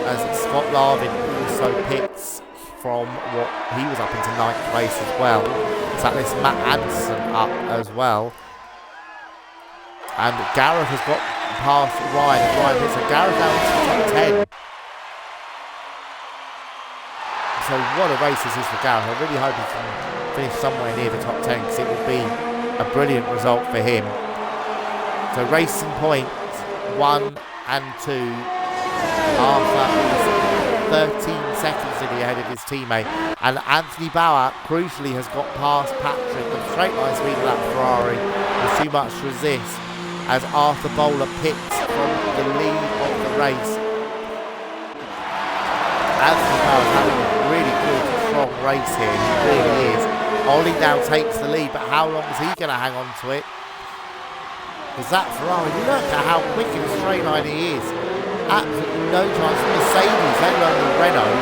As Scott Larvin also pits from what he was up into 9th place as well. So that lifts Matt Anderson up as well. And Gareth has got past Ryan. Ryan pits. So Gareth down to top 10. So what a race this is for Gareth. I really hope he can finish somewhere near the top 10, because it would be a brilliant result for him. So Racing Point 1 and 2. Arthur is 13 seconds to be ahead of his teammate. And Anthony Bauer, crucially, has got past Patrick. The straight line speed of that Ferrari was too much to resist, as Arthur Bowler pits from the lead of the race. Anthony Bauer's having a really good, strong race here. He really is. Ollie now takes the lead, but how long is he going to hang on to it? Because that Ferrari, look at how quick in a straight line he is. Absolutely no chance for Mercedes, let alone the Renault.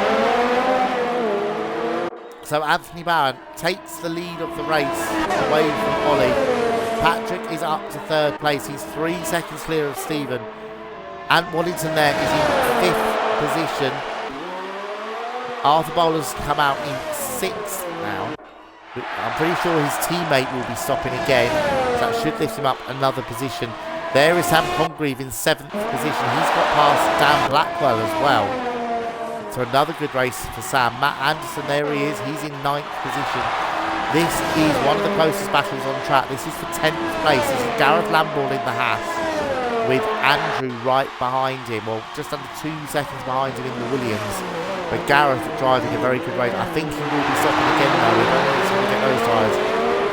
So Anthony Bauer takes the lead of the race away from Ollie. Patrick is up to 3rd place. He's 3 seconds clear of Stephen. Ant Waddington there is in 5th position. Arthur Bowler's come out in 6th now. I'm pretty sure his teammate will be stopping again, so that should lift him up another position. There is Sam Congreve in 7th position. He's got past Dan Blackwell as well. So another good race for Sam. Matt Anderson, there he is. He's in 9th position. This is one of the closest battles on track. This is for 10th place. This is Gareth Lambourne in the Haas, with Andrew right behind him. Well, just under 2 seconds behind him in the Williams. But Gareth driving a very good race. I think he will be stopping again though. We don't know if he's going to get those tyres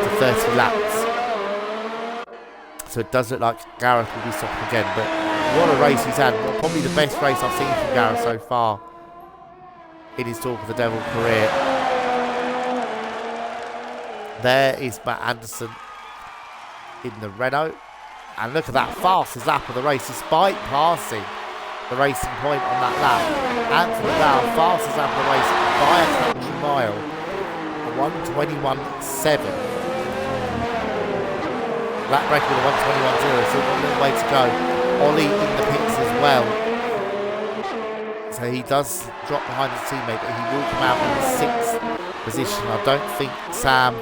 to 30 laps. So it does look like Gareth will be stopping again. But what a race he's had. Well, probably the best race I've seen from Gareth so far in his Talk of the Devil career. There is Matt Anderson in the Renault. And look at that, fastest lap of the race, despite passing the racing point on that lap. Anthony Bauer, fastest lap of the race by a country mile, 1:21.7. Lap record of 1:21.0, so one little way to go. Ollie in the pits as well. So he does drop behind his teammate, but he will come out in the 6th position. I don't think Sam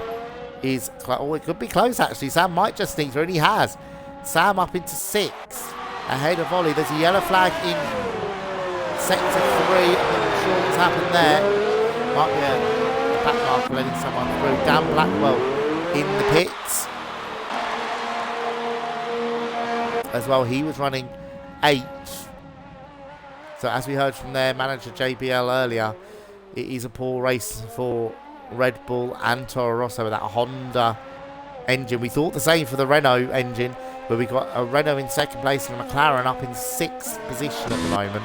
is close. Oh, it could be close actually. Sam might just sneak through, and he has. Sam up into 6th, ahead of Ollie. There's a yellow flag in sector 3. I'm not sure what's happened there. Might be a back marker letting someone through. Dan Blackwell in the pits as well. He was running 8th. So as we heard from their manager JBL earlier, it is a poor race for Red Bull and Toro Rosso with that Honda engine. We thought the same for the Renault engine, but we got a Renault in 2nd place and a McLaren up in 6th position at the moment.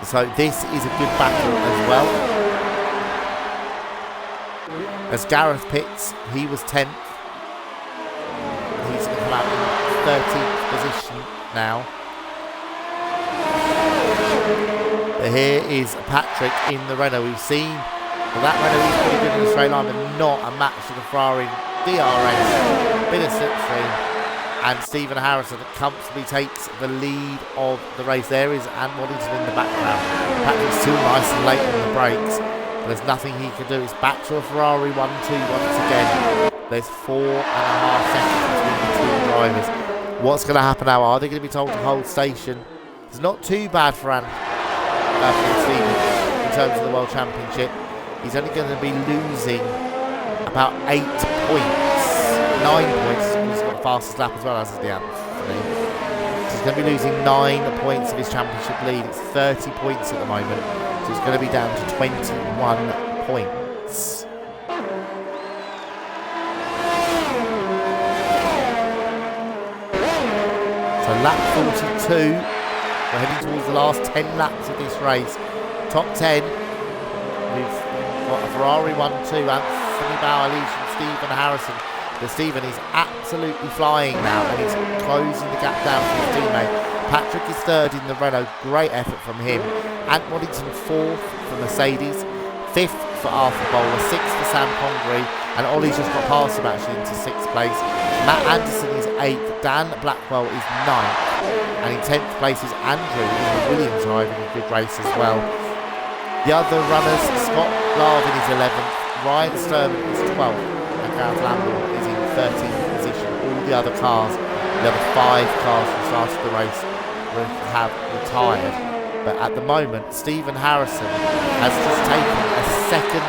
So this is a good battle as well. As Gareth pits, he was 10th. He's going to come out in 13th position now. But here is Patrick in the Renault. We've seen that Renault is pretty good in the straight line, but not a match to the Ferrari DRS. Bit of slipstream. And Stephen Harrison comfortably takes the lead of the race. There is Ant Waddington in the background. Patrick's too nice and late on the brakes. There's nothing he can do. It's back to a Ferrari 1-2 once again. There's 4.5 seconds between the two drivers. What's going to happen now? Are they going to be told to hold station? It's not too bad for Stephen in terms of the World Championship. He's only going to be losing about 8 points. 9 points. He's got the fastest lap as well as the Anthony. So he's going to be losing 9 points of his championship lead. It's 30 points at the moment. So he's going to be down to 21 points. So lap 42. We're heading towards the last 10 laps of this race. Top 10. We've got a Ferrari 1-2. Anthony Bauer leads from Stephen Harrison. But Stephen is absolutely flying now, and he's closing the gap down to his teammate. Patrick is 3rd in the Renault. Great effort from him. Ant Waddington 4th for Mercedes. 5th for Arthur Bowler. 6th for Sam Congreve. And Ollie's just got past him actually into 6th place. Matt Anderson is 8th. Dan Blackwell is 9th. And in 10th place is Andrew in the Williams driving a good race as well. The other runners, Scott Larvin is 11th. Ryan Sturman is 12th. And Gareth Lambert is in 13th position. All the other cars, the other 5 cars who started the race have retired. But at the moment, Stephen Harrison has just taken a 2.5 seconds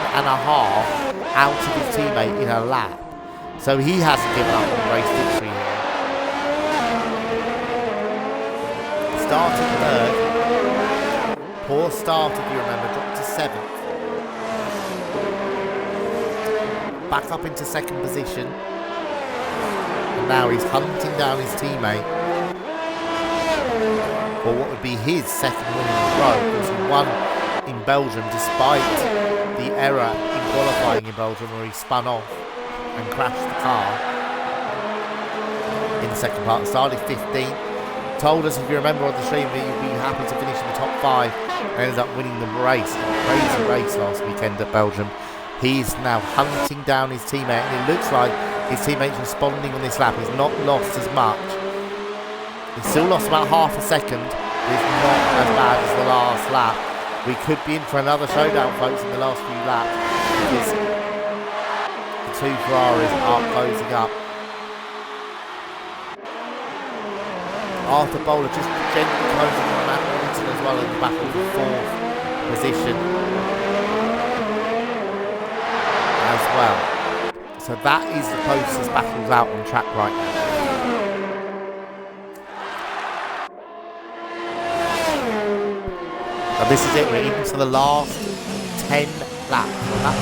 out of his teammate in a lap. So he hasn't given up on race victory here. Starting 3rd. Poor start, if you remember, dropped to 7th. Back up into 2nd position. And now he's hunting down his teammate for what would be his 2nd win in a row, because he won in Belgium despite the error in qualifying in Belgium where he spun off and crashed the car in the second part. Started 15th. Told us, if you remember on the stream, that he'd be happy to finish in the top 5 and ended up winning the race. A crazy race last weekend at Belgium. He's now hunting down his teammate, and it looks like his teammate's responding on this lap. He's not lost as much. He's still lost about half a second, but it's not as bad as the last lap. We could be in for another showdown, folks, in the last few laps, because the 2 Ferraris are closing up. Arthur Bowler just gently closing on Matt Waddington as well in the back of the 4th position as well. So that is the closest battles out on track right now. So this is it, we're into the last 10 laps. Well, lap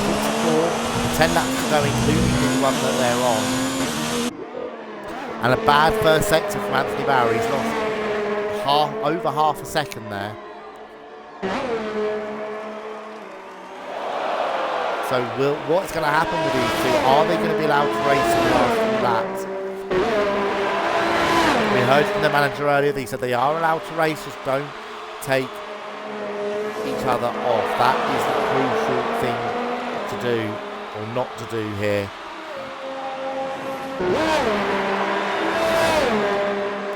44, 10 laps to go, including the one that they're on. And a bad first sector from Anthony Bauer. He's lost over half a second there. So what's going to happen with these two? Are they going to be allowed to race in the last few laps? We heard from the manager earlier, they said they are allowed to race, just don't take each other off. That is the crucial thing to do, or not to do here.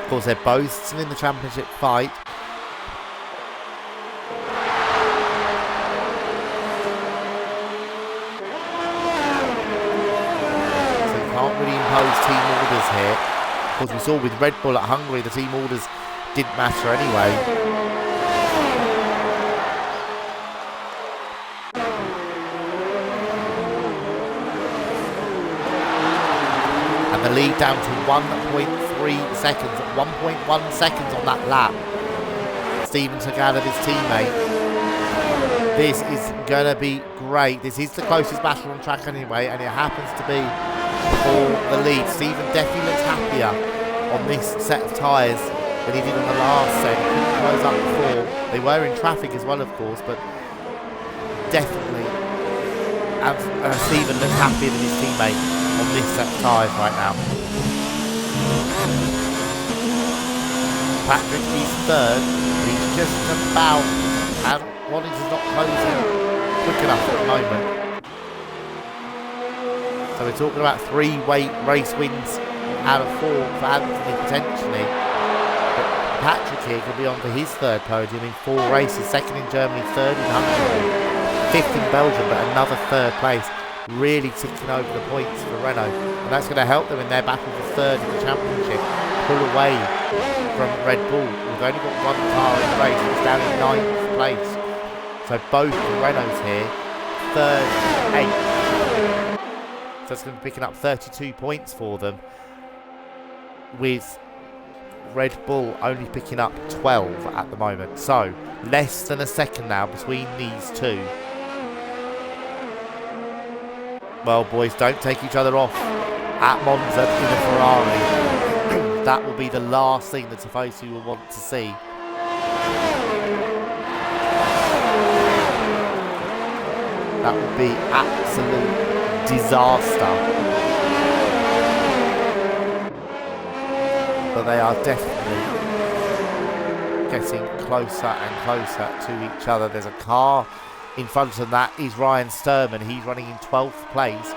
Of course, they're both still in the championship fight. So you can't really impose team orders here. Of course, we saw with Red Bull at Hungary, the team orders didn't matter anyway. The lead down to 1.3 seconds, 1.1 seconds on that lap. Steven took out of his teammate. This is going to be great. This is the closest battle on track anyway, and it happens to be for the lead. Steven definitely looks happier on this set of tyres than he did on the last set. He couldn't close up before. They were in traffic as well, of course, but definitely Steven looks happier than his teammate on this set of tyres right now. Patrick is third, but he's just about, and Waddington's is not closing quick enough at the moment. So we're talking about 3 race wins out of 4 for Anthony potentially. But Patrick here could be on for his third podium in 4 races, second in Germany, third in Hungary, 5th in Belgium, but another 3rd place. Really ticking over the points for Renault, and that's going to help them in their battle for 3rd in the championship, pull away from Red Bull. We've only got 1 car in the race, it's down in 9th place, so both the Renaults here, 3rd and 8th, so it's going to be picking up 32 points for them, with Red Bull only picking up 12 at the moment, so less than a second now between these two. Well, boys, don't take each other off at Monza in a Ferrari. That will be the last thing that Tifosi will want to see. That would be absolute disaster. But they are definitely getting closer and closer to each other. There's a car in front of them, that is Ryan Sturman. He's running in 12th place, so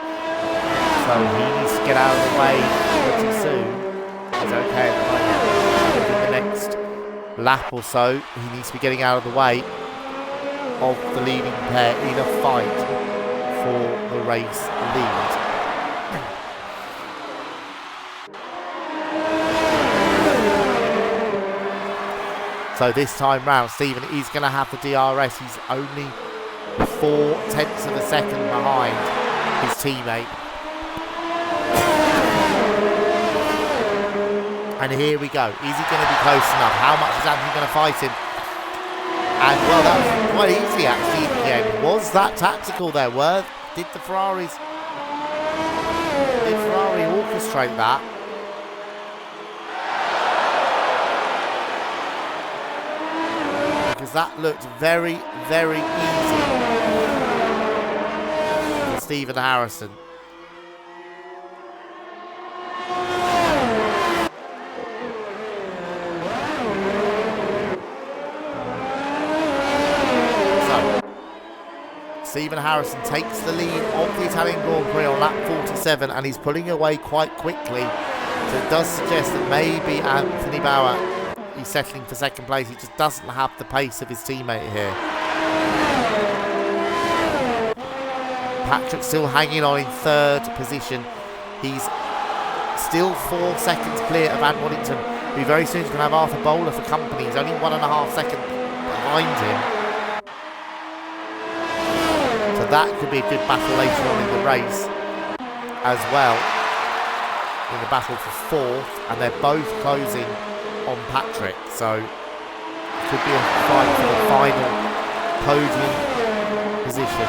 he needs to get out of the way pretty soon. He's okay at the moment. In the next lap or so, he needs to be getting out of the way of the leading pair in a fight for the race lead. So this time round, Steven is going to have the DRS. He's only 4/10 of a second behind his teammate. And here we go. Is he going to be close enough? How much is Anthony going to fight him? And well, that was quite easy actually in the end. Was that tactical there? Did Ferrari orchestrate that? Because that looked very, very easy for Stephen Harrison. So, Stephen Harrison takes the lead of the Italian Grand Prix on lap 47 and he's pulling away quite quickly. So it does suggest that maybe Anthony Bauer, he's settling for second place. He just doesn't have the pace of his teammate here. Patrick still hanging on in third position. He's still 4 seconds clear of Van Waddington, who very soon is going to have Arthur Bowler for company. He's only 1.5 seconds behind him. So that could be a good battle later on in the race as well. In the battle for fourth, and they're both closing on Patrick, so it could be a fight for the final podium position.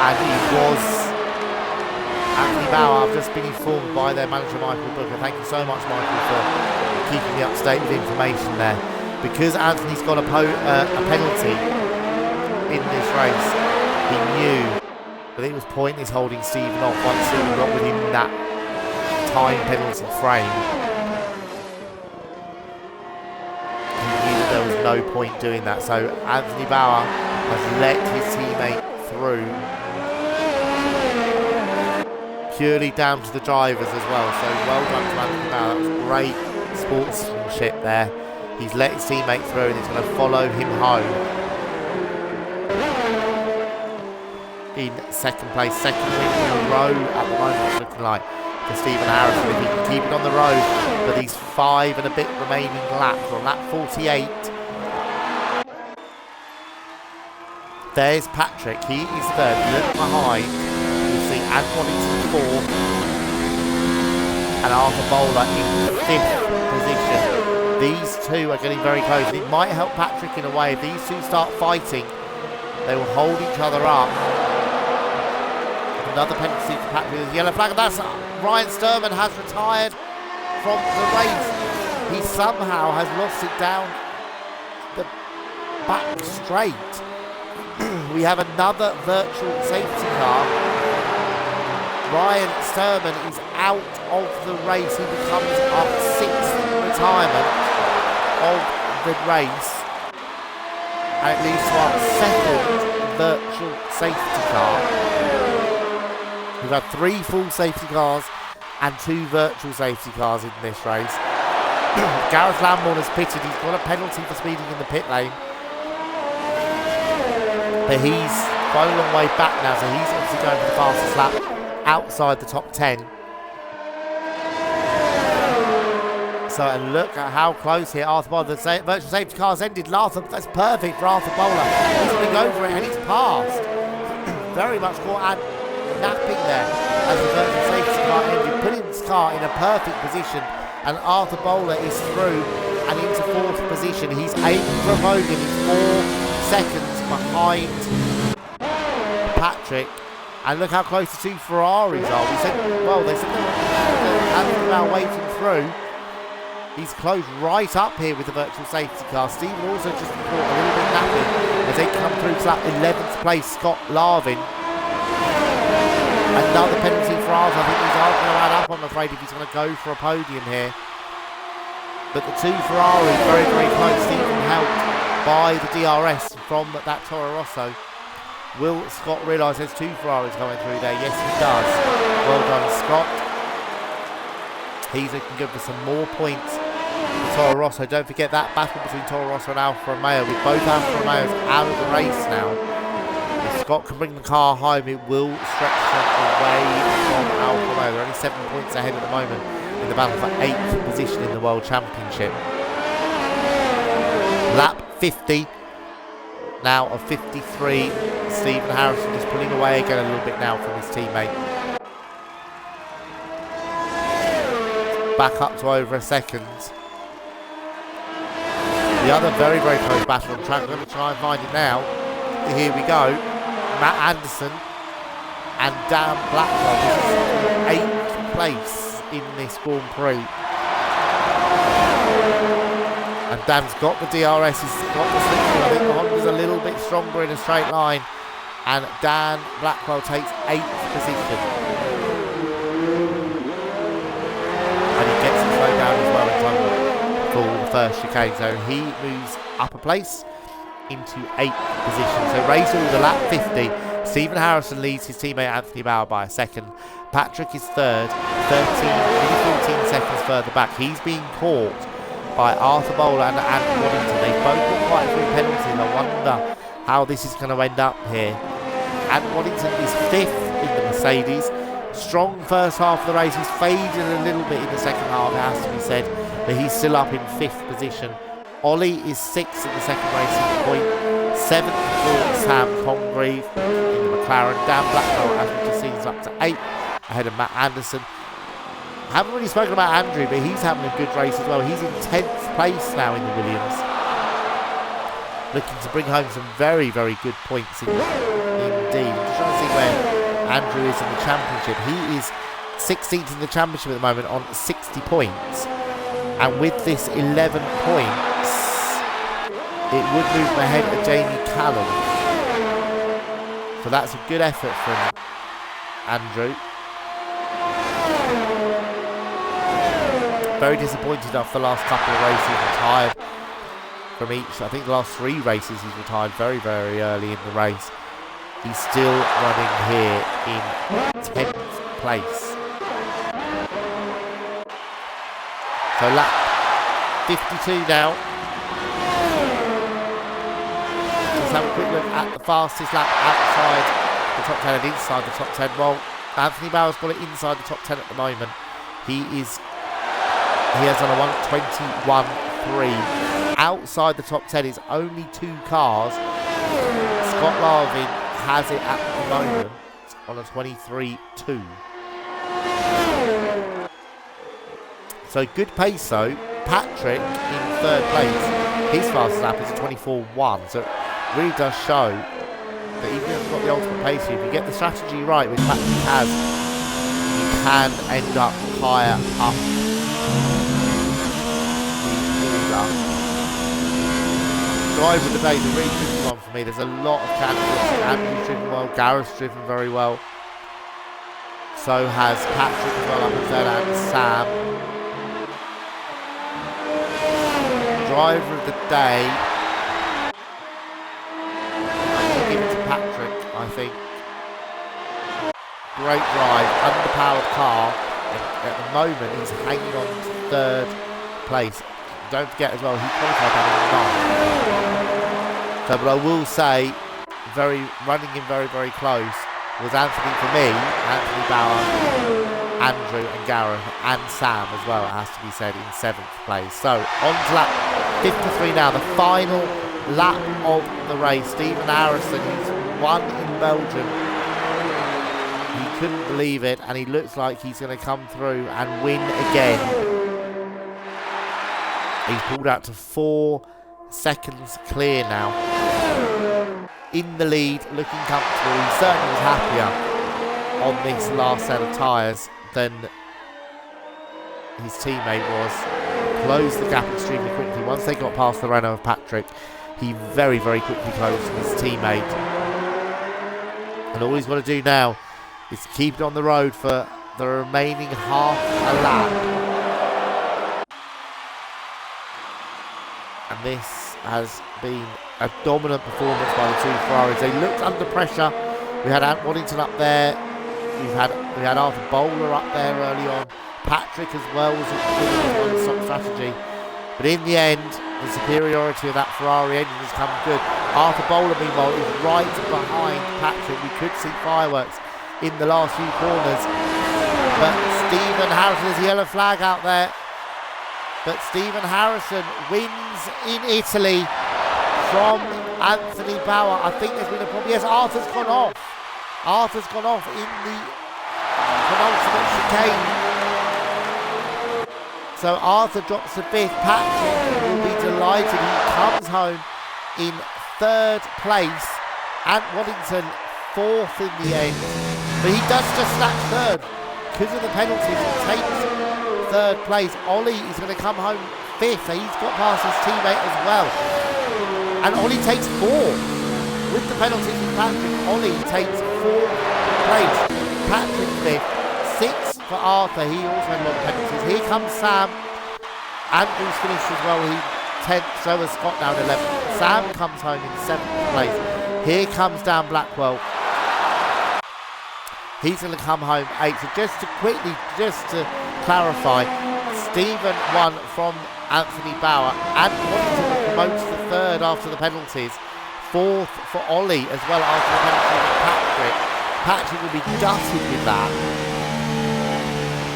And he was Anthony Bauer. I've just been informed by their manager Michael Booker. Thank you so much, Michael, for keeping me up to date with information there. Because Anthony's got a penalty in this race, he knew that it was pointless holding Stephen off once Stephen got within that time penalty frame. He knew that there was no point doing that, so Anthony Bauer has let his teammate through. Purely down to the drivers as well, so well done to Anthony Bauer. That was great sportsmanship there. He's let his teammate through and he's going to follow him home. In second place, second win in a row at the moment, it's looking like for Stephen Harrison. If he can keep it on the road for these 5 and a bit remaining laps, on lap 48. There's Patrick, he is third. Look behind, you'll see Waddington 4th and Arthur Bowler in 5th position. These two are getting very close. It might help Patrick in a way. If these two start fighting, they will hold each other up. Another penalty for Patrick with a yellow flag, and that's Ryan Sturman has retired from the race. He somehow has lost it down the back straight. We have another virtual safety car. Ryan Sturman is out of the race. He becomes our 6th retirement of the race. And it leads to our 2nd virtual safety car. We've had 3 full safety cars and 2 virtual safety cars in this race. Gareth Lambourne has pitted. He's got a penalty for speeding in the pit lane. But he's quite a long way back now, so he's obviously going for the fastest lap outside the top 10. So, and look at how close here Arthur Bowler, the virtual safety car's ended. That's perfect for Arthur Bowler. He's going to go for it and he's passed. Very much caught napping there as the virtual safety car ended, putting his car in a perfect position, and Arthur Bowler is through and into 4th position. He's aiming for a podium. He's 4 seconds behind Patrick, and look how close the 2 Ferraris are. We said, well, they said Anthony Bauer waiting through. He's closed right up here with the virtual safety car. Stephen also just caught a little bit napping as they come through to that 11th place Scott Larvin. Another penalty for ours. I think these are going to add up, I'm afraid, if he's going to go for a podium here. But the 2 Ferraris very, very close. Stephen helped by the DRS from that Toro Rosso. Will Scott realise there's 2 Ferraris coming through there? Yes, he does. Well done, Scott. He's looking good for some more points for Toro Rosso. Don't forget that battle between Toro Rosso and Alfa Romeo, with both Alfa Romeos out of the race now. If Scott can bring the car home, it will stretch them away from Alfa Romeo. They're only 7 points ahead at the moment in the battle for 8th position in the World Championship. Lap 50 now of 53. Stephen Harrison is pulling away again a little bit now from his teammate. Back up to over a second. The other very, very close battle on track. I'm going to try and find it now. Here we go. Matt Anderson and Dan Blackwell. This is 8th place in this Grand Prix. And Dan's got the DRS, he's got the slipstream. I think the Honda's a little bit stronger in a straight line. And Dan Blackwell takes 8th position. And he gets to slow down as well in time for the first chicane. So he moves up a place into 8th position. So race order lap 50. Stephen Harrison leads his teammate Anthony Bauer by a second. Patrick is third, 14 seconds further back. He's being caught by Arthur Bowler and Waddington. They've both got quite a few penalties. I wonder how this is going to end up here. Waddington is 5th in the Mercedes. Strong first half of the race. He's faded a little bit in the second half, it has to be said, but he's still up in 5th position. Ollie is 6th in the second racing point. 7th for Sam Congreve in the McLaren. Dan Blackwell, as we just seen, is up to 8th ahead of Matt Anderson. I haven't really spoken about Andrew, but he's having a good race as well. He's in 10th place now in the Williams. Looking to bring home some very, very good points indeed. I'm just trying to see where Andrew is in the championship. He is 16th in the championship at the moment on 60 points. And with this 11 points, it would move him ahead of Jamie Callum. So that's a good effort from Andrew. very disappointed after the last couple of races, retired from each. I think the last 3 races he's retired very, very early in the race. He's still running here in 10th place. So lap 52 now. Let's have a quick look at the fastest lap outside the top 10 and inside the top 10. Well, Anthony Bauer's got it inside the top 10 at the moment. He has on a 1:21.3. Outside the top 10 is only 2 cars. Scott Larvin has it at the moment on a 23.2. So good pace though. Patrick in 3rd place. His fastest lap is a 24.1. So it really does show that even if you've got the ultimate pace here, if you get the strategy right, which Patrick has, you can end up higher up the order. Driver of the day is a really tricky one for me. There's a lot of candidates. Andrew's driven well, Gareth's driven very well. So has Patrick as well, up and third, and Sam. Driver of the day, I'm going to give it to Patrick, I think. Great drive, underpowered car, and at the moment he's hanging on to 3rd place. Don't forget as well, he qualified down in 9th. So, but I will say, running in very, very close was Anthony for me, Anthony Bauer, Andrew and Gareth, and Sam as well, it has to be said, in 7th place. So, on to lap 53 now, the final lap of the race. Stephen Harrison, he's won in Belgium. He couldn't believe it, and he looks like he's going to come through and win again. He's pulled out to 4 seconds clear now. In the lead, looking comfortable. He certainly was happier on this last set of tyres than his teammate was. Closed the gap extremely quickly. Once they got past the Renault of Patrick, he very, very quickly closed his teammate. And all he's got to do now is to keep it on the road for the remaining half a lap. And this has been a dominant performance by the 2 Ferraris. They looked under pressure. We had Ant Waddington up there. We had Arthur Bowler up there early on. Patrick as well was a one-stop strategy. But in the end, the superiority of that Ferrari engine has come good. Arthur Bowler, meanwhile, is right behind Patrick. We could see fireworks in the last few corners. But Stephen Harrison, there's a yellow flag out there. But Stephen Harrison wins in Italy from Anthony Bauer. I think there's been a problem. Yes, Arthur's gone off. Arthur's gone off in the penultimate chicane. So Arthur drops to 5th. Patrick will be delighted. He comes home in 3rd place. Ant Waddington 4th in the end. But he does just snatch 3rd. Because of the penalties, he takes 3rd place. Ollie is going to come home 5th. He's got past his teammate as well. And Ollie takes 4th. With the penalties from Patrick, Ollie takes 4th place. Patrick 5th. 6th for Arthur. He also had a lot of penalties. Here comes Sam. Andrew's finished as well. He's 10th. So is Scott now in 11th. Sam comes home in 7th place. Here comes Dan Blackwell. He's going to come home 8th. So just to clarify, Stephen won from Anthony Bauer and Waddington promotes to 3rd after the penalties. 4th for Ollie as well after the penalties of Patrick. Patrick will be gutted with that.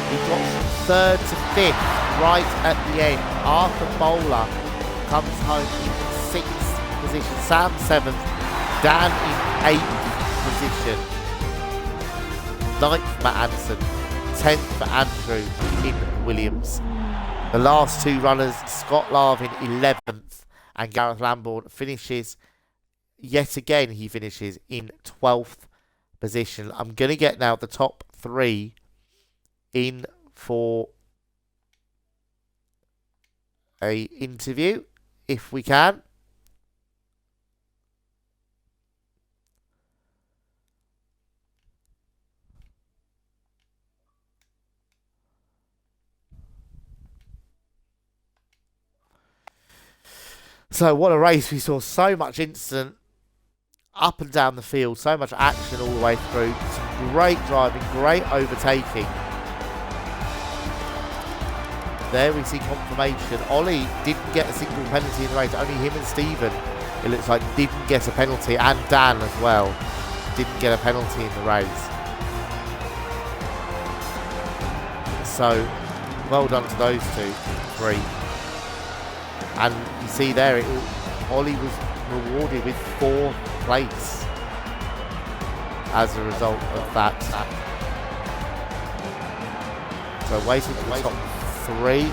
He drops from 3rd to 5th right at the end. Arthur Bowler comes home in 6th position. Sam 7th. Dan in 8th position. 9th for Matt Anderson. 10th for Andrew in Williams. The last 2 runners, Scott Larvin 11th and Gareth Lambourne finishes, yet again he finishes in 12th position. I'm going to get now the top 3 in for a interview, if we can. So what a race. We saw so much instant up and down the field, so much action all the way through. Some great driving, great overtaking. There we see confirmation. Ollie didn't get a single penalty in the race. Only him and Stephen, it looks like, didn't get a penalty. And Dan as well didn't get a penalty in the race. So, well done to those three. And you see there, Ollie was rewarded with 4th place as a result of that. So waiting for the top 3.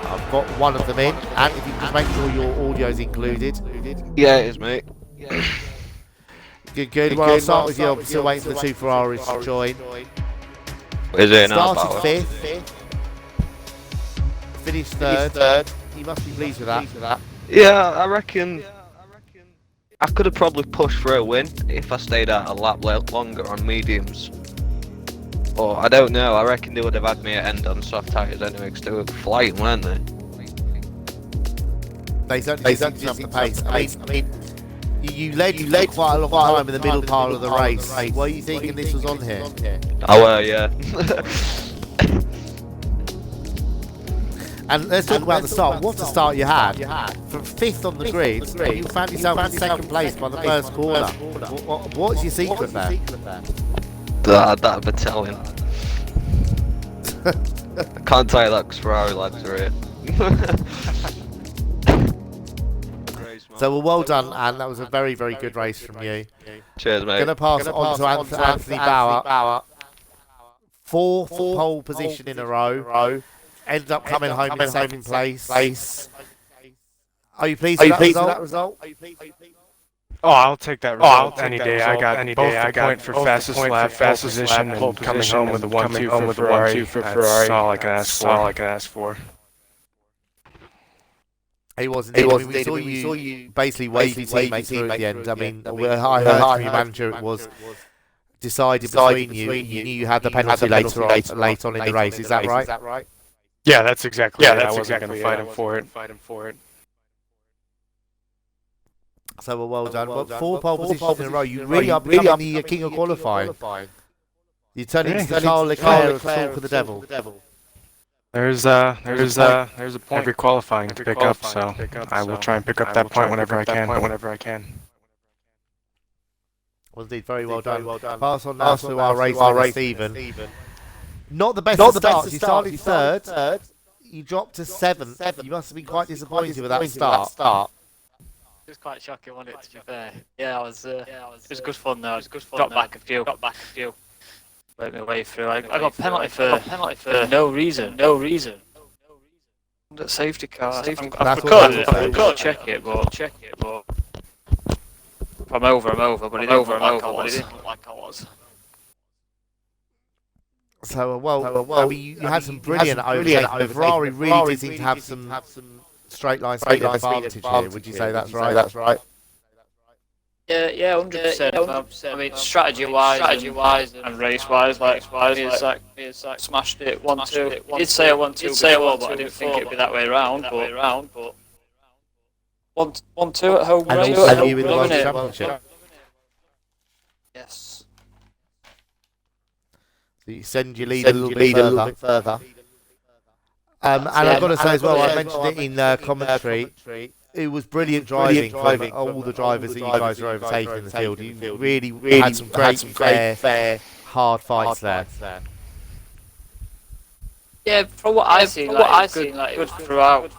I've got one of them in, and if you can just make sure your audio's included. Yeah, it is, mate. Good. Well, I'll start with you. I'm still waiting for the 2 Ferraris to join. Is it now? Started 5th, finished 3rd. You must be pleased with that. Yeah, I reckon I could have probably pushed for a win if I stayed out a lap longer on mediums. But I don't know, I reckon they would have had me at end on soft tyres anyway, because they were flying, weren't they? They certainly didn't up the pace. I mean, you led quite a long time in the middle part of the race. What are you thinking this was on here? I were, yeah. And let's talk about the start. What a start you had. From 5th on the grid, you found yourself in 2nd place by the first corner. What's your secret there? That battalion. I can't tell you that because Ferrari lads are here. So well done, and that was a very, very good race from you. Cheers, mate. Going to pass on to Anthony Bauer. 4th pole position in a row. Ended up coming home in 2nd place. Are you pleased with that result? Oh, I'll take that result any day. I got both the point for fastest lap, pole position, and coming home with a 1-2 for Ferrari. That's all I can ask for. It wasn't. We saw you basically wave your teammates through at the end. I mean, I heard from your manager it was decided between you. You knew you had the penalty late on in the race. Is that right? Yeah, that's exactly it. I wasn't going to fight him for it. So well done. Well, 4 pole positions in a row. You really are becoming the king of qualifying. You turn into the Charles Leclerc of Talk of the Devil. There's a point every qualifying to pick up, so I will try and pick up that point whenever I can. Well, indeed, very well done. Pass on now to our racer, Stephen. Not the best of starts. You started 3rd. You dropped to 7th. You must have been quite disappointed with that start. It was quite shocking, wasn't it, to be fair? Yeah, it was good fun though. Dropped back a few. Worked my way through. I got penalty for no reason. The safety car. I've got to check it, but if I'm over, but it didn't look like I was. So, I mean, you had some brilliant overtaking. The Ferrari really did seem to have some straight line speed advantage here. Would you say that's right? Yeah, 100%. I mean, strategy-wise, and race-wise, it's like smashed it 1-2. I did say I 1-2 but I didn't think it'd be that way around. But 1-2 at home, and also you with the World Championship. Yes. So you send your lead a little bit further. And I've got to say as well, I mentioned it in commentary. It was brilliant driving from all the drivers that you guys are overtaking in the field. You really had some great, fair, hard fights there. Yeah, from what I've seen, good throughout.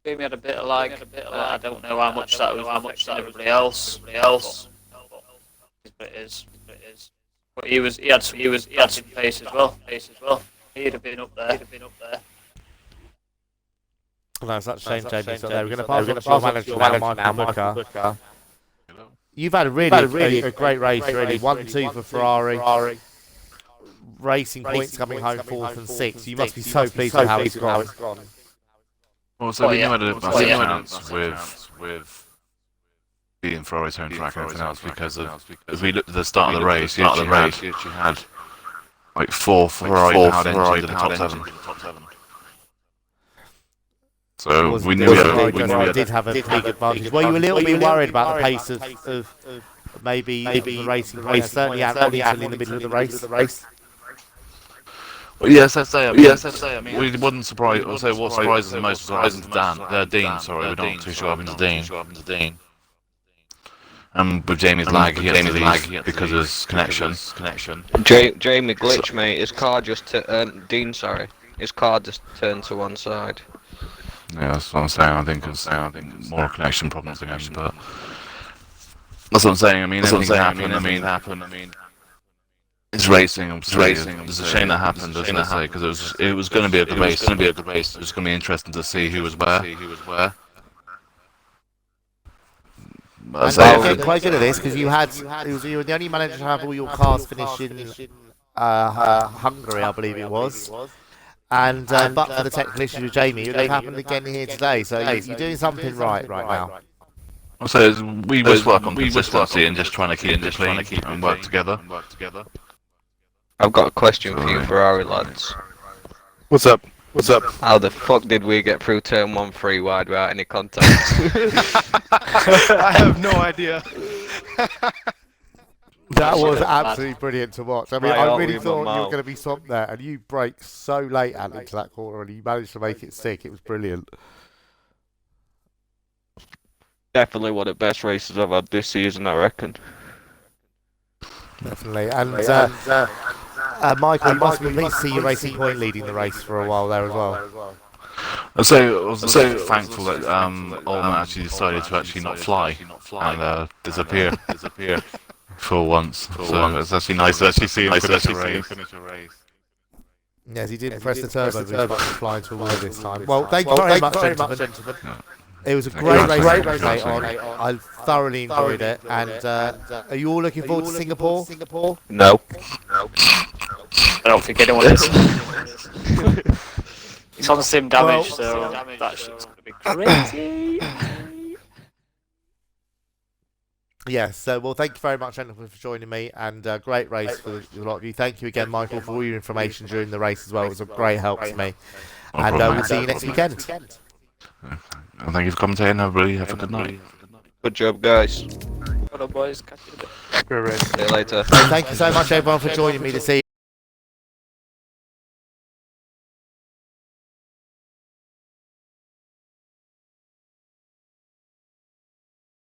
Maybe had a bit of lag. I don't know how much that was everybody else. But it is. But he had some pace as well. He'd have been up there. No, it's such a shame, Jamie. So we're going to pass on to your manager now, Michael Booker. You've had a really great race, really. 1-2 for Ferrari. Racing points coming home 4th and 6th. You must be so pleased with how it's gone. Well, so we knew had a chance with being Ferrari's home track and everything else because as we looked at the start of the race, you actually had like 4 Ferrari powered engines in the top 7. So we knew he did have a big advantage. Were you a little bit worried about the pace of maybe the racing point? Certainly out in the middle of the race. Well, yes, I say. I mean, we wouldn't surprise. I'll say what surprises the most was what happened to Dean. Sorry, we're not too sure what happened to Dean. And with Jamie's lag, he had to leave because of his connection. Jamie glitch, mate. His car just Dean, sorry. His car just turned to one side. Yeah, that's what I'm saying. I think more connection problems again, but that's what I'm saying. I mean, anything happen. It's racing. It's a shame that happened, doesn't it? Because it was going to be a good race. It was going to be interesting to see who was where. And you're getting quite good at this because you were the only manager to have all your cars finish in Hungary, I believe it was. And but for the technical issue with Jamie, it would have happened again here today. So you're doing something right now. So we just work on consistency and just trying to keep it clean and work together. I've got a question for you Ferrari lads. What's up? How the fuck did we get through turn 1 free wide without any contact? I have no idea. That was absolutely brilliant to watch. I mean, I really thought you were going to be swamped there, and you braked so late out into that corner, and you managed to make it stick. It was brilliant. Definitely one of the best races I've had this season, I reckon. Definitely. And Michael, you must be pleased to see your Racing Point leading the race for a while there as well. So I was so thankful that Ullman actually decided to actually not fly and disappear for once. So it's actually nice to actually see him finish a race. Yes, he didn't press the turbo boost button flying to a wall this time. Well, thank you very much, gentlemen. It was a great race mate on. I thoroughly enjoyed it. And are you all looking forward to Singapore? No. I don't think anyone is. It's on sim damage, so that shit's gonna be crazy. Yes, so well, thank you very much, gentlemen, for joining me, and great race for a lot of you. Thank you again, Michael, for all your information during the race as well. It was a great help to me. And we'll see you next weekend. Thank you for commentating, everybody. Have a good night. Good job, guys. Well done, boys. Catch you in a bit. Great race. See you later. Thank you so much, everyone, for joining me this evening.